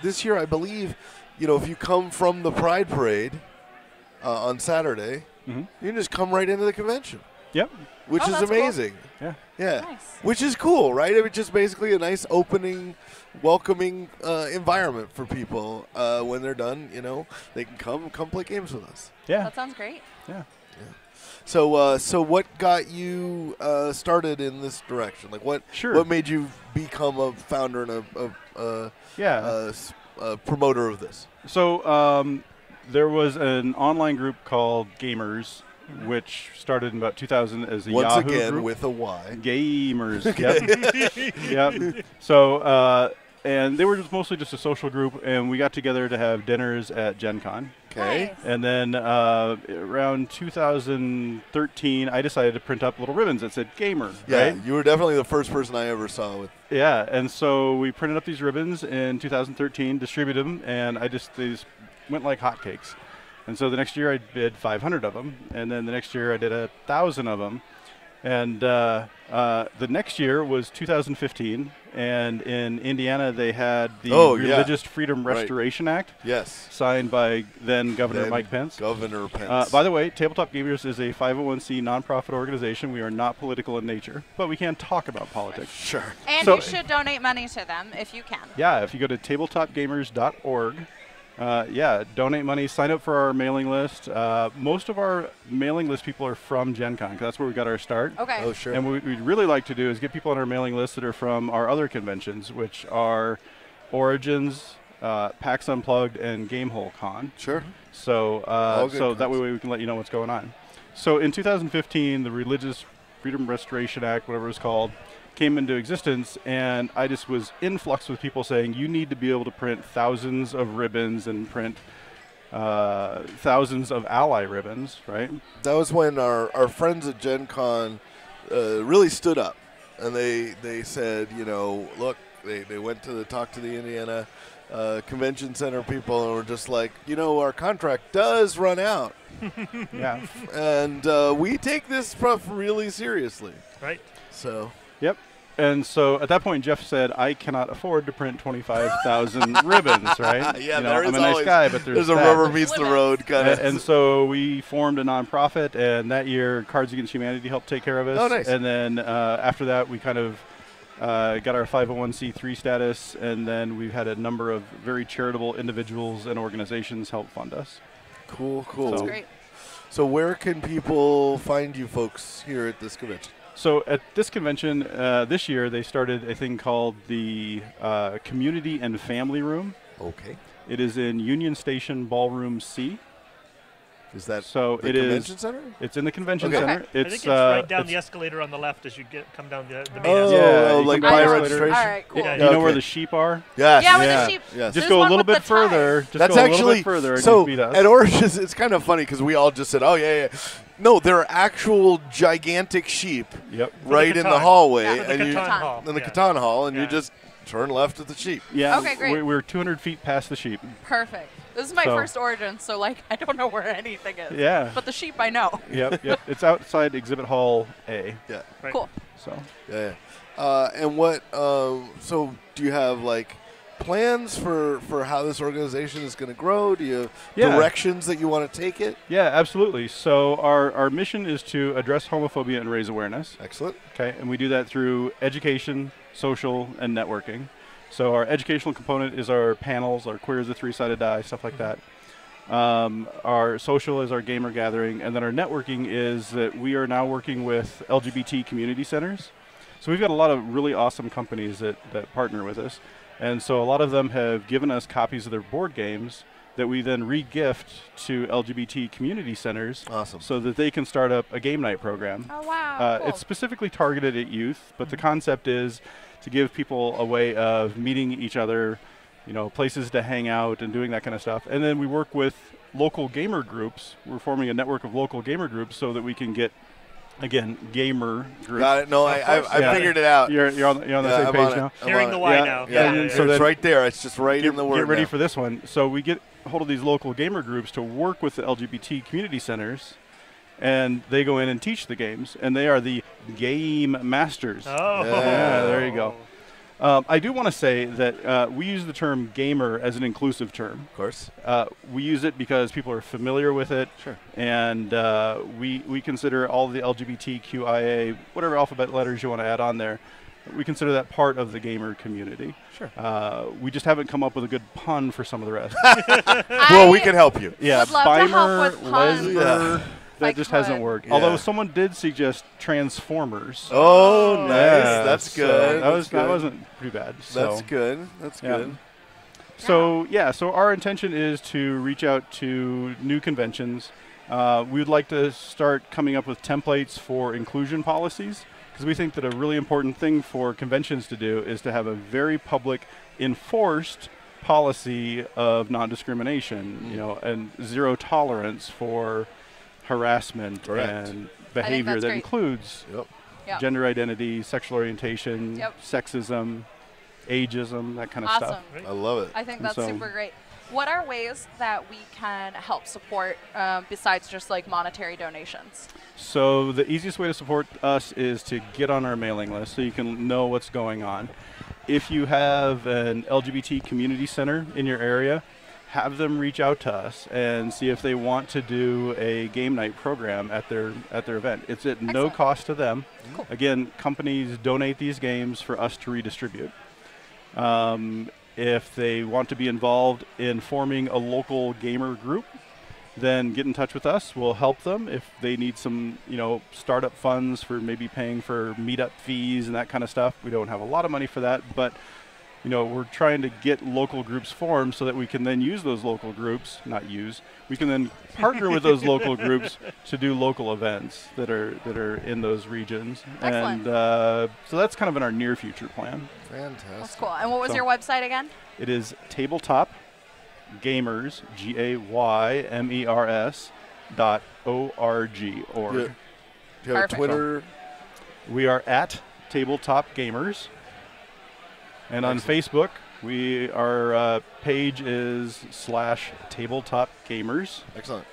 this year, I believe, if you come from the Pride Parade on Saturday, you can just come right into the convention. Yep. Which is that's amazing. Cool. Yeah. Nice. Which is cool, right? It's just basically a nice opening, welcoming environment for people. When they're done, they can come play games with us. Yeah. That sounds great. Yeah. So what got you started in this direction? Like what made you become a founder and a promoter of this? So there was an online group called Gamers, which started in about 2000 as a Once Yahoo again group. with a Y. Gamers. Yep. Yep. So and they were mostly just a social group, and we got together to have dinners at Gen Con. Okay. Nice. And then around 2013, I decided to print up little ribbons that said Gamer. Yeah, right? you were definitely the first person I ever saw with. Yeah, and so we printed up these ribbons in 2013, distributed them, and they just went like hotcakes. And so the next year I did 500 of them, and then the next year I did 1,000 of them. And the next year was 2015, and in Indiana they had the Religious Freedom Restoration Act. Yes. Signed by then Governor Mike Pence. Governor Pence. By the way, Tabletop Gamers is a 501c nonprofit organization. We are not political in nature, but we can talk about politics. Sure. And you should donate money to them if you can. Yeah, if you go to tabletopgamers.org, donate money, sign up for our mailing list. Most of our mailing list people are from Gen Con, 'cause that's where we got our start. Okay. Oh, sure. And what we'd really like to do is get people on our mailing list that are from our other conventions, which are Origins, PAX Unplugged, and Gamehole Con. Sure. So, good that way we can let you know what's going on. So in 2015, the Religious Freedom Restoration Act, whatever it's called, came into existence, and I just was in flux with people saying you need to be able to print thousands of ribbons and print thousands of ally ribbons, right? That was when our friends at Gen Con really stood up, and they said, look, they went to talk to the Indiana Convention Center people, and were just like, our contract does run out. Yeah. And we take this stuff really seriously. Right. So. Yep. And so at that point, Jeff said, I cannot afford to print 25,000 ribbons, right? Yeah, I'm a nice guy, but there's a that. rubber meets the road kind of. And so we formed a nonprofit, and that year Cards Against Humanity helped take care of us. Oh, nice. And then after that, we kind of got our 501c3 status, and then we've had a number of very charitable individuals and organizations help fund us. Cool. That's great. So where can people find you folks here at this convention? So at this convention this year, they started a thing called the Community and Family Room. Okay. It is in Union Station Ballroom C. Is that so? The convention center? It's in the convention Okay. center. I think it's right down the escalator on the left as you come down the main escalator. Yeah, like by by the registration. All right, cool. Do you know where the sheep are? Yes. Yeah, with Yeah. the sheep. Yes. Just There's go a one little with bit the further. tie. Just That's go a little actually bit further and so you beat us. at Origins. It's kind of funny because we all just said, "Oh yeah." No, there are actual gigantic sheep Yep. right in the Catan. hallway, Yeah, The and you Catan Hall. in the Yeah. Catan Hall, and you Yeah. just turn left at the sheep. Yeah. Okay, great. We're 200 feet past the sheep. Perfect. This is my So- first origin, so like I don't know where anything is. Yeah. But the sheep I know. Yep. It's outside Exhibit Hall A. Yeah. Right. Cool. So. Yeah. And what? So do you have like plans for how this organization is going to grow? Do you have directions that you want to take it? Yeah, absolutely. So our mission is to address homophobia and raise awareness. Excellent. Okay, and we do that through education, social, and networking. So our educational component is our panels, our Queer as a Three-Sided Die, stuff like that. Our social is our gamer gathering, and then our networking is that we are now working with LGBT community centers. So we've got a lot of really awesome companies that partner with us. And so a lot of them have given us copies of their board games that we then re-gift to LGBT community centers. Awesome. So that they can start up a game night program. Oh wow. Cool. It's specifically targeted at youth, but the concept is to give people a way of meeting each other, places to hang out and doing that kind of stuff. And then we work with local gamer groups. We're forming a network of local gamer groups so that we can get, again, gamer groups. Got it. No, I figured it out. You're on the same I'm page on it. now? I'm Hearing on the it. why Yeah. now. Yeah, And so so it's then right there. It's just right in the word. Get ready now. for this one. So we get hold of these local gamer groups to work with the LGBT community centers, and they go in and teach the games, and they are the game masters. Oh. Yeah, there you go. I do want to say that we use the term gamer as an inclusive term. Of course. We use it because people are familiar with it. Sure. And we consider all the LGBTQIA, whatever alphabet letters you want to add on there, we consider that part of the gamer community. Sure. We just haven't come up with a good pun for some of the rest. Well, we can help you. Yeah, would love to help Bimer, with puns. Lesber, I that just hasn't could. worked. Yeah. Although someone did suggest Transformers. Oh, nice. Yeah, That's so good. That wasn't pretty bad. That's So. good. That's Yeah. good. So our intention is to reach out to new conventions. We would like to start coming up with templates for inclusion policies, because we think that a really important thing for conventions to do is to have a very public, enforced policy of non-discrimination, and zero tolerance for harassment Correct. and behavior that's that great. includes Yeah. gender identity, sexual orientation, Yep. sexism, ageism, that kind of Awesome. stuff. I love it. I think And that's so- super great. What are ways that we can help support besides just like monetary donations? So the easiest way to support us is to get on our mailing list so you can know what's going on. If you have an LGBT community center in your area, have them reach out to us and see if they want to do a game night program at their event. It's at no Excellent. cost to them. Cool. Again, companies donate these games for us to redistribute. If they want to be involved in forming a local gamer group, then get in touch with us. We'll help them if they need some, startup funds for maybe paying for meetup fees and that kind of stuff. We don't have a lot of money for that, but we're trying to get local groups formed so that we can then use those local groups, we can then partner with those local groups to do local events that are in those regions. Excellent. And so that's kind of in our near future plan. Fantastic. That's cool. And what was So- your website again? It is Tabletop Gamers, GAYMERS .org. Do you have a Perfect. Twitter? We are at Tabletop Gamers. And on Facebook, our page is /Tabletop Gamers. Excellent.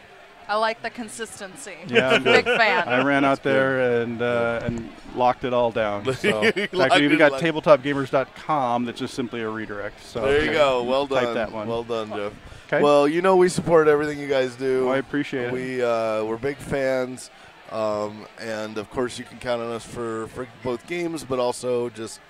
I like the consistency. Yeah, Big fan. I ran out there and locked it all down. So, in fact, Locked we even it, got locked- tabletopgamers.com that's just simply a redirect. So There you go. Well type done. that one. Well done, Jeff. Okay. Well, we support everything you guys do. I appreciate it. We're big fans, and of course you can count on us for both games, but also just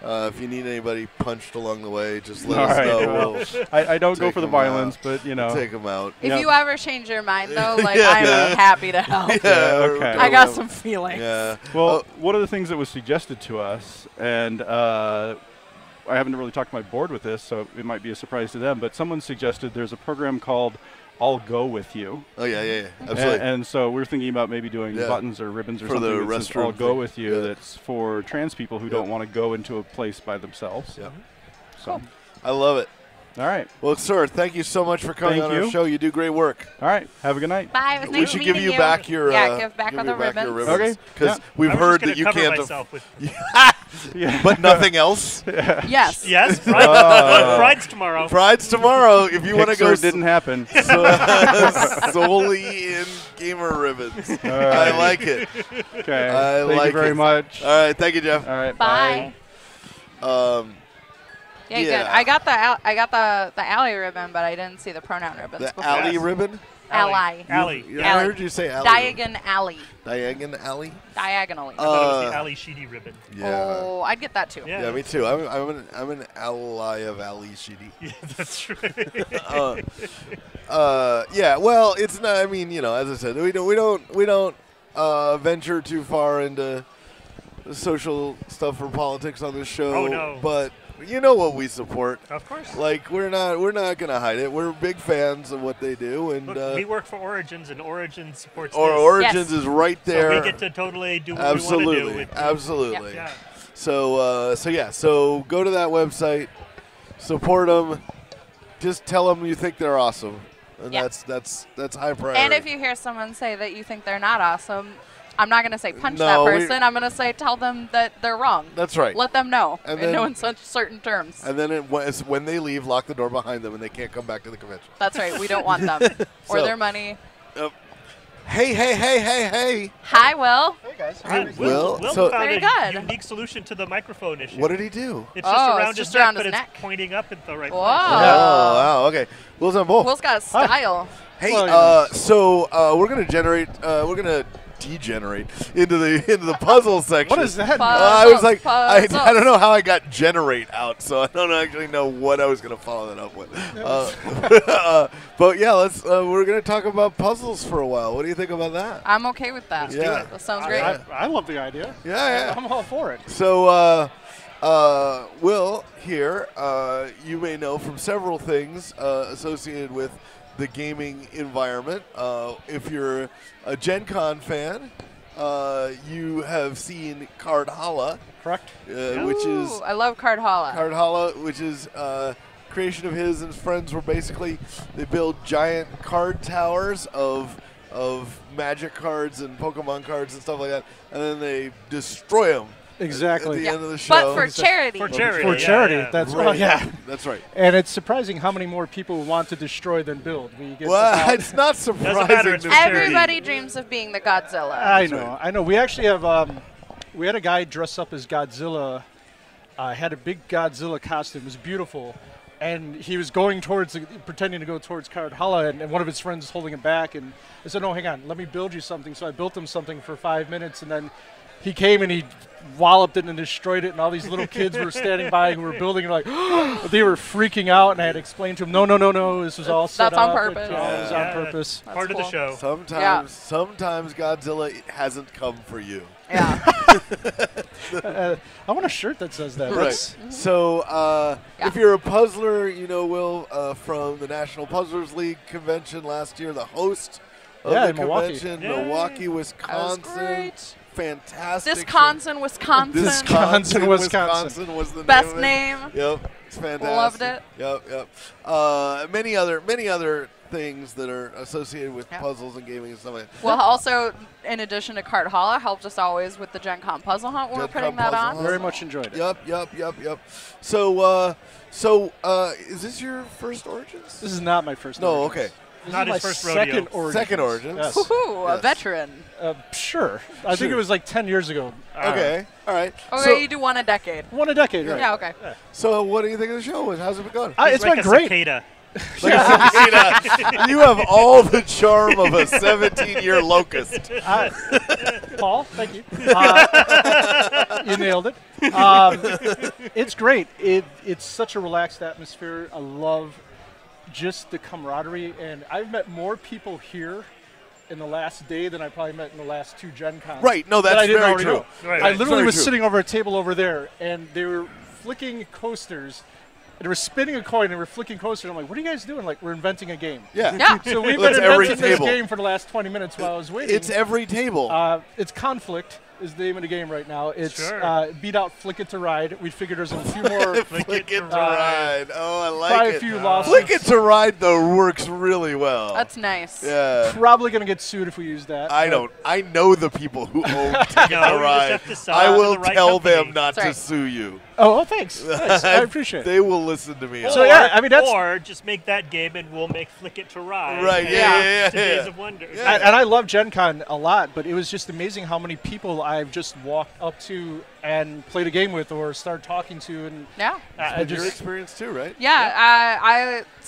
if you need anybody punched along the way, just let All us right, know. well, We'll I don't go take for the them out. violence, but take them out. If Yep. you ever change your mind, though, like Yeah. I'm happy to help. okay. I got some feelings. Yeah. Well, one of the things that was suggested to us, and I haven't really talked to my board with this, so it might be a surprise to them, but someone suggested there's a program called I'll Go With You. Oh yeah. Absolutely. And so we're thinking about maybe doing Yeah. buttons or ribbons or For the something that says restroom I'll Go thing. With You, Yeah. that's for trans people who Yeah. don't want to go into a place by themselves. Yeah. So, I love it. All right. Well, sir, thank you so much for coming Thank on our you. show. You do great work. All right. Have a good night. Bye. It was We nice should give meeting you back your give back on the ribbons. Okay. Because Yeah. we've I was heard just that you gonna cover can't. myself with Yeah. But nothing else. Yes. yes. Pride's tomorrow. Pride's tomorrow. If you want to go, Pixar didn't happen. solely in gamer ribbons. All I right. like it. Okay. I Thank like you very it. much. All right, thank you, Jeff. All right. Bye. Yeah, Yeah. good. I got the alley ribbon, but I didn't see the pronoun ribbons. The before. alley Yes. ribbon. Ally. Alley. Yeah, Alley. I heard you say alley. Diagon alley. Diagon alley. Diagonally. I thought it was the Ali Sheedy ribbon. Yeah. Oh, I'd get that too. Yeah. Yeah, me too. I'm an ally of Ali Sheedy. Yeah, that's right. Yeah. Well, it's not. I mean, as I said, we don't venture too far into social stuff or politics on this show. Oh, no. But you know what we support. Of course. Like we're not gonna hide it. We're big fans of what they do, and Look, we work for Origins, and Origins supports or this. Origins Yes. is right there. So we get to totally do what Absolutely, we want to do. With absolutely. Yeah. So go to that website, support them. Just tell them you think they're awesome, and Yeah. that's high priority. And if you hear someone say that you think they're not awesome, I'm not going to say punch No, that we- person. I'm going to say tell them that they're wrong. That's right. Let them know. And And know then- in such certain terms. And then when they leave, lock the door behind them, and they can't come back to the convention. That's right. We don't want them or So- their money. Hey! Hi, Will. Hey, Will, Will so- found Very a good. unique solution to the microphone issue. What did he do? It's just Oh, around it's his just neck, around but his it's neck. pointing up at the right Whoa. place. Oh, wow. Okay. Will's on both. Will's got a style. Hey, Well, so we're gonna degenerate into the puzzle section. What is that? I was like, I Puzzles. don't know how I got generate out, so I don't actually know what I was gonna follow that up with. But yeah, we're gonna talk about puzzles for a while. What do you think about that? I'm okay with that. Yeah. That sounds great. I love the idea. Yeah. I'm all for it. So, Will here, you may know from several things associated with the gaming environment. If you're a Gen Con fan, you have seen Card Hala, Correct. which is Ooh, I love Card Hala. Card Hala, which is creation of his and his friends, where basically they build giant card towers of Magic cards and Pokemon cards and stuff like that, and then they destroy them. Exactly. At the Yeah. end of the show. But for charity. For charity. For yeah, charity. yeah. That's Right. yeah. That's right. And it's surprising how many more people want to destroy than build. We get Well, about- it's not surprising. matter, it's to for charity. me. Everybody dreams of being the Godzilla. I know. We actually have. We had a guy dress up as Godzilla. Had a big Godzilla costume. It was beautiful, and he was going towards, pretending to go towards Card Hala, and one of his friends was holding him back. And I said, "No, hang on. Let me build you something." So I built him something for 5 minutes, and then he came and he walloped it and destroyed it, and all these little kids were standing by who were building and like they were freaking out, and I had to explain to them, no, this was all set That's on up. purpose. It was Yeah. on purpose. That's Part of cool. the show. Sometimes Godzilla hasn't come for you. Yeah. I want a shirt that says that. Right. So, Yeah. if you're a puzzler, you know Will from the National Puzzlers League convention last year, the host of Yeah, the in Milwaukee. convention, Yay. Milwaukee, That was Wisconsin. great. Fantastic. Wisconsin. Wisconsin, Wisconsin. Wisconsin was the Best name. of it. name. Yep, it's fantastic. Loved it. Yep. Many other things that are associated with Yeah. puzzles and gaming and stuff like that. Well, also, in addition to Card Hala, helped us always with the Gen Con Puzzle Hunt when we're Gen putting Con that Puzzle on. Hunt. Very much enjoyed it. Yep. So, is this your first Origins? This is not my first. No, Origins. okay. This Not is his my first rodeo. second Origins. Second Origins. Yes. Woohoo, a Yes. veteran. Sure. I think Sure. it was like 10 years ago. Okay, all right. Okay, So, you do one a decade. One a decade, right? Yeah, okay. so what do you think of the show? How's it been going? He's It's like been a great. cicada. You have all the charm of a 17-year locust. Paul, thank you. You nailed it. It's great. It's such a relaxed atmosphere. I love just the camaraderie, and I've met more people here in the last day than I probably met in the last two Gen Cons. Right, no, that that's I didn't very already true. know. Right, I right. literally Very was true. sitting over a table over there, and they were flicking coasters. And they were spinning a coin, and they were flicking coasters. I'm like, what are you guys doing? Like, we're inventing a game. Yeah. Yeah. So we've Well, been it's every inventing this table. game for the last 20 minutes while I was waiting. It's every table. It's conflict. is the name of the game right now. It's Sure. beat out Flick It to Ride. We figured there's a few more. Flick it to ride. Oh, I like Probably it. a few lawsuits. Flick it to ride though works really well. That's nice. Yeah. Probably gonna get sued if we use that. I but- don't. I know the people who own Ticket No, to you just Ride. have to sell I it to will the right tell company. them not That's to right. sue you. Oh, thanks. Nice. I appreciate it. They will listen to me. So, yeah, I mean, that's- or just make that game and we'll make Flick It to Ride. Right, and yeah. Days of Wonder. Yeah. And I love Gen Con a lot, but it was just amazing how many people I've just walked up to and played a game with or started talking to. And Yeah. I It's your just, experience too, right? Yeah,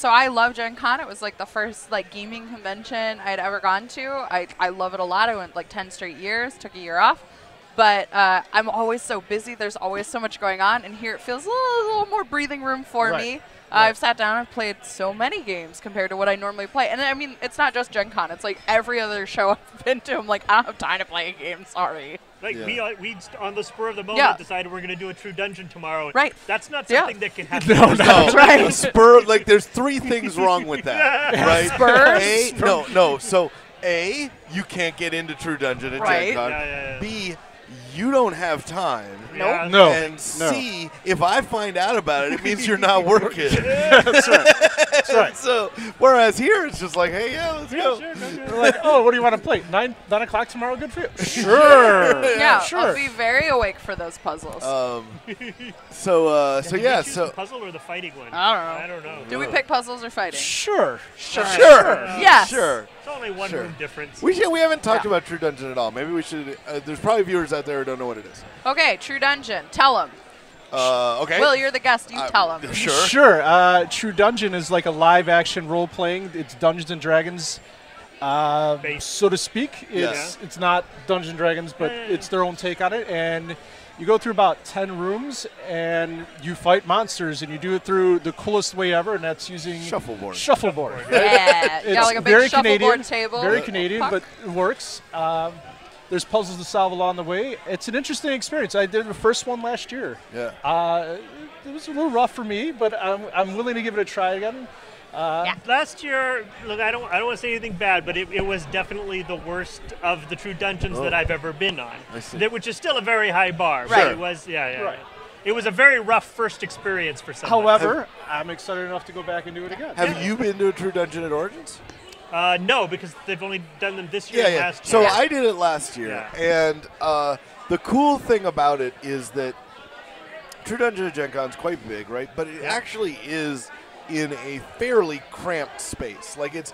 I love Gen Con. It was like the first like gaming convention I'd ever gone to. I love it a lot. I went like 10 straight years, took a year off. But I'm always so busy. There's always so much going on. And here it feels a little more breathing room for Right. me. I've sat down and played so many games compared to what I normally play. And I mean, it's not just Gen Con. It's like every other show I've been to. I'm like, I don't have time to play a game. Sorry. Like Yeah. we on the spur of the moment Yeah. decided we're going to do a True Dungeon tomorrow. Right. That's not Yeah. something that can happen. No, right. a spur. Like, there's three things wrong with that, right? Spurs? No. So, A, you can't get into True Dungeon at Right. Gen Con. Yeah. B, you don't have time. Yeah. no. And C, if I find out about it, it means you're not working. That's right. That's right. So, whereas here, it's just like, hey, yeah, let's go. Sure, go. They're like, oh, what do you want to play? 9 o'clock tomorrow? Good for you. Sure. Yeah, sure. I'll be very awake for those puzzles. So Did you yeah, choose so the puzzle or the fighting one? I I don't know. Do we pick puzzles or fighting? Sure. sure, Yes. sure. It's only one Sure. room difference. We haven't talked Yeah. about True Dungeon at all. Maybe we should. There's probably viewers out there who don't know what it is. Okay, True Dungeon. Tell them. Okay. Will, you're the guest. You tell them. Sure. Sure. True Dungeon is like a live action role playing. It's Dungeons and Dragons, Based. so to speak. It's not Dungeons and Dragons, but it's their own take on it. And you go through about 10 rooms and you fight monsters, and you do it through the coolest way ever, and that's using Shuffleboard. Shuffleboard. Yeah. You It's got like a very big shuffleboard Canadian, table. very with a Canadian, puck. but it works. There's puzzles to solve along the way. It's an interesting experience. I did the first one last year. Yeah. It was a little rough for me, but I'm willing to give it a try again. Last year, look, I don't want to say anything bad, but it was definitely the worst of the True Dungeons that I've ever been on. I see. Which is still a very high bar. Right. But it was, yeah. Right. It was a very rough first experience for some. However, I'm excited enough to go back and do it again. Have you been to a True Dungeon at Origins? No, because they've only done them this year and last So year. I did it last year, Yeah. and the cool thing about it is that True Dungeon at Gen Con is quite big, right? But it actually is in a fairly cramped space. Like it's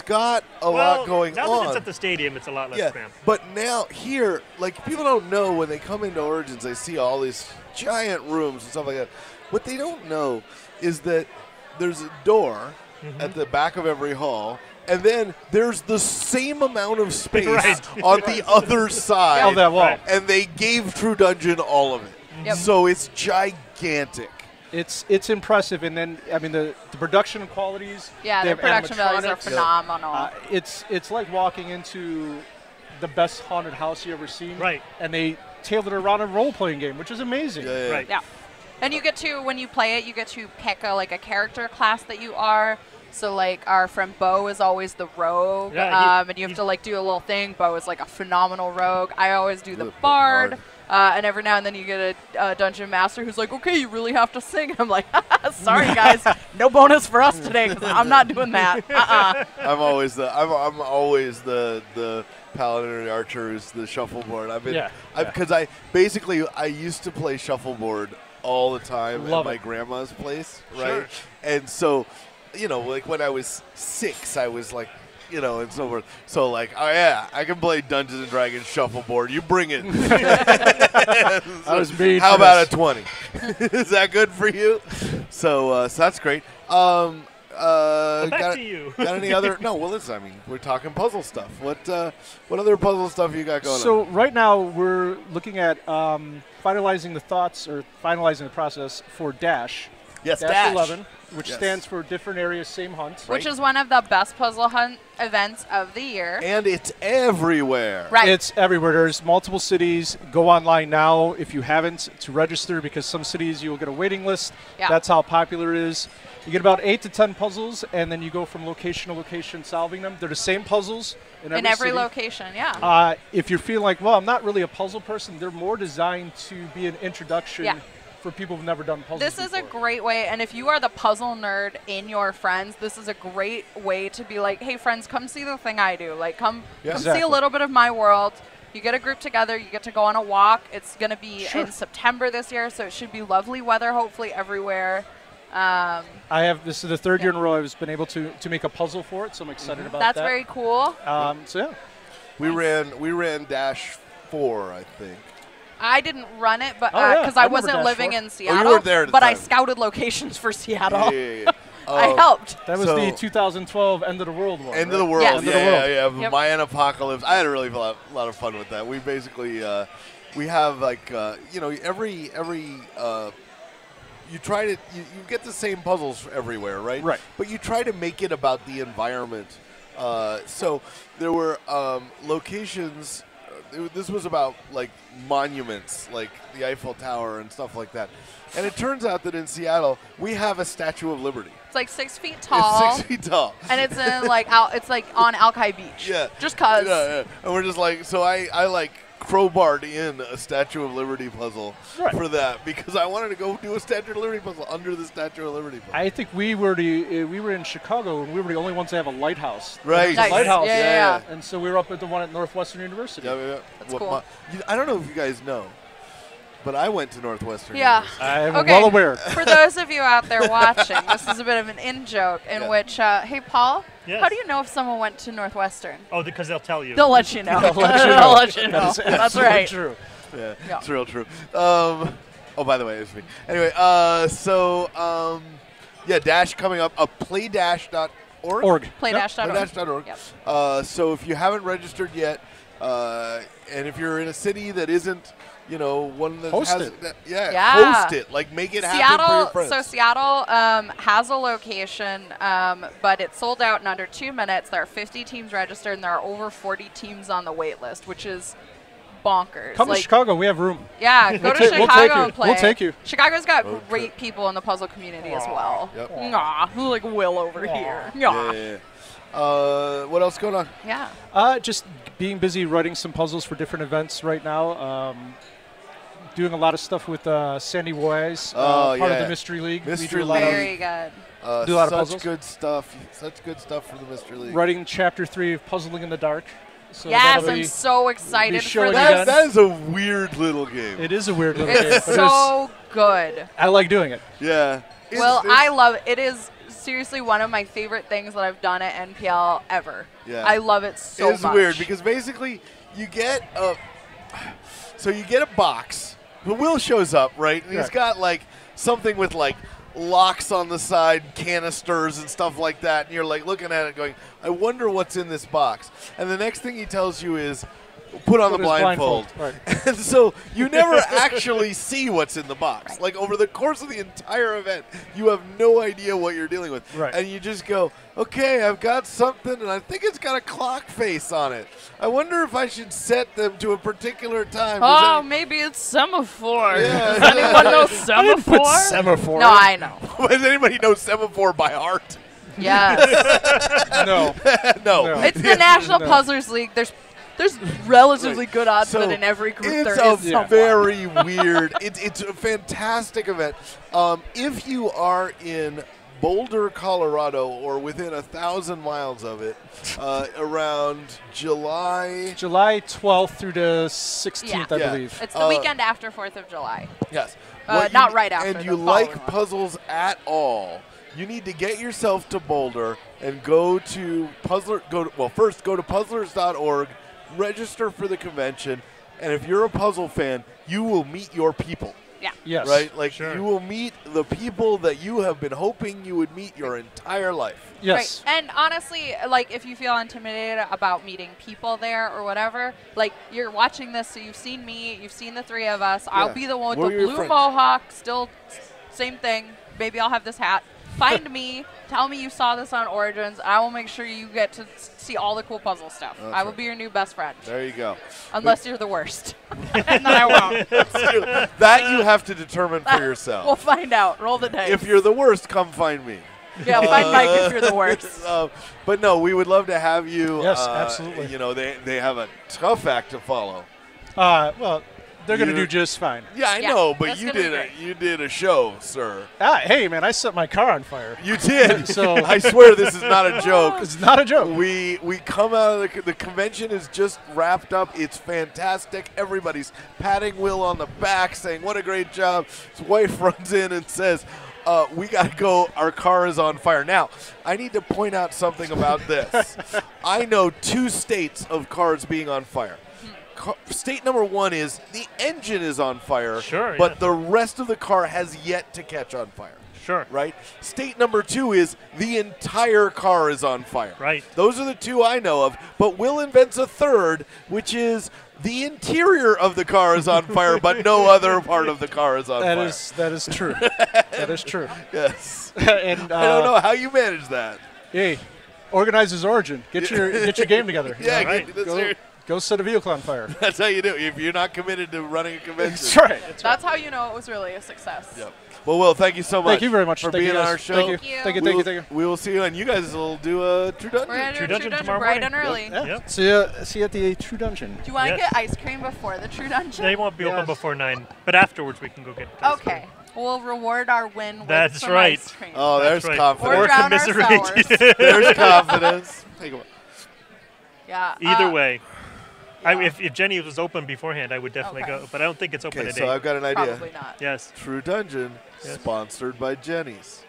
got a lot going now on. that it's at the stadium, it's a lot less cramped. But now here, like people don't know when they come into Origins, they see all these giant rooms and stuff like that. What they don't know is that there's a door at the back of every hall, and then there's the same amount of space Right. on the other side Of that wall. Right. and they gave True Dungeon all of it. Yep. So it's gigantic. It's impressive, and then I mean the production qualities. Yeah, they their have production values are animatronics. phenomenal. It's like walking into the best haunted house you ever seen. Right. And they tailored it around a role playing game, which is amazing. Yeah. Right. Yeah. And you get to, when you play it, you get to pick a character class that you are. So like our friend Bo is always the rogue, Yeah, and you have to like do a little thing. Bo is like a phenomenal rogue. I always do the The bard. bard. And every now and then you get a dungeon master who's like, okay, you really have to sing. I'm like, sorry guys, no bonus for us today because I'm not doing that. I'm always the paladin or the archer who's the shuffleboard. Because I used to play shuffleboard all the time Love at my it. grandma's place, right? Sure. And so, like when I was 6, I was like, and so forth. So like, oh yeah, I can play Dungeons and Dragons shuffleboard. You bring it. I was made How for about this. a 20? Is that good for you? So that's great. Back got to you. Got any other? No. Well, listen. I mean, we're talking puzzle stuff. What other puzzle stuff you got going on? So right now we're looking at finalizing the thoughts or finalizing the process for Dash. Yes, Dash Dash. 11. which Yes. stands for different areas, same hunt. Which is one of the best puzzle hunt events of the year. And it's everywhere. Right. It's everywhere. There's multiple cities. Go online now if you haven't to register, because some cities you'll get a waiting list. Yeah. That's how popular it is. You get about 8 to 10 puzzles, and then you go from location to location solving them. They're the same puzzles in every city. Location, yeah. If you're feeling like, well, I'm not really a puzzle person, they're more designed to be an introduction Yeah. for people who've never done puzzles This is a before. great way, and if you are the puzzle nerd in your friends, this is a great way to be like, hey, friends, come see the thing I do. Like, come see Exactly. a little bit of my world. You get a group together. You get to go on a walk. It's going to be in September this year, so it should be lovely weather, hopefully, everywhere. This is the third year in a row I've been able to make a puzzle for it, so I'm excited about That's that. very cool. So yeah. We ran Dash 4, I think. I didn't run it, but Oh, yeah. because I I remember wasn't Dash living 4. in Seattle. weren't there at the but I time. scouted locations for Seattle. Yeah. I helped. That was So- the 202012 End of the World one. End right? of the world. Yes. End of the world. Yeah. Yep. Mayan Apocalypse. I had a really lot of fun with that. We basically we have like every you try to you get the same puzzles everywhere, right? Right. But you try to make it about the environment. So there were locations. This was about like monuments, like the Eiffel Tower and stuff like that. And it turns out that in Seattle we have a Statue of Liberty. It's like 6 feet tall. It's 6 feet tall. And it's in it's like on Alki Beach. Yeah. Just cause. Yeah. And we're just like, so I like crowbarred in a Statue of Liberty puzzle for that because I wanted to go do a Statue of Liberty puzzle under the Statue of Liberty puzzle. I think we were in Chicago, and we were the only ones that have a lighthouse. Right. Nice. Lighthouse. Yeah. And so we were up at the one at Northwestern University. Yeah. That's cool. I don't know if you guys know, but I went to Northwestern. Yeah. University. I'm Okay. well aware. For those of you out there watching, this is a bit of an in-joke in which, hey, Paul, Yes. how do you know if someone went to Northwestern? Oh, because they'll tell you. They'll let you know. They'll let you know. They'll let you know. That is That's absolutely right. true. Yeah, Yeah. it's real true. Oh, by the way, it's me. Anyway, Dash coming up. Playdash.org. Playdash.org. Playdash.org. Yep. So if you haven't registered yet, and if you're in a city that isn't, one that Host has it. Yeah. host it. Like make it happen for your friends. So Seattle has a location, but it's sold out in under 2 minutes. There are 50 teams registered, and there are over 40 teams on the wait list, which is bonkers. Come to Chicago. We have room. Yeah, go to we'll Chicago take you. and play. We'll take you. Chicago's got great people in the puzzle community as well. Yep. Aw, like Will over here. Yeah. What else going on? Yeah. Just being busy writing some puzzles for different events right now. Doing a lot of stuff with Sandy Wise, part of the Mystery League. Mystery we do a lot Very good. Do a lot of such puzzles. good stuff. Such good stuff for the Mystery League. writing Chapter 3 of Puzzling in the Dark. So Yes, that'll I'm be- so excited for showing this. you That is a weird little game. It is a weird little game. It's but so good. I like doing it. Yeah. Well, I love it. It is seriously one of my favorite things that I've done at NPL ever. Yeah. I love it so It's much. weird because basically you get a box. Will shows up, right? And he's Right. got like something with like locks on the side, canisters and stuff like that, and you're like looking at it going, I wonder what's in this box. And the next thing he tells you is put on the his blindfold. Right. And so you never actually see what's in the box. Like over the course of the entire event, you have no idea what you're dealing with. Right. And you just go, okay, I've got something, and I think it's got a clock face on it. I wonder if I should set them to a particular time. Does maybe it's semaphore. Yeah. Does anyone know semaphore? Semaphore. No, I know. Does anybody know semaphore by heart? Yes. No. No. It's the National No. Puzzlers League. There's relatively Right. good odds So that in every group it's there is a someone. very weird. It's a fantastic event. If you are in Boulder, Colorado, or within 1,000 miles of it, around July. July 12th through the 16th, I Yeah. believe. It's the weekend after 4th of July. Yes. Not right after, And the you like following one. puzzles at all, you need to get yourself to Boulder and go to first go to puzzlers.org, register for the convention, and if you're a puzzle fan, you will meet your people. Yeah. Yes. Right? Like Sure. you will meet the people that you have been hoping you would meet your entire life. Yes. Right. And honestly, like if you feel intimidated about meeting people there or whatever, like you're watching this, so you've seen me, you've seen the three of us. I'll be the one We're with the your blue friends. mohawk, still same thing. Maybe I'll have this hat. Find me. Tell me you saw this on Origins. I will make sure you get to see all the cool puzzle stuff. That's I will right. be your new best friend. There you go. Unless you're the worst. And then I won't. That you have to determine for yourself. We'll find out. Roll the dice. If you're the worst, come find me. Yeah, find Mike if you're the worst. But no, we would love to have you. Yes, absolutely. You know, they have a tough act to follow. Well, they're going to You- do just fine. Yeah, I Yeah, know, but that's you gonna be did great. you did a show, sir. Hey, man, I set my car on fire. You did. So- I swear this is not a joke. It's not a joke. We come out of the convention is just wrapped up. It's fantastic. Everybody's patting Will on the back, saying, "What a great job." His wife runs in and says, "We gotta go. Our car is on fire." Now, I need to point out something about this. I know 2 states of cars being on fire. State number 1 is the engine is on fire, Sure, but yeah. the rest of the car has yet to catch on fire. Sure. Right? State number 2 is the entire car is on fire. Right. Those are the 2 I know of. But Will invents a third, which is the interior of the car is on fire, but no other part of the car is on fire. That is true. That is true. Yes. And I don't know how you manage that. Hey, organizer's origin. Get your game together. you Yeah, know? Right. that's, Go set a vehicle on fire. that's how you do it. If you're not committed to running a convention. That's right. That's how you know it was really a success. Yep. Well, Will, thank you so much. Thank you very much for Thank being you on guys. our show. Thank you. Thank you. Thank you. We Thank you. will- Thank you. We will see you, and you guys will do a True Dungeon. We're going to do True a True Dungeon Dungeon tomorrow bright and morning. early. Yeah. Yep. See you at the True Dungeon. Do you want to Yes. get ice cream before the True Dungeon? They won't be open Yes. before 9, but afterwards we can go get. ice cream. Okay. We'll reward our win with That's some right. ice cream. Oh, there's That's right. confidence. Or drown our commiserate. sours. There's confidence. Take a look. Yeah. Either way. If Jenny was open beforehand, I would definitely Okay. go. But I don't think it's open Okay, at so 8. I've got an idea. Probably not. Yes. True Dungeon, Yes. sponsored by Jenny's.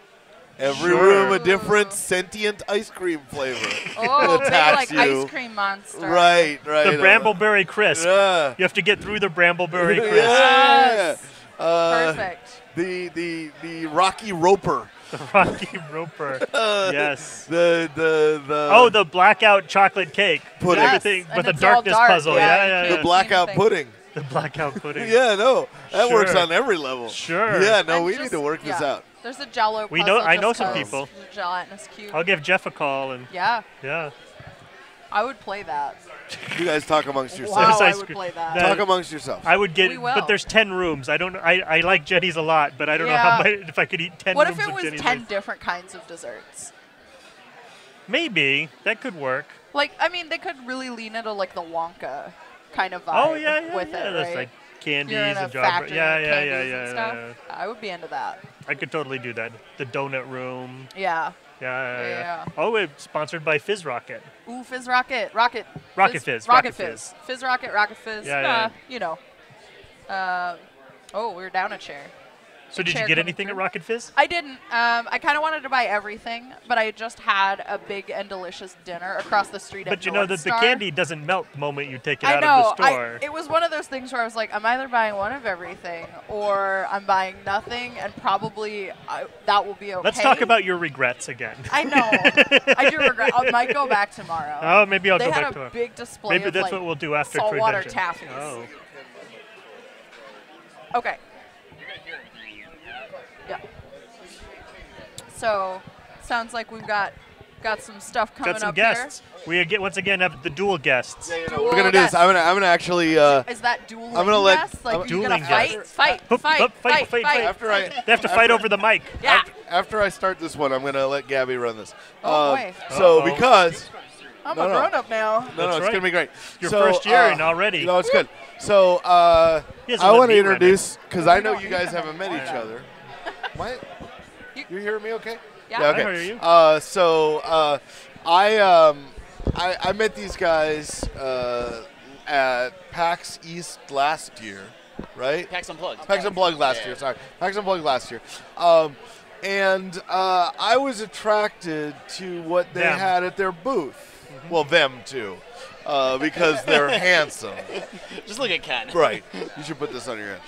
Every Sure. room a different sentient ice cream flavor. Oh, big Attacks like you. ice cream monster. Right. The Brambleberry Crisp. Yeah. You have to get through the Brambleberry Crisp. Yeah. Perfect. The Rocky Roper. The Rocky Roper. Yes. The Oh, the blackout chocolate cake. Pudding. Yes, Everything and with a it's all darkness dark. puzzle. Yeah, Yeah, you yeah, can't yeah. the blackout anything. pudding. The blackout pudding. Yeah, no, that works Sure. on every level. Sure. Yeah, no, And we just- need to work this yeah. out. There's a Jello We puzzle. know- I know just some 'cause people. the gelatinous cube. I'll give Jeff a call and Yeah, yeah. I would play that. You guys talk amongst Wow, yourselves. I ice would cream. play that. That- Talk amongst yourselves. I would get, We will. but there's 10 rooms. I don't know. I like Jenny's a lot, but I don't know Yeah. if I could eat 10 What rooms if it of was Jenny's. 10 different kinds of desserts? Maybe that could work. Like, I mean, they could really lean into like the Wonka kind of vibe Oh yeah, with yeah. it, That's right? like candies You're in a and job. factory Yeah, of yeah, yeah, candies yeah, and yeah, stuff. I would be into that. I could totally do that. The donut room. Yeah. Yeah. Oh, it's sponsored by Fizz Rocket. Ooh, Fizz Rocket. Rocket Fizz. Rocket Rocket Fizz. Fizz Rocket, Rocket Fizz. Yeah. You know. Oh, we're down a chair. So did you chair get coming anything at through. Rocket Fizz? I didn't. I kind of wanted to buy everything, but I just had a big and delicious dinner across the street But at you know North that the Star. candy doesn't melt the moment you take it I out know. of the store. It was one of those things where I was like, I'm either buying one of everything or I'm buying nothing, and probably that will be okay. Let's talk about your regrets again. I know. I do regret. I might go back tomorrow. Oh, maybe I'll they go had back a tomorrow. big display Maybe of that's like what we'll do after True saltwater Dungeon. taffies. Oh. Okay. Yeah. So, sounds like we've got some stuff coming Got some up guests. We once again have the dual guests. here. We're gonna do this. I'm gonna actually. Is that dueling I'm gonna let- guests? Like, I'm- are you gonna Dueling fight? guests. Fight, Hup, fight, hup, fight, fight, fight. After I They have to fight over the mic. Yeah. after I start this one, I'm gonna let Gabby run this. Oh, boy. So Uh-oh. because I'm No, a no. grown-up now. no, That's it's right. gonna be great. Your So, first year and already. You know, it's good. So He doesn't I let want to me run it. introduce because I know don't you need guys to haven't met have each that. other. What? You hear me? Okay. Yeah. okay. I hear you. I met these guys at PAX East last year, right? PAX Unplugged. PAX Unplugged last Yeah. year. Sorry, PAX Unplugged last year. And I was attracted to what they Them. had at their booth. Well, them too, because they're handsome. Just look at Ken. Right. You should put this on your head.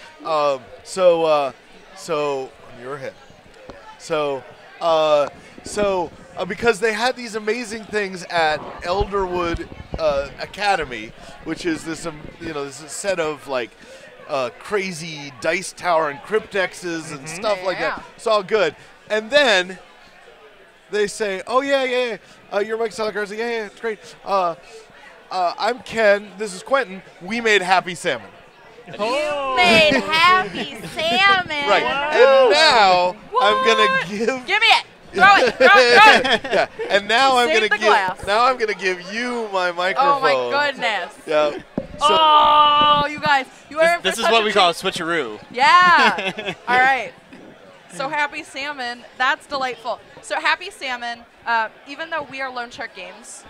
So on your head. Because they had these amazing things at Elderwood Academy, which is this this set of like crazy dice tower and cryptexes and stuff like that. Yeah. It's all good. And then they say, "Oh yeah, you're Mike Salacar." I say, "Yeah, it's great. I'm Ken. This is Quentin. We made Happy Salmon." Made Happy Salmon. Right. And now I'm gonna Give me it. Throw it. Throw it. yeah. And now I'm Save gonna the glass. give you my microphone. Oh my goodness. Yeah. So, Oh, you guys, you are in for This is such what a we call a treat. switcheroo. Yeah. All right. So Happy Salmon, that's delightful. So Happy Salmon, even though we are Loan Shark Games,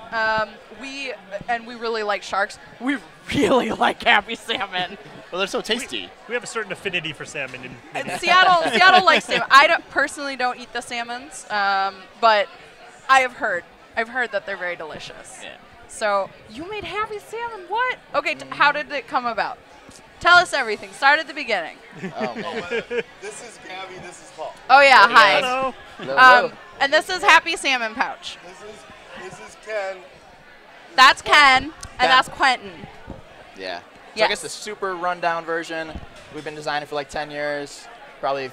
we really like sharks, we really like Happy Salmon. Well, they're so tasty. We have a certain affinity for salmon. And Seattle likes salmon. I personally don't eat the salmons, but I've heard that they're very delicious. Yeah. So you made Happy Salmon, what? Okay, how did it come about? Tell us everything. Start at the beginning. this is Gabby. This is Paul. Oh yeah, hi. Hello. Hello. And this is Happy Salmon Pouch. This is Ken. That's Ken, and that's Quentin. Yeah. So Yes. I guess the super rundown version, we've been designing for like 10 years. Probably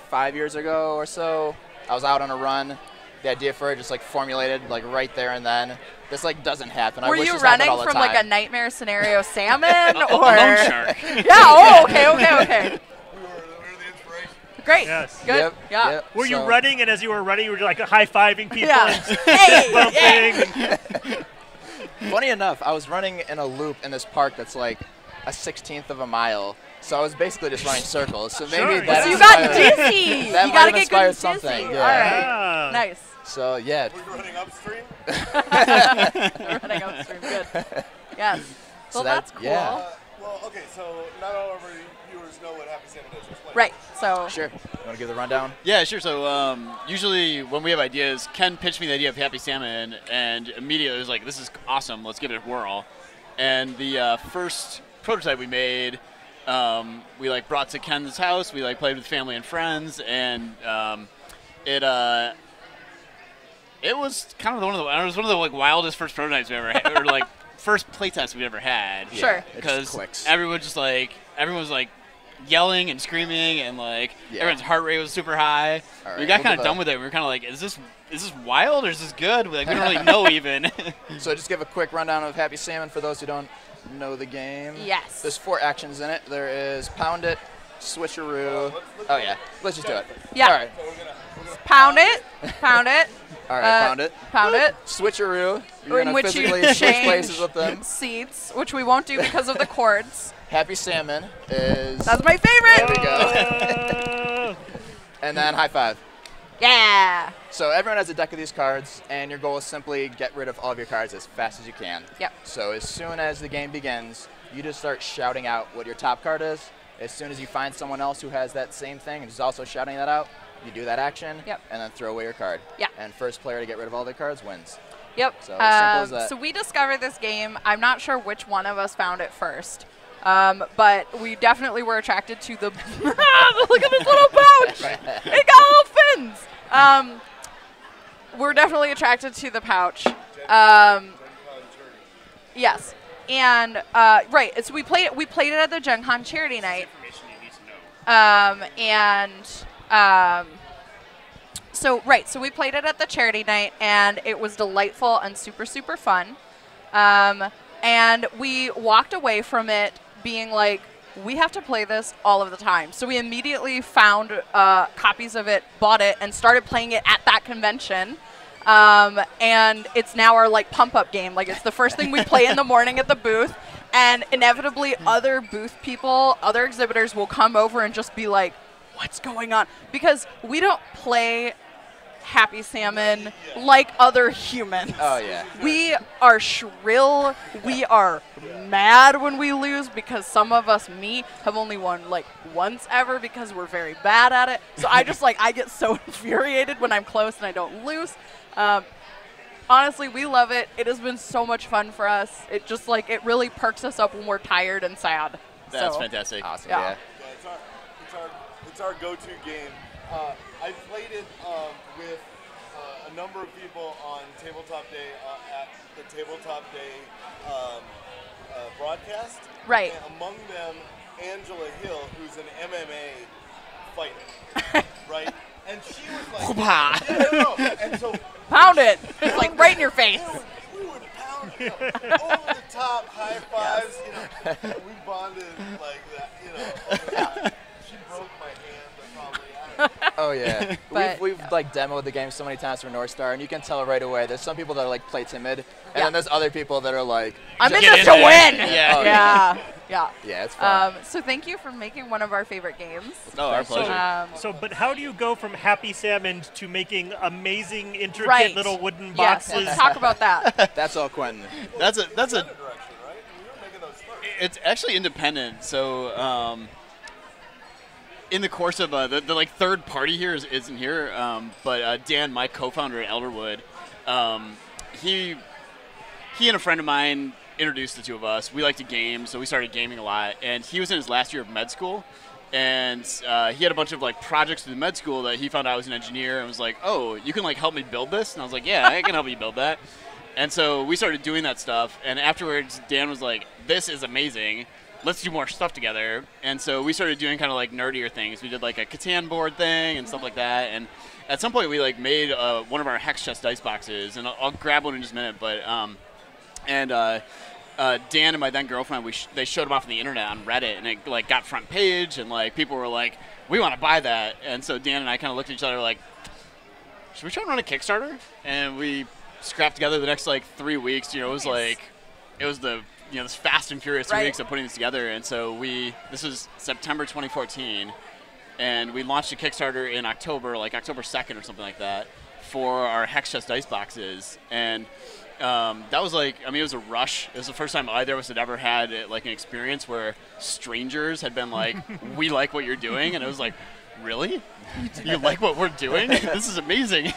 5 years ago or so, I was out on a run. The idea for it just like formulated like right there and then. This like doesn't happen. Were I wish you this happened running all the from time. like a nightmare scenario salmon or? Loan shark. Yeah. Oh, okay. We were the inspiration. Great. Yes. Good. Yep, Yeah. yep. Were you So- running, and as you were running, you were like high-fiving people Yeah. and Hey. bumping? Funny enough, I was running in a loop in this park that's like a 1/16th of a mile. So I was basically just running circles. So maybe Sure, that So you inspired- got dizzy. That You might gotta have get good inspired and something. dizzy. Yeah. All right. Ah. Nice. So yeah. We're running upstream. Running upstream. Good. Yes. So Well, that's that's- cool. yeah. Well, okay. So not all of our viewers know what Happy Salmon is. Explain. Right. So. Sure. You want to give the rundown? Yeah, sure. So usually when we have ideas, Ken pitched me the idea of Happy Salmon, and immediately was like, "This is awesome. Let's give it a whirl." And the first prototype we made, we like brought to Ken's house. We like played with family and friends, and it was kind of one of the like wildest first prototypes we ever had, or like first playtests we ever had. Sure. It just Because clicks. everyone was like yelling and screaming, and like Yeah. everyone's heart rate was super high. All We right, got we'll kind give of a- done with it. We were kind of like, is this wild or is this good? We don't really know even. So just give a quick rundown of Happy Salmon for those who don't know the game. Yes. There's 4 actions in it. There is Pound It, Switcheroo. Oh yeah, let's just do it. Yeah. All right. Pound it. Pound it. All right, Pound It. Pound it. Switcheroo. You're In gonna which you physically switch change places with them. seats, which we won't do because of the cords. Happy Salmon is. That's my There we favorite. go. And then high five. Yeah. So everyone has a deck of these cards, and your goal is simply get rid of all of your cards as fast as you can. Yep. So as soon as the game begins, you just start shouting out what your top card is. As soon as you find someone else who has that same thing and is also shouting that out, you do that action, Yep. and then throw away your card. Yeah. And first player to get rid of all their cards wins. Yep. So as simple as that. So we discovered this game. I'm not sure which one of us found it first. But we definitely were attracted to the look at this little pouch. It got little fins. We're definitely attracted to the pouch. Yes. And right, so we played it at the Gen Con charity night. So we played it at the charity night, and it was delightful and super, super fun. And we walked away from it being like, we have to play this all of the time. So we immediately found copies of it, bought it, and started playing it at that convention. And it's now our like pump-up game. Like it's the first thing we play in the morning at the booth. And inevitably other booth people, other exhibitors will come over and just be like, what's going on? Because we don't play Happy Salmon like other humans. Oh, yeah. We are shrill. We are mad when we lose because some of us, me, have only won like once ever because we're very bad at it. So I just I get so infuriated when I'm close and I don't lose. Honestly, we love it. It has been so much fun for us. It just it really perks us up when we're tired and sad. That's So, fantastic. Awesome. Yeah. Yeah, it's our go-to game. I played it with a number of people on Tabletop Day at the Tabletop Day broadcast. Right. And among them, Angela Hill, who's an MMA fighter, right? And she was like, and so Pound it. It's like right in your face. we would pound over the top high fives. You know, we bonded like that. You know, she broke my hand, but probably. Oh yeah, But- we've like demoed the game so many times for North Star, and you can tell right away. There's some people that are like play timid, and then there's other people that are like, I'm in Get this in to there. win. Yeah. Yeah. yeah, it's fun. So thank you for making one of our favorite games. Oh, our pleasure. So, but how do you go from Happy Salmon to making amazing, intricate Right. little wooden Yes, boxes? let's talk about that. That's all Quentin. That's a. It's actually independent. So in the course of the like third party here isn't here, but Dan, my co-founder at Elderwood, he and a friend of mine introduced the two of us. We like to game, so we started gaming a lot. And he was in his last year of med school, and he had a bunch of like projects through the med school that he found out I was an engineer, and was like, "Oh, you can like help me build this?" And I was like, "Yeah, I can help you build that." And so we started doing that stuff. And afterwards, Dan was like, "This is amazing. Let's do more stuff together." And so we started doing kind of like nerdier things. We did like a Catan board thing and stuff like that. And at some point, we like made one of our hex chest dice boxes, and I'll grab one in just a minute. But Dan and my then girlfriend, they showed them off on the internet on Reddit, and it like got front page, and like people were like, "We want to buy that." And so Dan and I kind of looked at each other like, "Should we try and run a Kickstarter?" And we scrapped together the next like 3 weeks. You know, it was like, it was the this fast and furious 3 weeks of putting this together. And so this was September 2014, and we launched a Kickstarter in October, like October 2nd or something like that, for our hex chest dice boxes. And that was like, I mean, it was a rush. It was the first time either of us had ever had like an experience where strangers had been like, "We like what you're doing," and it was like, "Really? You like what we're doing? This is amazing!"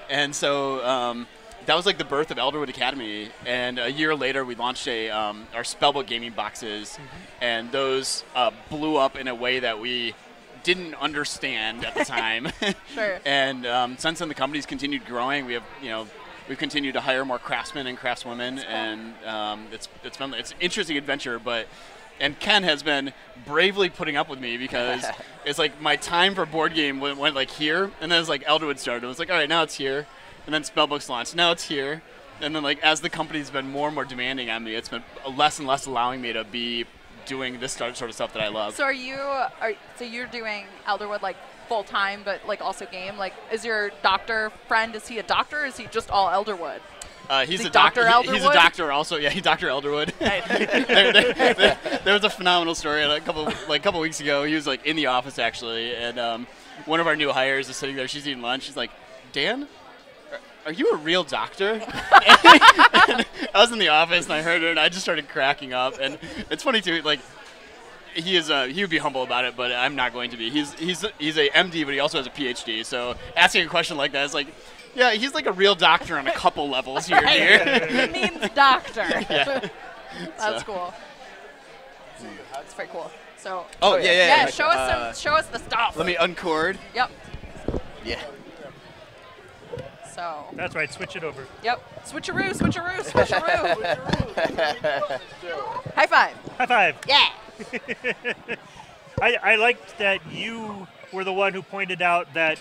And so that was like the birth of Elderwood Academy. And a year later, we launched our Spellbook gaming boxes, and those blew up in a way that we didn't understand at the time. Sure. And since then, the company's continued growing. We have, we've continued to hire more craftsmen and craftswomen, and it's an interesting adventure. And Ken has been bravely putting up with me, because it's like my time for board game went like here, and then it's like Elderwood started. It was like, all right, now it's here, and then Spellbooks launched. Now it's here, and then like as the company's been more and more demanding on me, it's been less and less allowing me to be doing this sort of stuff that I love. So you're doing Elderwood like full time, but like also game? Like, is your doctor friend, is he a doctor, or is he just all Elderwood? He's a Dr. doctor. Elderwood? He's a doctor also. Yeah, he's Dr. Elderwood. There was a phenomenal story a couple weeks ago. He was like in the office actually, and one of our new hires is sitting there. She's eating lunch. She's like, "Dan, are you a real doctor?" And I was in the office and I heard her, and I just started cracking up. And it's funny too, like he would be humble about it, but I'm not going to be. He's a MD, but he also has a PhD. So asking a question like that is like, yeah, he's like a real doctor on a couple levels here. It means doctor. Yeah. That's cool. That's very cool. So. Oh, yeah. Show us the stuff. Let me uncord. Yep. Yeah. So. That's right. Switch it over. Yep. Switcheroo. High five. High five. Yeah. I liked that you were the one who pointed out that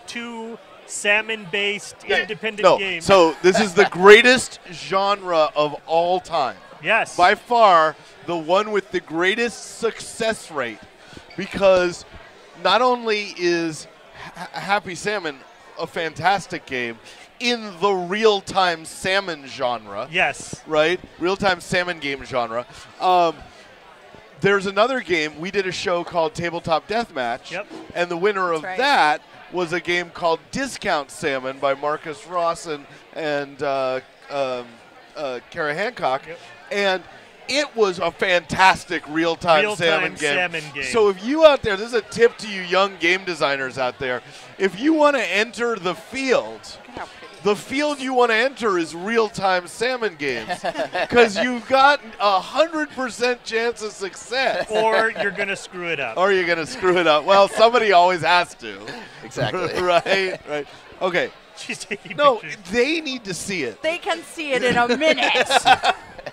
two salmon-based independent games. So this is the greatest genre of all time. Yes. By far, the one with the greatest success rate, because not only is Happy Salmon a fantastic game in the real-time salmon genre. Yes. Right? Real-time salmon game genre. There's another game. We did a show called Tabletop Deathmatch. Yep. And the winner of that was a game called Discount Salmon by Marcus Ross and Kara Hancock. Yep. And it was a fantastic real-time salmon game. So if you out there, this is a tip to you young game designers out there, if you want to enter the field you want to enter is real-time salmon games, because you've got 100% chance of success. Or you're going to screw it up. Well, somebody always has to. Exactly. Right. Okay. She's taking No, pictures. they need to see it. They can see it in a minute.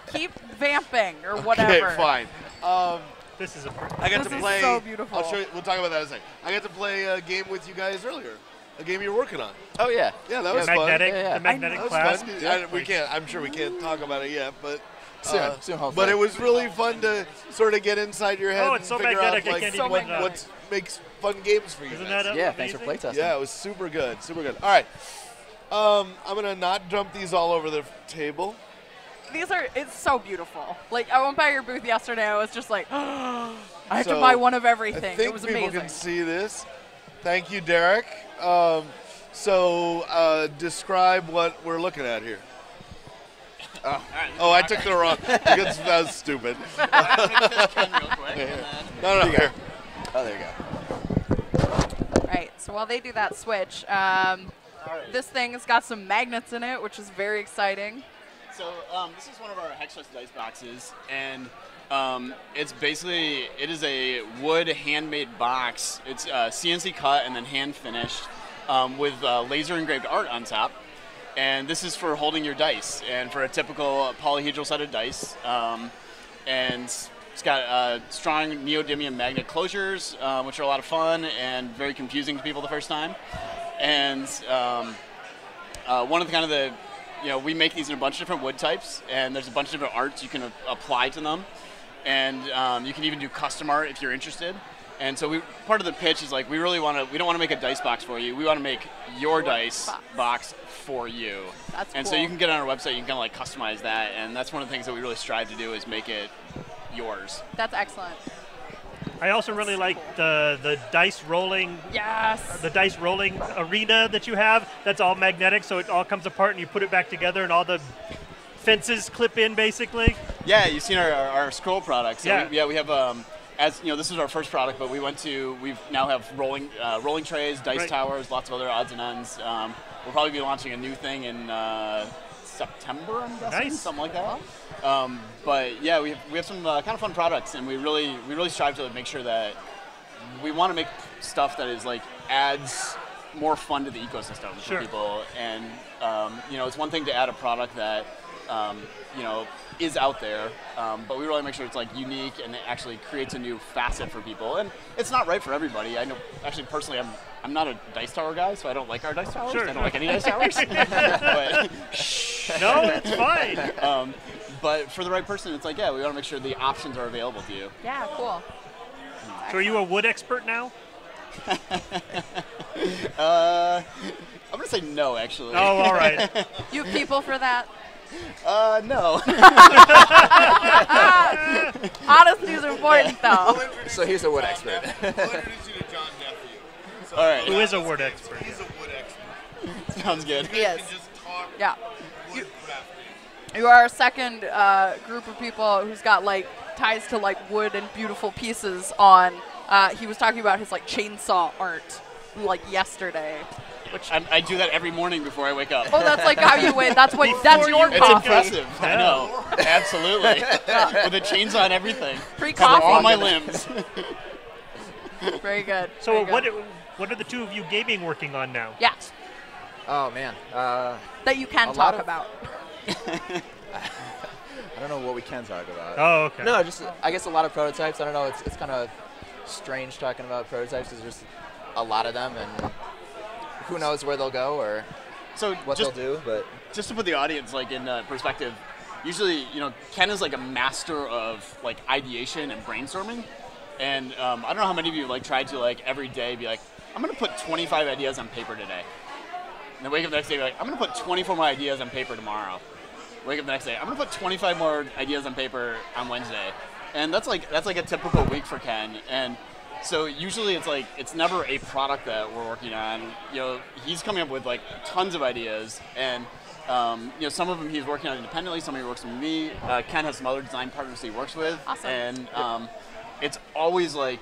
Keep vamping or whatever. Okay, fine. This is a. I got This to is play. so beautiful. I'll show you. We'll talk about that in a second. I got to play a game with you guys earlier. A game you're working on. Oh yeah. Yeah, that The was magnetic, Yeah, yeah. the magnetic fun. class. That was fun. We can't. I'm sure we can't talk about it yet, but. Soon, hopefully. But it was really fun to sort of get inside your head Oh, and it's so figure magnetic, I out like can't even what, get it up. what makes fun games for you Isn't guys. that Yeah, amazing? thanks for playtesting. Yeah, it was super good, super good. All right, I'm gonna not dump these all over the table. It's so beautiful. Like, I went by your booth yesterday. I was just like, I had to So, buy one of I everything. think It was people amazing. can see this. Thank you, Derek. Describe what we're looking at here. Oh, I took the wrong. Because that was stupid. No, here. Oh, there you go. All right, so while they do that switch, this thing has got some magnets in it, which is very exciting. So this is one of our Hexpress dice boxes, and it is a wood handmade box. It's CNC cut and then hand finished with laser engraved art on top. And this is for holding your dice, and for a typical polyhedral set of dice. And it's got strong neodymium magnet closures, which are a lot of fun and very confusing to people the first time. And one of the we make these in a bunch of different wood types, and there's a bunch of different arts you can apply to them. And you can even do custom art if you're interested. And so part of the pitch is like we don't want to make a dice box for you. We want to make your dice box for you. That's and cool. so you can get on our website, you can kind of like customize that, and that's one of the things that we really strive to do is make it yours. That's excellent. I also really like the dice rolling. Yes. The dice rolling arena that you have. That's all magnetic, so it all comes apart and you put it back together, and all the fences clip in basically. Yeah, you've seen our scroll products. So Yeah. we have. As you know, this is our first product, but we now have rolling trays, dice Right. towers, lots of other odds and ends. We'll probably be launching a new thing in September, I'm guessing, Nice. something like that. But yeah, we have some kind of fun products, and we really strive to make sure that we want to make stuff that is like adds more fun to the ecosystem Sure. for people. And it's one thing to add a product that is out there, but we really make sure it's like unique and it actually creates a new facet for people. And it's not right for everybody. I know, actually, personally, I'm not a dice tower guy, so I don't like our dice towers. Sure, I don't sure. like any dice towers. But, No, it's fine. but for the right person, it's like, yeah, we want to make sure the options are available to you. Yeah, cool. So are you a wood expert now? I'm gonna say no, actually. Oh, all right. You have people for that? No. Honesty is important, though. So he's a wood expert. I'll introduce you to John Nephew. All right. Who is a wood expert? He's a wood expert. Sounds good. Yes. He can just talk Yeah. wood crafting. You are our second group of people who's got like ties to like wood and beautiful pieces on. He was talking about his like chainsaw art like yesterday. Which I do that every morning before I wake up. oh, that's like how you wait. That's your It's coffee. impressive. I know. Absolutely. With the chains on everything. Free Cover coffee. all my limbs. Very good. So very good. what are the two of you gaming working on now? Yeah, Oh man. that you can A lot talk of- about. I don't know what we can talk about. Oh, okay. No, just I guess a lot of prototypes. I don't know. It's kind of strange talking about prototypes because there's a lot of them, and who knows where they'll go or So what just, they'll do. But just to put the audience like in perspective, usually Ken is like a master of like ideation and brainstorming, and I don't know how many of you like tried to like every day be like, I'm gonna put 25 ideas on paper today, and then wake up the next day and be like, I'm gonna put 24 more ideas on paper tomorrow. Wake up the next day, I'm gonna put 25 more ideas on paper on Wednesday, and that's like a typical week for Ken. And so usually it's never a product that we're working on. He's coming up with like tons of ideas, and some of them he's working on independently. Some of he works with me. Ken has some other design partners he works with, Awesome. and it's always like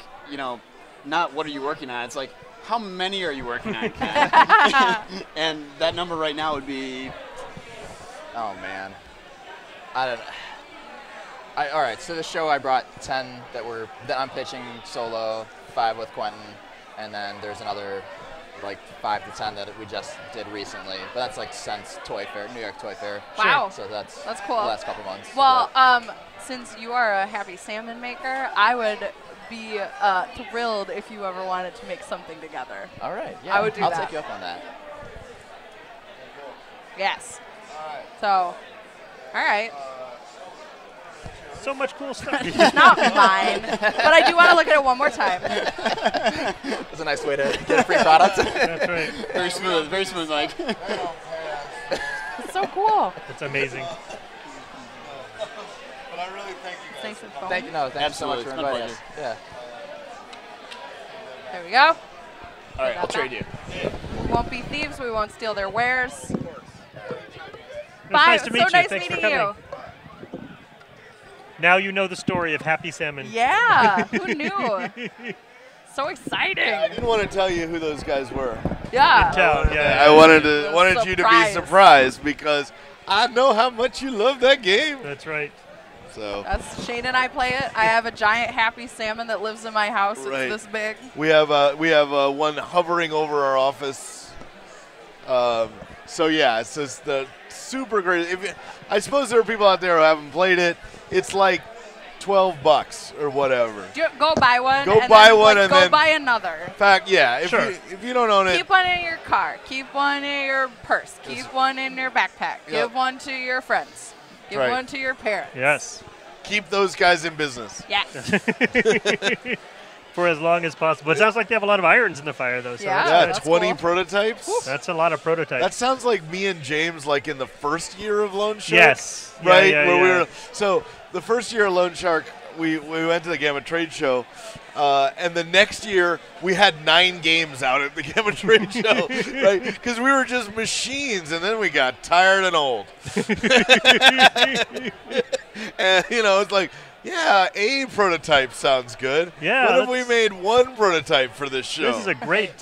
not what are you working on. It's like how many are you working on, Ken? And that number right now would be. oh man, I don't. All right, so the show I brought 10 that I'm pitching solo, 5 with Quentin, and then there's another like 5 to 10 that we just did recently. But that's like since Toy Fair, New York Toy Fair. Wow. So that's cool. The last couple months. Well, since you are a happy salmon maker, I would be thrilled if you ever wanted to make something together. All right. Yeah. I would do I'll that. take you up on that. Yes. So, all right. So much cool stuff. It's not mine, but I do want to look at it one more time. That's a nice way to get a free product. That's right. Very smooth, Mike. It's so cool. It's amazing. But I really thank you guys. Nice and foamy. Thank you. No, thank Absolutely. you so It's much my for inviting us. Yeah. There we go. All right, I'll Got trade that. you. We won't be thieves. We won't steal their wares. It's Bye. nice to So meet you. nice Thanks for meeting coming. you. Now you know the story of Happy Salmon. Yeah. Who knew? So exciting. I didn't want to tell you who those guys were. Yeah. Yeah. I wanted you to be Surprise. surprised because I know how much you love that game. That's right. So That's Shane and I play it. I have a giant happy salmon that lives in my house. Right. It's this big. we have one hovering over our office. So yeah, it's just the super great. I suppose there are people out there who haven't played it. It's like $12 or whatever. Go buy one. Go and buy then, one like, and go then- buy another. In fact, yeah, Sure. if you don't own it, Keep one in your car. Keep one in your purse. Keep one in your backpack. Yep. Give one to your friends. Give Right. one to your parents. Yes. keep those guys in business. Yeah. For as long as possible. It sounds like they have a lot of irons in the fire, though. So Yeah. Yeah, that's 20 cool. prototypes. that's a lot of prototypes. That sounds like me and James, like in the first year of Loan Shark. Yes. Yeah, Right? yeah, Where we yeah. were. So the first year of Loan Shark, we went to the Gamma Trade Show, and the next year we had 9 games out at the Gamma Trade Show, right? Because we were just machines, and then we got tired and old. And it's like, yeah, a prototype sounds good. Yeah, What if we that's- made 1 prototype for this show? This is a great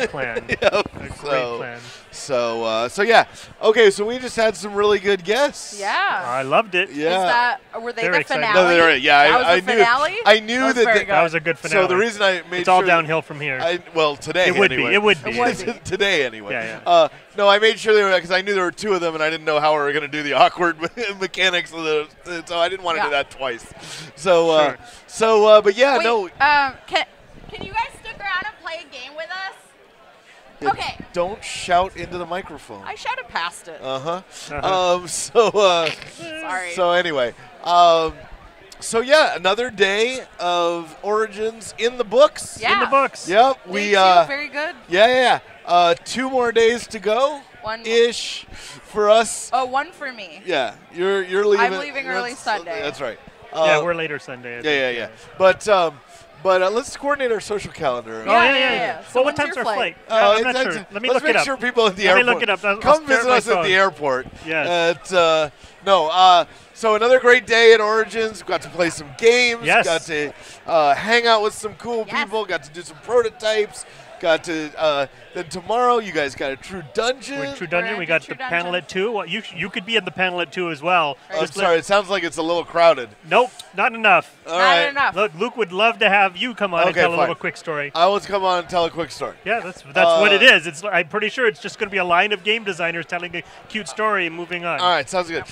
plan. Yep. A great plan. So yeah. Okay, so we just had some really good guests. Yeah. I loved it. Yeah. Were they Very the exciting. finale? No, they're right. Yeah, That was I the knew. finale? I knew That was that. very the- good. That was a good finale. So the reason I made it's all sure downhill from here. today It would be. anyway. It would be. It would be. Today anyway. Yeah. No, I made sure they were because I knew there were 2 of them and I didn't know how we were going to do the awkward mechanics of so I didn't want to do Yeah. that twice. So Sure. but yeah, Wait, no. Can you guys stick around and play a game with us? Okay. Don't shout into the microphone. I shouted past it. Uh-huh. Sorry. So anyway, so yeah, another day of Origins in the books. Yeah. In the books. Yep, Me we too, very good. yeah. 2 more days to go. One ish for us. Oh, one for me. Yeah, you're leaving. I'm leaving early Sunday. That's right. Yeah, we're later Sunday. I think. Yeah. But let's coordinate our social calendar. Oh, yeah. So Well, what when's time's your our flight? flight? I'm not sure. Let me let's look make it up. sure people at the Let me airport look it up. I'll come stare at visit my us at phone. the airport. Yes. So another great day at Origins. Got to play some games. Yes. Got to hang out with some cool people. Got to do some prototypes. Got to then tomorrow you guys got a True Dungeon. We're in True Dungeon. We got the panel at 2. Well, you could be in the panel at 2 as well. I'm sorry, it sounds like it's a little crowded. Nope, not enough. All right. enough. Look, Luke would love to have you come on and Okay, tell a fine. little quick story. I will come on and tell a quick story. Yeah, that's what it is. I'm pretty sure it's just going to be a line of game designers telling a cute story and moving on. All right, sounds good.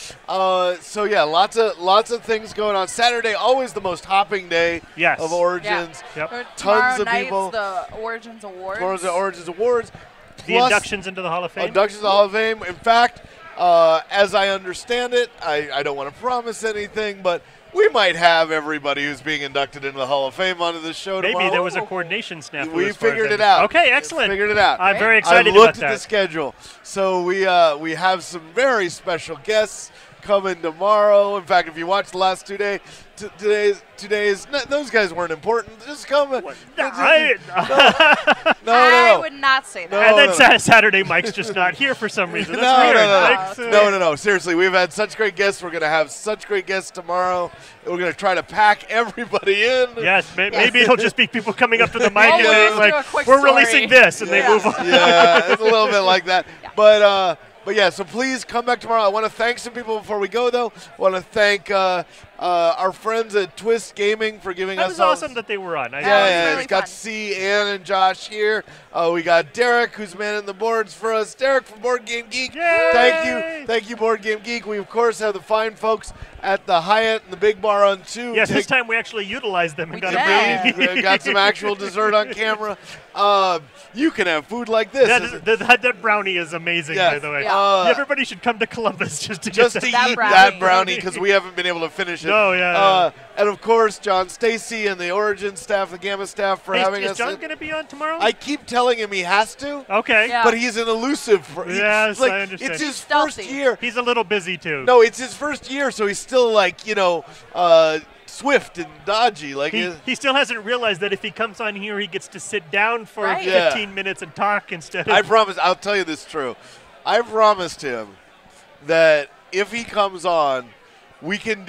So yeah, lots of things going on. Saturday, always the most hopping day Yes. of Origins. Yep. Tomorrow Tons of night's people. the Origins Awards. Tomorrow's the Origins Awards. The plus inductions into the Hall of Fame. Inductions to the Hall of Fame. In fact, as I understand it, I don't want to promise anything, but we might have everybody who's being inducted into the Hall of Fame onto the show Maybe tomorrow. there was a coordination snafu. We as far as figured I it know. out. Okay, excellent. Figured it out. I'm very I excited looked about at that. the schedule. So we have some very special guests coming tomorrow. In fact, if you watch the last 2 days, those guys weren't important. Just come. No. I would not say that. And then Saturday, Mike's just not here for some reason. That's weird. No. Seriously, we've had such great guests. We're going to have such great guests tomorrow. We're going to try to pack everybody in. Yes, maybe it'll just be people coming up to the mic and Yeah. being like, "We're releasing this," and they move on. Yeah, it's a little bit like that. yeah, so please come back tomorrow. I want to thank some people before we go, though. I want to thank our friends at Twist Gaming for giving That us was all. awesome that they were on. Yeah, really we got to see Ann and Josh here. We got Derek, who's manning the boards for us. Derek from Board Game Geek. Yay! Thank you, Board Game Geek. We, of course, have the fine folks at the Hyatt and the Big Bar on 2. Yes, this time we actually utilized them and got a did. brownie. We got some actual dessert on camera. You can have food like this. That brownie is amazing, Yes. by the way. Yeah. Everybody should come to Columbus just to Just get to that. eat brownie. that brownie because we haven't been able to finish it. No, yeah. And of course, John Stacy and the Origin staff, the Gamma staff, for having Is us. John going to be on tomorrow? I keep telling him he has to, Okay. Yeah. but he's an elusive. Yes, like, I understand. It's his Stealthy. first year. He's a little busy, too. No, it's his first year, so he's still like swift and dodgy. Like He still hasn't realized that if he comes on here, he gets to sit down for Right. 15 minutes and talk instead of... I promise. I'll tell you this is true. I promised him that if he comes on, we can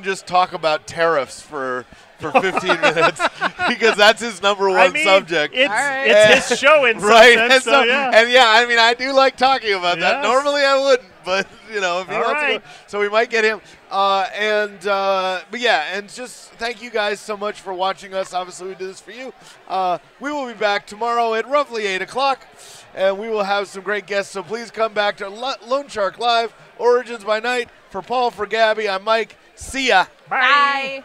just talk about tariffs for 15 minutes because that's his number one subject. It's, All right. it's his show in some Right, sense, and so yeah. and yeah, I mean, I do like talking about that. Yes. Normally, I wouldn't, but if he All wants right. to go, so we might get him. But yeah, and just thank you guys so much for watching us. Obviously, we do this for you. We will be back tomorrow at roughly 8 o'clock, and we will have some great guests. So please come back to Lone Shark Live, Origins by Night. For Paul, for Gabby, I'm Mike. See ya. Bye. Bye.